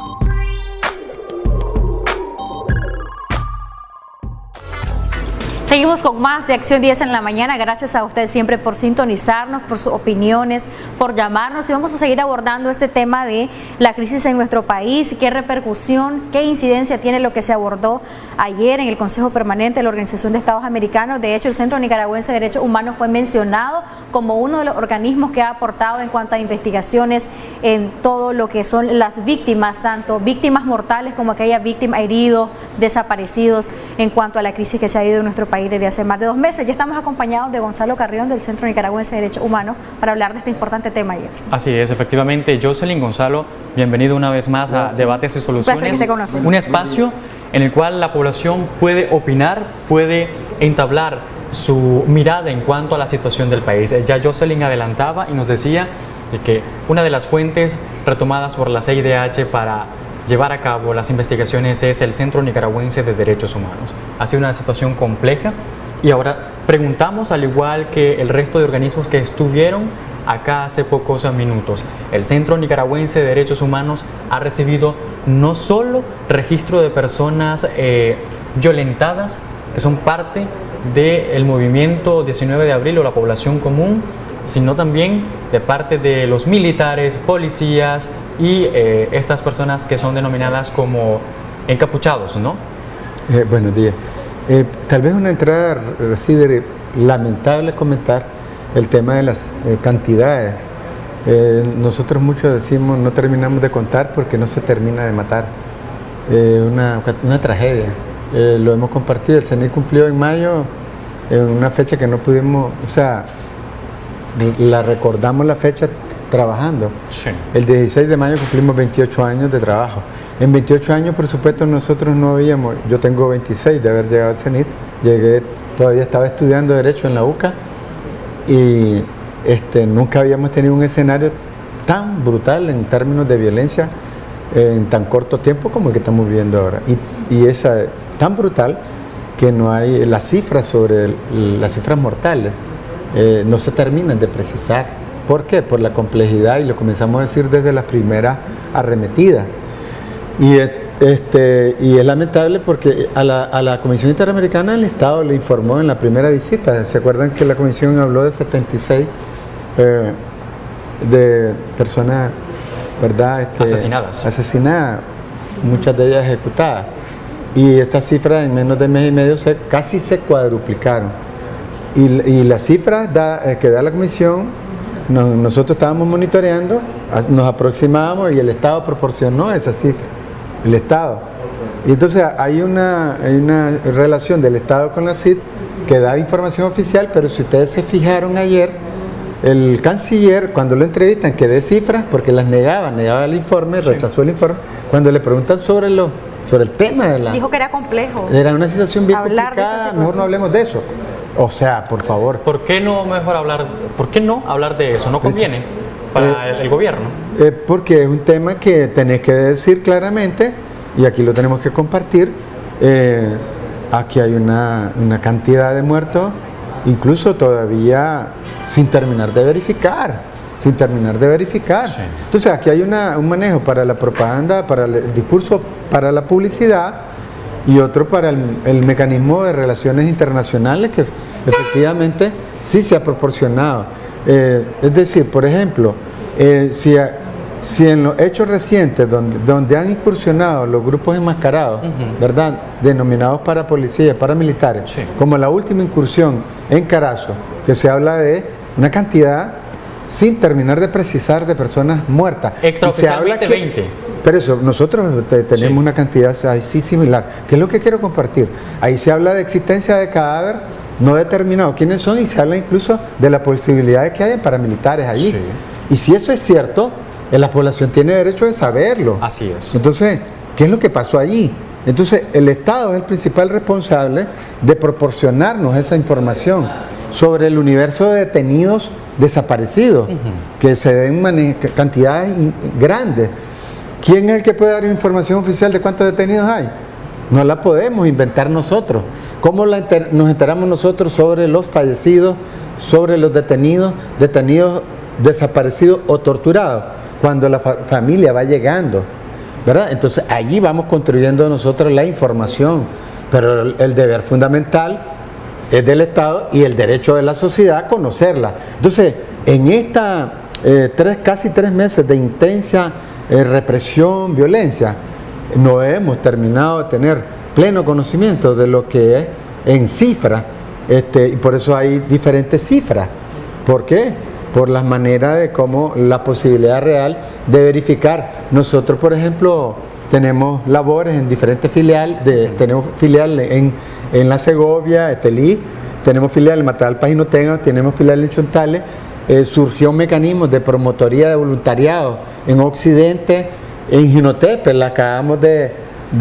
Seguimos con más de Acción 10 en la mañana. Gracias a ustedes siempre por sintonizarnos, por sus opiniones, por llamarnos, y vamos a seguir abordando este tema de la crisis en nuestro país, qué repercusión, qué incidencia tiene lo que se abordó ayer en el Consejo Permanente de la Organización de Estados Americanos. De hecho, el Centro Nicaragüense de Derechos Humanos fue mencionado como uno de los organismos que ha aportado en cuanto a investigaciones en todo lo que son las víctimas, tanto víctimas mortales como aquellas víctimas heridos, desaparecidos, en cuanto a la crisis que se ha ido en nuestro país desde hace más de 2 meses. Ya estamos acompañados de Gonzalo Carrión del Centro Nicaragüense de Derechos Humanos para hablar de este importante tema. Así es, efectivamente. Jocelyn, Gonzalo, bienvenido una vez más a Debates y Soluciones, un espacio en el cual la población puede opinar, puede entablar su mirada en cuanto a la situación del país. Ya Jocelyn adelantaba y nos decía de que una de las fuentes retomadas por la CIDH para llevar a cabo las investigaciones es el Centro Nicaragüense de Derechos Humanos. Ha sido una situación compleja y ahora preguntamos, al igual que el resto de organismos que estuvieron acá hace pocos minutos, el Centro Nicaragüense de Derechos Humanos ha recibido no solo registro de personas violentadas, que son parte del movimiento 19 de abril o la población común, sino también de parte de los militares, policías y estas personas que son denominadas como encapuchados, ¿no? Buenos días. Tal vez una entrada reside lamentable comentar el tema de las cantidades. Nosotros muchos decimos no terminamos de contar porque no se termina de matar. Una tragedia. Lo hemos compartido. El CENIC cumplió en mayo una fecha que no pudimos, o sea, la recordamos la fecha trabajando. Sí. El 16 de mayo cumplimos 28 años de trabajo. En 28 años, por supuesto, nosotros no habíamos, yo tengo 26 de haber llegado al CENIT, llegué, todavía estaba estudiando Derecho en la UCA y nunca habíamos tenido un escenario tan brutal en términos de violencia en tan corto tiempo como el que estamos viviendo ahora. Y esa tan brutal que no hay las cifras sobre las cifras mortales. No se terminan de precisar. ¿Por qué? Por la complejidad, y lo comenzamos a decir desde las primeras arremetidas. Y es lamentable porque a la Comisión Interamericana el Estado le informó en la primera visita. ¿Se acuerdan que la Comisión habló de 76 de personas, ¿verdad? Asesinadas, muchas de ellas ejecutadas. Y estas cifras en menos de mes y medio casi se cuadruplicaron. Y las cifras que da la Comisión, nosotros estábamos monitoreando, nos aproximábamos y el Estado proporcionó esa cifra, el Estado. Y entonces hay una relación del Estado con la CID que da información oficial, pero si ustedes se fijaron ayer, el canciller, cuando lo entrevistan, que dé cifras, porque las negaba el informe, rechazó el informe, cuando le preguntan sobre el tema de la... Dijo que era complejo. Era una situación bien complicada, mejor no hablemos de eso. O sea, por favor. ¿Por qué no hablar de eso? ¿No conviene para el gobierno? Porque es un tema que tenés que decir claramente, y aquí lo tenemos que compartir. Aquí hay una cantidad de muertos, incluso todavía sin terminar de verificar. Sí. Entonces aquí hay un manejo para la propaganda, para el discurso, para la publicidad, y otro para el mecanismo de relaciones internacionales que efectivamente sí se ha proporcionado. Es decir, por ejemplo, si en los hechos recientes donde han incursionado los grupos enmascarados, ¿verdad?, denominados para policías, paramilitares, sí, como la última incursión en Carazo, que se habla de una cantidad sin terminar de precisar de personas muertas. Extraoficialmente 20. Pero eso, nosotros tenemos una cantidad así similar. ¿Qué es lo que quiero compartir? Ahí se habla de existencia de cadáver no determinado quiénes son, y se habla incluso de la posibilidad de que haya paramilitares allí. Sí. Y si eso es cierto, la población tiene derecho de saberlo. Así es. Entonces, ¿qué es lo que pasó allí? Entonces, el Estado es el principal responsable de proporcionarnos esa información sobre el universo de detenidos desaparecidos, que se den cantidades grandes. ¿Quién es el que puede dar información oficial de cuántos detenidos hay? No la podemos inventar nosotros. ¿Cómo nos enteramos nosotros sobre los fallecidos, sobre los detenidos desaparecidos o torturados? Cuando la familia va llegando, ¿verdad? Entonces allí vamos construyendo nosotros la información, pero el deber fundamental es del Estado y el derecho de la sociedad conocerla. Entonces, en esta casi 3 meses de intensa represión, violencia, no hemos terminado de tener pleno conocimiento de lo que es en cifra, y por eso hay diferentes cifras. ¿Por qué? Por las maneras de cómo la posibilidad real de verificar. Nosotros, por ejemplo, tenemos labores en diferentes filiales, tenemos filial en La Segovia, Estelí, tenemos filial en Matagalpa, Jinotega, tenemos filial en Chontales. Surgió un mecanismo de promotoría de voluntariado en Occidente, en Jinotepe. La acabamos de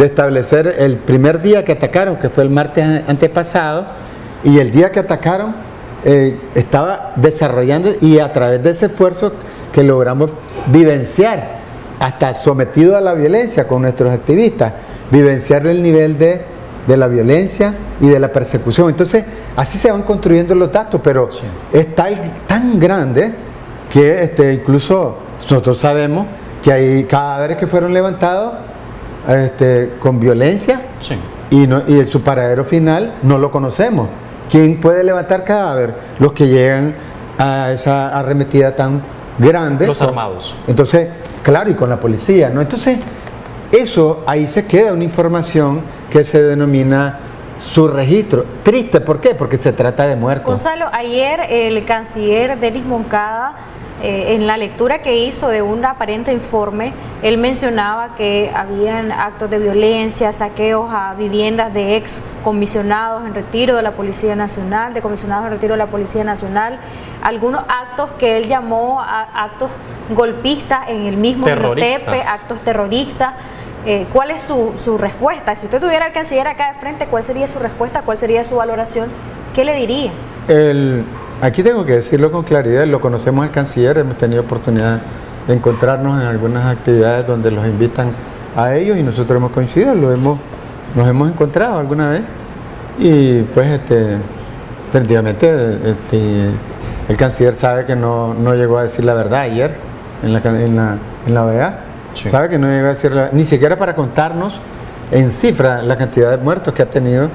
establecer el primer día que atacaron, que fue el martes antepasado, y el día que atacaron estaba desarrollando, y a través de ese esfuerzo que logramos vivenciar, hasta sometido a la violencia con nuestros activistas, vivenciar el nivel de la violencia y de la persecución. Entonces, así se van construyendo los datos, pero sí, es tan grande que incluso nosotros sabemos que hay cadáveres que fueron levantados con violencia, sí, y su paradero final no lo conocemos. ¿Quién puede levantar cadáver? Los que llegan a esa arremetida tan grande. Los armados. Entonces, claro, y con la policía, ¿no? Entonces, eso, ahí se queda una información que se denomina subregistro. Triste, ¿por qué? Porque se trata de muertos. Gonzalo, ayer el canciller Denis Moncada, en la lectura que hizo de un aparente informe, él mencionaba que habían actos de violencia, saqueos a viviendas de ex comisionados en retiro de la Policía Nacional, de comisionados en retiro de la Policía Nacional, algunos actos que él llamó actos golpistas en el mismo Jinotepe, actos terroristas. ¿Cuál es su respuesta? Si usted tuviera al canciller acá de frente, ¿cuál sería su respuesta? ¿Cuál sería su valoración? ¿Qué le diría? Aquí tengo que decirlo con claridad, lo conocemos al canciller, hemos tenido oportunidad de encontrarnos en algunas actividades donde los invitan a ellos y nosotros hemos coincidido, nos hemos encontrado alguna vez, y pues efectivamente el canciller sabe que no llegó a decir la verdad ayer en la OEA. Sí. Sabe que no llegó a decir ni siquiera para contarnos en cifra la cantidad de muertos que ha tenido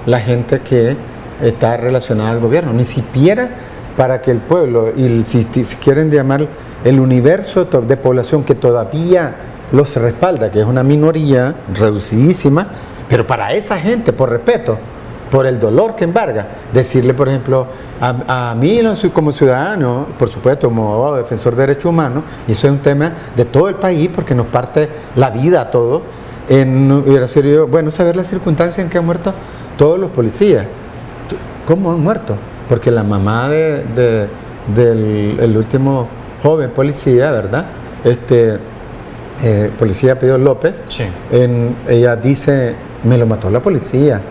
la gente que está relacionada al gobierno, ni siquiera para que el pueblo, y si quieren llamar el universo de población que todavía los respalda, que es una minoría reducidísima, pero para esa gente, por respeto, por el dolor que embarga, decirle, por ejemplo, a mí como ciudadano, por supuesto como abogado defensor de derechos humanos, y eso es un tema de todo el país porque nos parte la vida a todos, hubiera sido bueno saber las circunstancias en que han muerto todos los policías. ¿Cómo han muerto? Porque la mamá del último joven policía, ¿verdad? Policía apellido López, sí, ella dice, me lo mató la policía,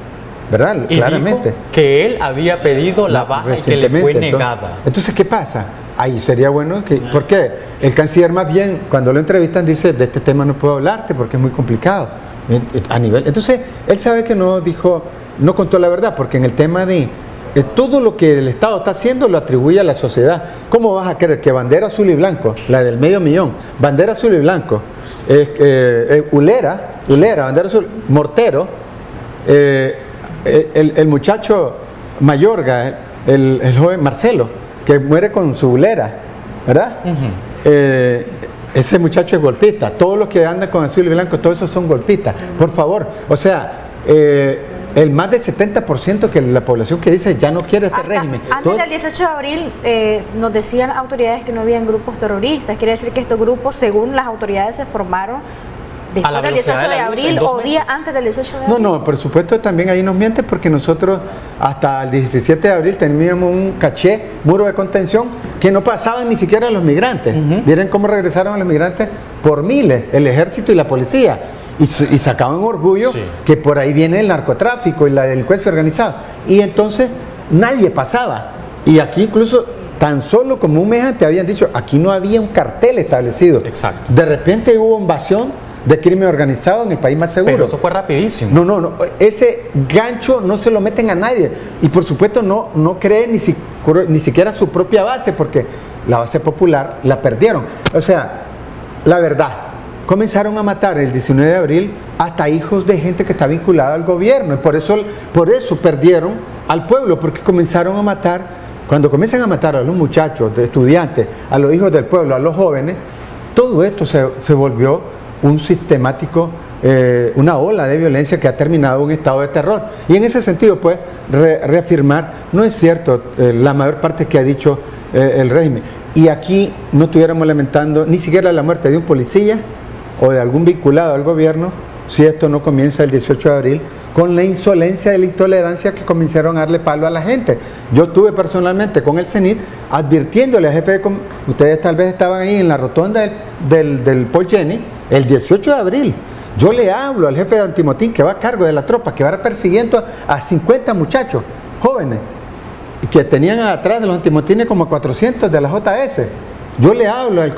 ¿verdad? Y claramente dijo que él había pedido la baja y que le fue negada. Entonces, ¿qué pasa? Ahí sería bueno que, ¿por qué? El canciller más bien, cuando lo entrevistan, dice, de este tema no puedo hablarte porque es muy complicado. Entonces, él sabe que no contó la verdad, porque en el tema de todo lo que el Estado está haciendo lo atribuye a la sociedad. ¿Cómo vas a creer que bandera azul y blanco, la del medio millón, bandera azul y blanco, Ulera, bandera azul, Mortero, el muchacho Mayorga, el joven Marcelo, que muere con su Ulera, ¿verdad? Ese muchacho es golpista, todos los que andan con azul y blanco, todos esos son golpistas, por favor. O sea, el más del 70% que la población que dice ya no quiere este régimen. Antes del 18 de abril nos decían autoridades que no habían grupos terroristas. Quiere decir que estos grupos, según las autoridades, se formaron después del 18 de abril o días antes del 18 de abril. No, por supuesto también ahí nos miente, porque nosotros hasta el 17 de abril teníamos un caché, muro de contención, que no pasaban ni siquiera los migrantes. Miren cómo regresaron a los migrantes por miles, el ejército y la policía. Y sacaban orgullo, sí, que por ahí viene el narcotráfico y la delincuencia organizada. Y entonces nadie pasaba. Y aquí incluso tan solo como un mes antes habían dicho, aquí no había un cartel establecido. Exacto. De repente hubo invasión de crimen organizado en el país más seguro. Pero eso fue rapidísimo. No. Ese gancho no se lo meten a nadie. Y por supuesto no creen ni siquiera su propia base, porque la base popular la perdieron. O sea, la verdad, comenzaron a matar el 19 de abril hasta hijos de gente que está vinculada al gobierno, y por eso perdieron al pueblo, porque comenzaron a matar. Cuando comienzan a matar a los muchachos, de estudiantes, a los hijos del pueblo, a los jóvenes, todo esto se volvió un sistemático, una ola de violencia que ha terminado un estado de terror. Y en ese sentido, pues, reafirmar, no es cierto la mayor parte que ha dicho el régimen. Y aquí no estuviéramos lamentando ni siquiera la muerte de un policía o de algún vinculado al gobierno, si esto no comienza el 18 de abril, con la insolencia y la intolerancia que comenzaron a darle palo a la gente. Yo estuve personalmente con el CENIT advirtiéndole al jefe de ustedes tal vez estaban ahí en la rotonda del Paul Jenny, el 18 de abril. Yo le hablo al jefe de antimotín que va a cargo de la tropa, que va persiguiendo a 50 muchachos jóvenes, que tenían atrás de los antimotines como 400 de la JS. Yo le hablo al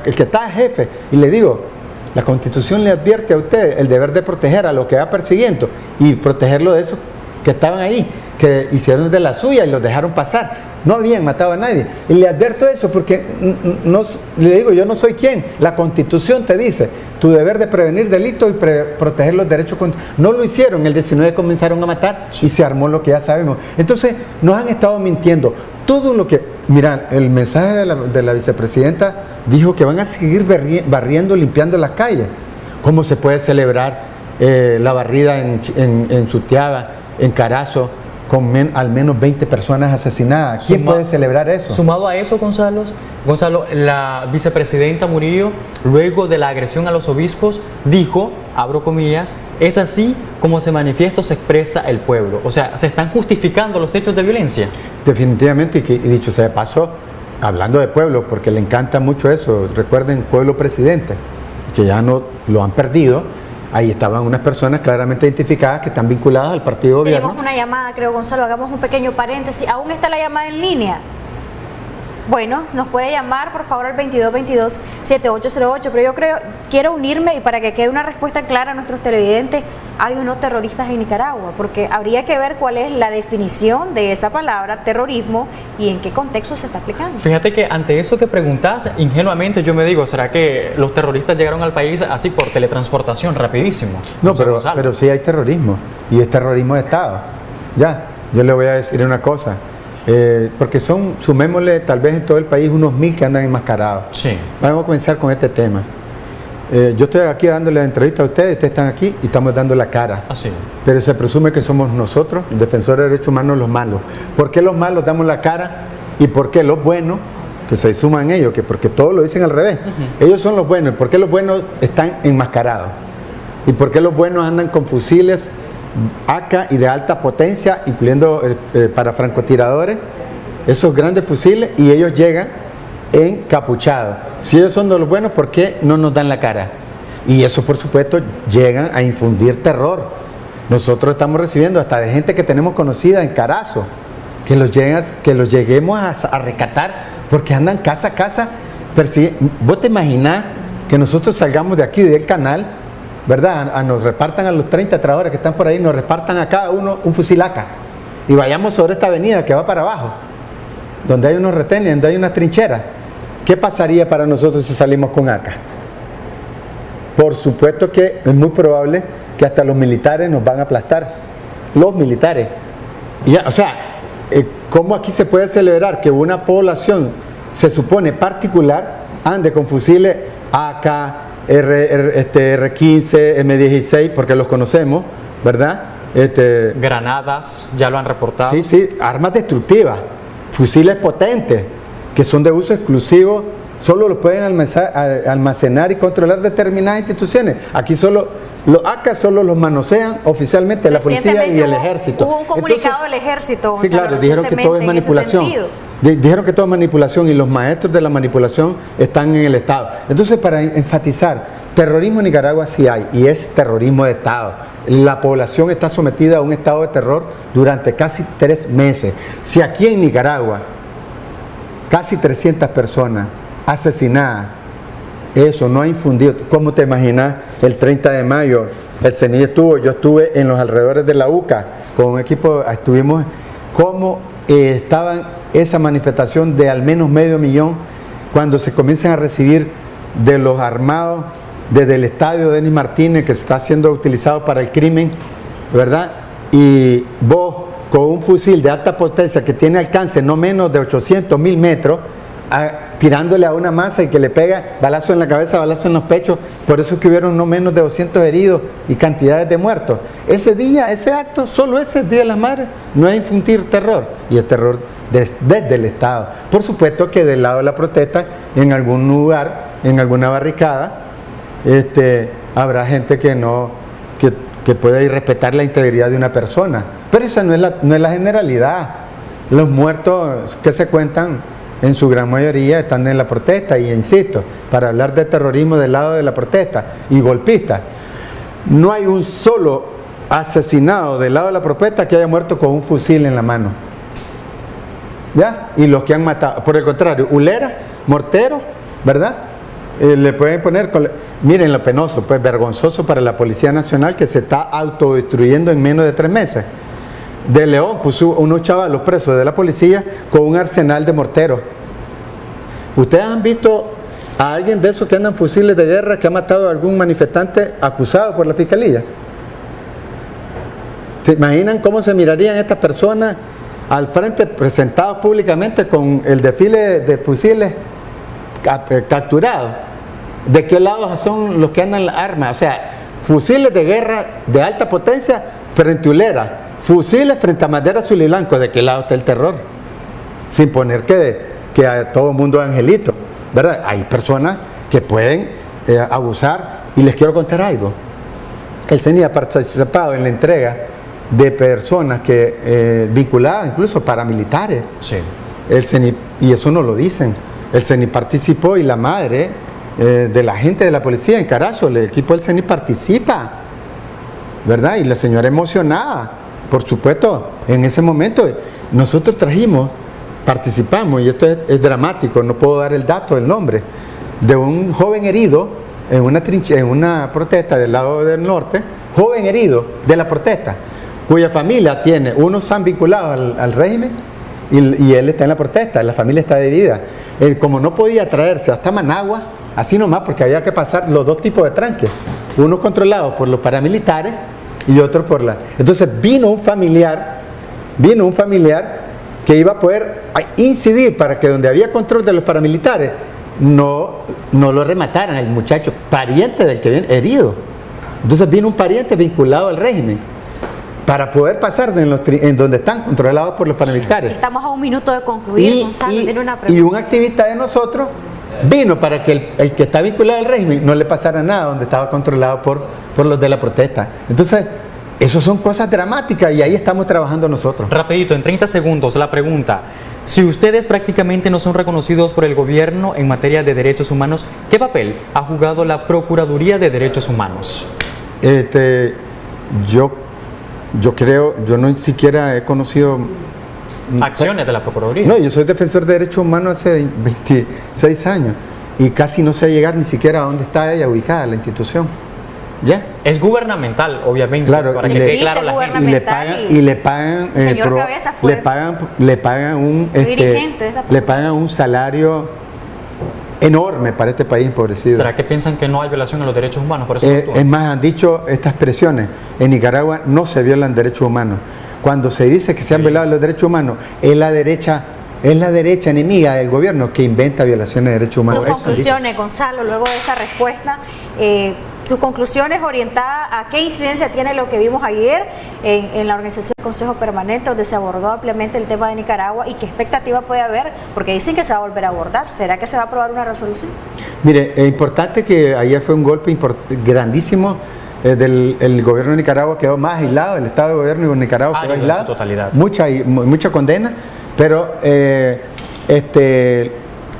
que está jefe y le digo, la Constitución le advierte a usted el deber de proteger a los que va persiguiendo y protegerlo de esos que estaban ahí, que hicieron de la suya y los dejaron pasar. No habían matado a nadie. Y le advierto eso porque le digo, yo no soy quien. La Constitución te dice tu deber de prevenir delitos y proteger los derechos. No lo hicieron. El 19 comenzaron a matar y se armó lo que ya sabemos. Entonces nos han estado mintiendo. Todo lo que... Mira, el mensaje de la vicepresidenta dijo que van a seguir barriendo, limpiando las calles. ¿Cómo se puede celebrar la barrida en Sutiaga, en Carazo, con al menos 20 personas asesinadas? ¿Quién puede celebrar eso? Sumado a eso, Gonzalo, la vicepresidenta Murillo, luego de la agresión a los obispos, dijo, abro comillas, es así como se manifiesta o se expresa el pueblo. O sea, ¿se están justificando los hechos de violencia? Definitivamente, y dicho sea de paso, hablando de pueblo, porque le encanta mucho eso, recuerden, pueblo presidente, que ya no lo han perdido. Ahí estaban unas personas claramente identificadas que están vinculadas al partido de gobierno. Tenemos una llamada, creo, Gonzalo, hagamos un pequeño paréntesis. ¿Aún está la llamada en línea? Bueno, nos puede llamar, por favor, al 2222-7808, pero quiero unirme y para que quede una respuesta clara a nuestros televidentes, hay o no terroristas en Nicaragua, porque habría que ver cuál es la definición de esa palabra, terrorismo, y en qué contexto se está aplicando. Fíjate que ante eso que preguntas, ingenuamente yo me digo, ¿será que los terroristas llegaron al país así por teletransportación, rapidísimo? No, pero sí hay terrorismo, y es terrorismo de Estado. Ya, yo le voy a decir una cosa. Porque sumémosle tal vez en todo el país unos 1000 que andan enmascarados. Sí. Vamos a comenzar con este tema. Yo estoy aquí dándole la entrevista a ustedes están aquí y estamos dando la cara. Así. Pero se presume que somos nosotros, defensores de derechos humanos, los malos. ¿Por qué los malos damos la cara? ¿Y por qué los buenos, que se suman ellos, que porque todos lo dicen al revés? Ellos son los buenos. ¿Por qué los buenos están enmascarados? ¿Y por qué los buenos andan con fusiles AK y de alta potencia, incluyendo para francotiradores, esos grandes fusiles, y ellos llegan encapuchados? Si ellos son de los buenos, ¿por qué no nos dan la cara? Y eso, por supuesto, llegan a infundir terror. Nosotros estamos recibiendo hasta de gente que tenemos conocida en Carazo, que los lleguemos a rescatar, porque andan casa a casa. ¿Vos te imaginás que nosotros salgamos de aquí, del canal, ¿verdad? Nos repartan a los 30 trabajadores que están por ahí, nos repartan a cada uno un fusil AK y vayamos sobre esta avenida que va para abajo, donde hay unos retenes, donde hay unas trincheras? ¿Qué pasaría para nosotros si salimos con AK? Por supuesto que es muy probable que hasta los militares nos van a aplastar. Los militares. O sea, ¿cómo aquí se puede celebrar que una población, se supone particular, ande con fusiles AK, R15, M16, porque los conocemos, ¿verdad? Granadas, ya lo han reportado. Sí, armas destructivas, fusiles potentes, que son de uso exclusivo, solo los pueden almacenar y controlar determinadas instituciones. Aquí solo, los AK solo los manosean oficialmente la policía y el ejército. Hubo un comunicado del ejército. Sí, claro, dijeron que todo es manipulación. Dijeron que todo es manipulación y los maestros de la manipulación están en el Estado. Entonces, para enfatizar, terrorismo en Nicaragua sí hay, y es terrorismo de Estado. La población está sometida a un estado de terror durante casi 3 meses. Si aquí en Nicaragua, casi 300 personas asesinadas, eso no ha infundido. ¿Cómo te imaginas el 30 de mayo? El CENI yo estuve en los alrededores de la UCA con un equipo, estuvimos, cómo estaban esa manifestación de al menos 500,000 cuando se comienzan a recibir de los armados desde el estadio de Denis Martínez, que está siendo utilizado para el crimen, ¿verdad? Y vos con un fusil de alta potencia que tiene alcance no menos de 800, 1000 metros, tirándole a una masa y que le pega balazo en la cabeza, balazo en los pechos. Por eso es que hubieron no menos de 200 heridos y cantidades de muertos. Ese día, ese acto, solo ese Día de las Madres, no es infundir terror, y el terror desde el Estado. Por supuesto que del lado de la protesta, en algún lugar, en alguna barricada, habrá gente que puede irrespetar la integridad de una persona, pero esa no es la generalidad. Los muertos que se cuentan en su gran mayoría están en la protesta, y insisto, para hablar de terrorismo del lado de la protesta y golpistas, no hay un solo asesinado del lado de la protesta que haya muerto con un fusil en la mano, ¿ya? Y los que han matado, por el contrario, ulera, mortero, ¿verdad? Le pueden poner, miren lo penoso, pues vergonzoso para la Policía Nacional, que se está autodestruyendo en menos de 3 meses. De León puso unos chavalos presos de la policía con un arsenal de morteros. ¿Ustedes han visto a alguien de esos que andan fusiles de guerra que ha matado a algún manifestante acusado por la fiscalía? ¿Se imaginan cómo se mirarían estas personas al frente, presentados públicamente con el desfile de fusiles capturados? ¿De qué lado son los que andan las armas? O sea, fusiles de guerra de alta potencia frente a ulera, fusiles frente a bandera azul y blanco. ¿De qué lado está el terror? Sin poner que a todo mundo es angelito, ¿verdad? Hay personas que pueden abusar, y les quiero contar algo. El CENI ha participado en la entrega de personas que vinculadas incluso paramilitares. Sí. El CENI, y eso no lo dicen, el CENI participó, y la madre de la gente de la policía en Carazo, el equipo del CENI participa, ¿verdad? Y la señora emocionada, por supuesto, en ese momento nosotros participamos, y esto es dramático, no puedo dar el dato, el nombre, de un joven herido en una protesta del lado del norte, joven herido de la protesta, cuya familia tiene, unos han vinculado al régimen, y él está en la protesta, la familia está dividida. Como no podía traerse hasta Managua, así nomás, porque había que pasar los dos tipos de tranques, unos controlados por los paramilitares y otros por la... Entonces vino un familiar que iba a poder incidir para que donde había control de los paramilitares no lo remataran al muchacho, pariente del que viene herido. Entonces vino un pariente vinculado al régimen para poder pasar en donde están controlados por los paramilitares. Estamos a un minuto de concluir, Gonzalo, tiene una pregunta. Y un activista de nosotros vino para que el que está vinculado al régimen no le pasara nada donde estaba controlado por los de la protesta. Entonces, eso son cosas dramáticas, y ahí estamos trabajando nosotros. Rapidito, en 30 segundos, la pregunta: si ustedes prácticamente no son reconocidos por el gobierno en materia de derechos humanos, ¿qué papel ha jugado la Procuraduría de Derechos Humanos? Yo creo, yo no siquiera he conocido acciones de la Procuraduría. No, yo soy defensor de derechos humanos hace 26 años y casi no sé llegar ni siquiera a dónde está ella ubicada, la institución. ¿Ya? Es gubernamental, obviamente, claro, para que quede claro la gente. Le pagan un salario enorme para este país empobrecido. ¿Será que piensan que no hay violación a los derechos humanos? Por eso es más, han dicho estas expresiones: en Nicaragua no se violan derechos humanos. Cuando se dice que se han violado los derechos humanos, es la derecha enemiga del gobierno que inventa violaciones de derechos humanos. Sus conclusiones, Gonzalo, luego de esa respuesta, sus conclusiones orientadas a qué incidencia tiene lo que vimos ayer en la organización del Consejo Permanente, donde se abordó ampliamente el tema de Nicaragua, y qué expectativa puede haber, porque dicen que se va a volver a abordar. ¿Será que se va a aprobar una resolución? Mire, es importante que ayer fue un golpe grandísimo. El gobierno de Nicaragua quedó más aislado, el Estado de Gobierno de Nicaragua quedó aislado, totalidad. Mucha condena, pero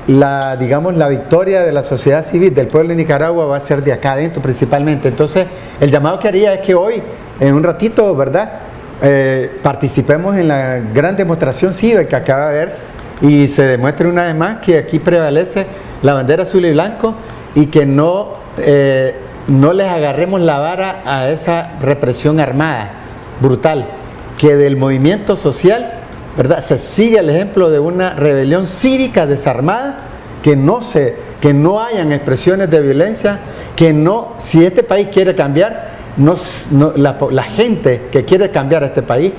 la victoria de la sociedad civil, del pueblo de Nicaragua, va a ser de acá adentro principalmente. Entonces, el llamado que haría es que hoy, en un ratito, ¿verdad?, participemos en la gran demostración cívica que acaba de haber, y se demuestre una vez más que aquí prevalece la bandera azul y blanco, y que no les agarremos la vara a esa represión armada brutal, que del movimiento social, ¿verdad?, se sigue el ejemplo de una rebelión cívica desarmada, que no hayan expresiones de violencia, si este país quiere cambiar, la gente que quiere cambiar este país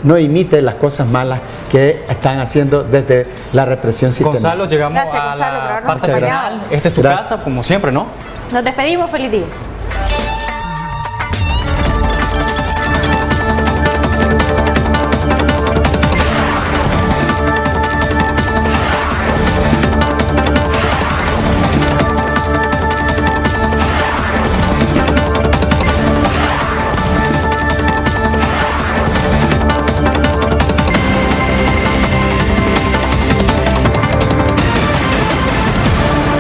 no imite las cosas malas que están haciendo desde la represión sistemática. Gonzalo, llegamos a la parte final. Esta es tu casa, como siempre, ¿no? Nos despedimos, feliz día.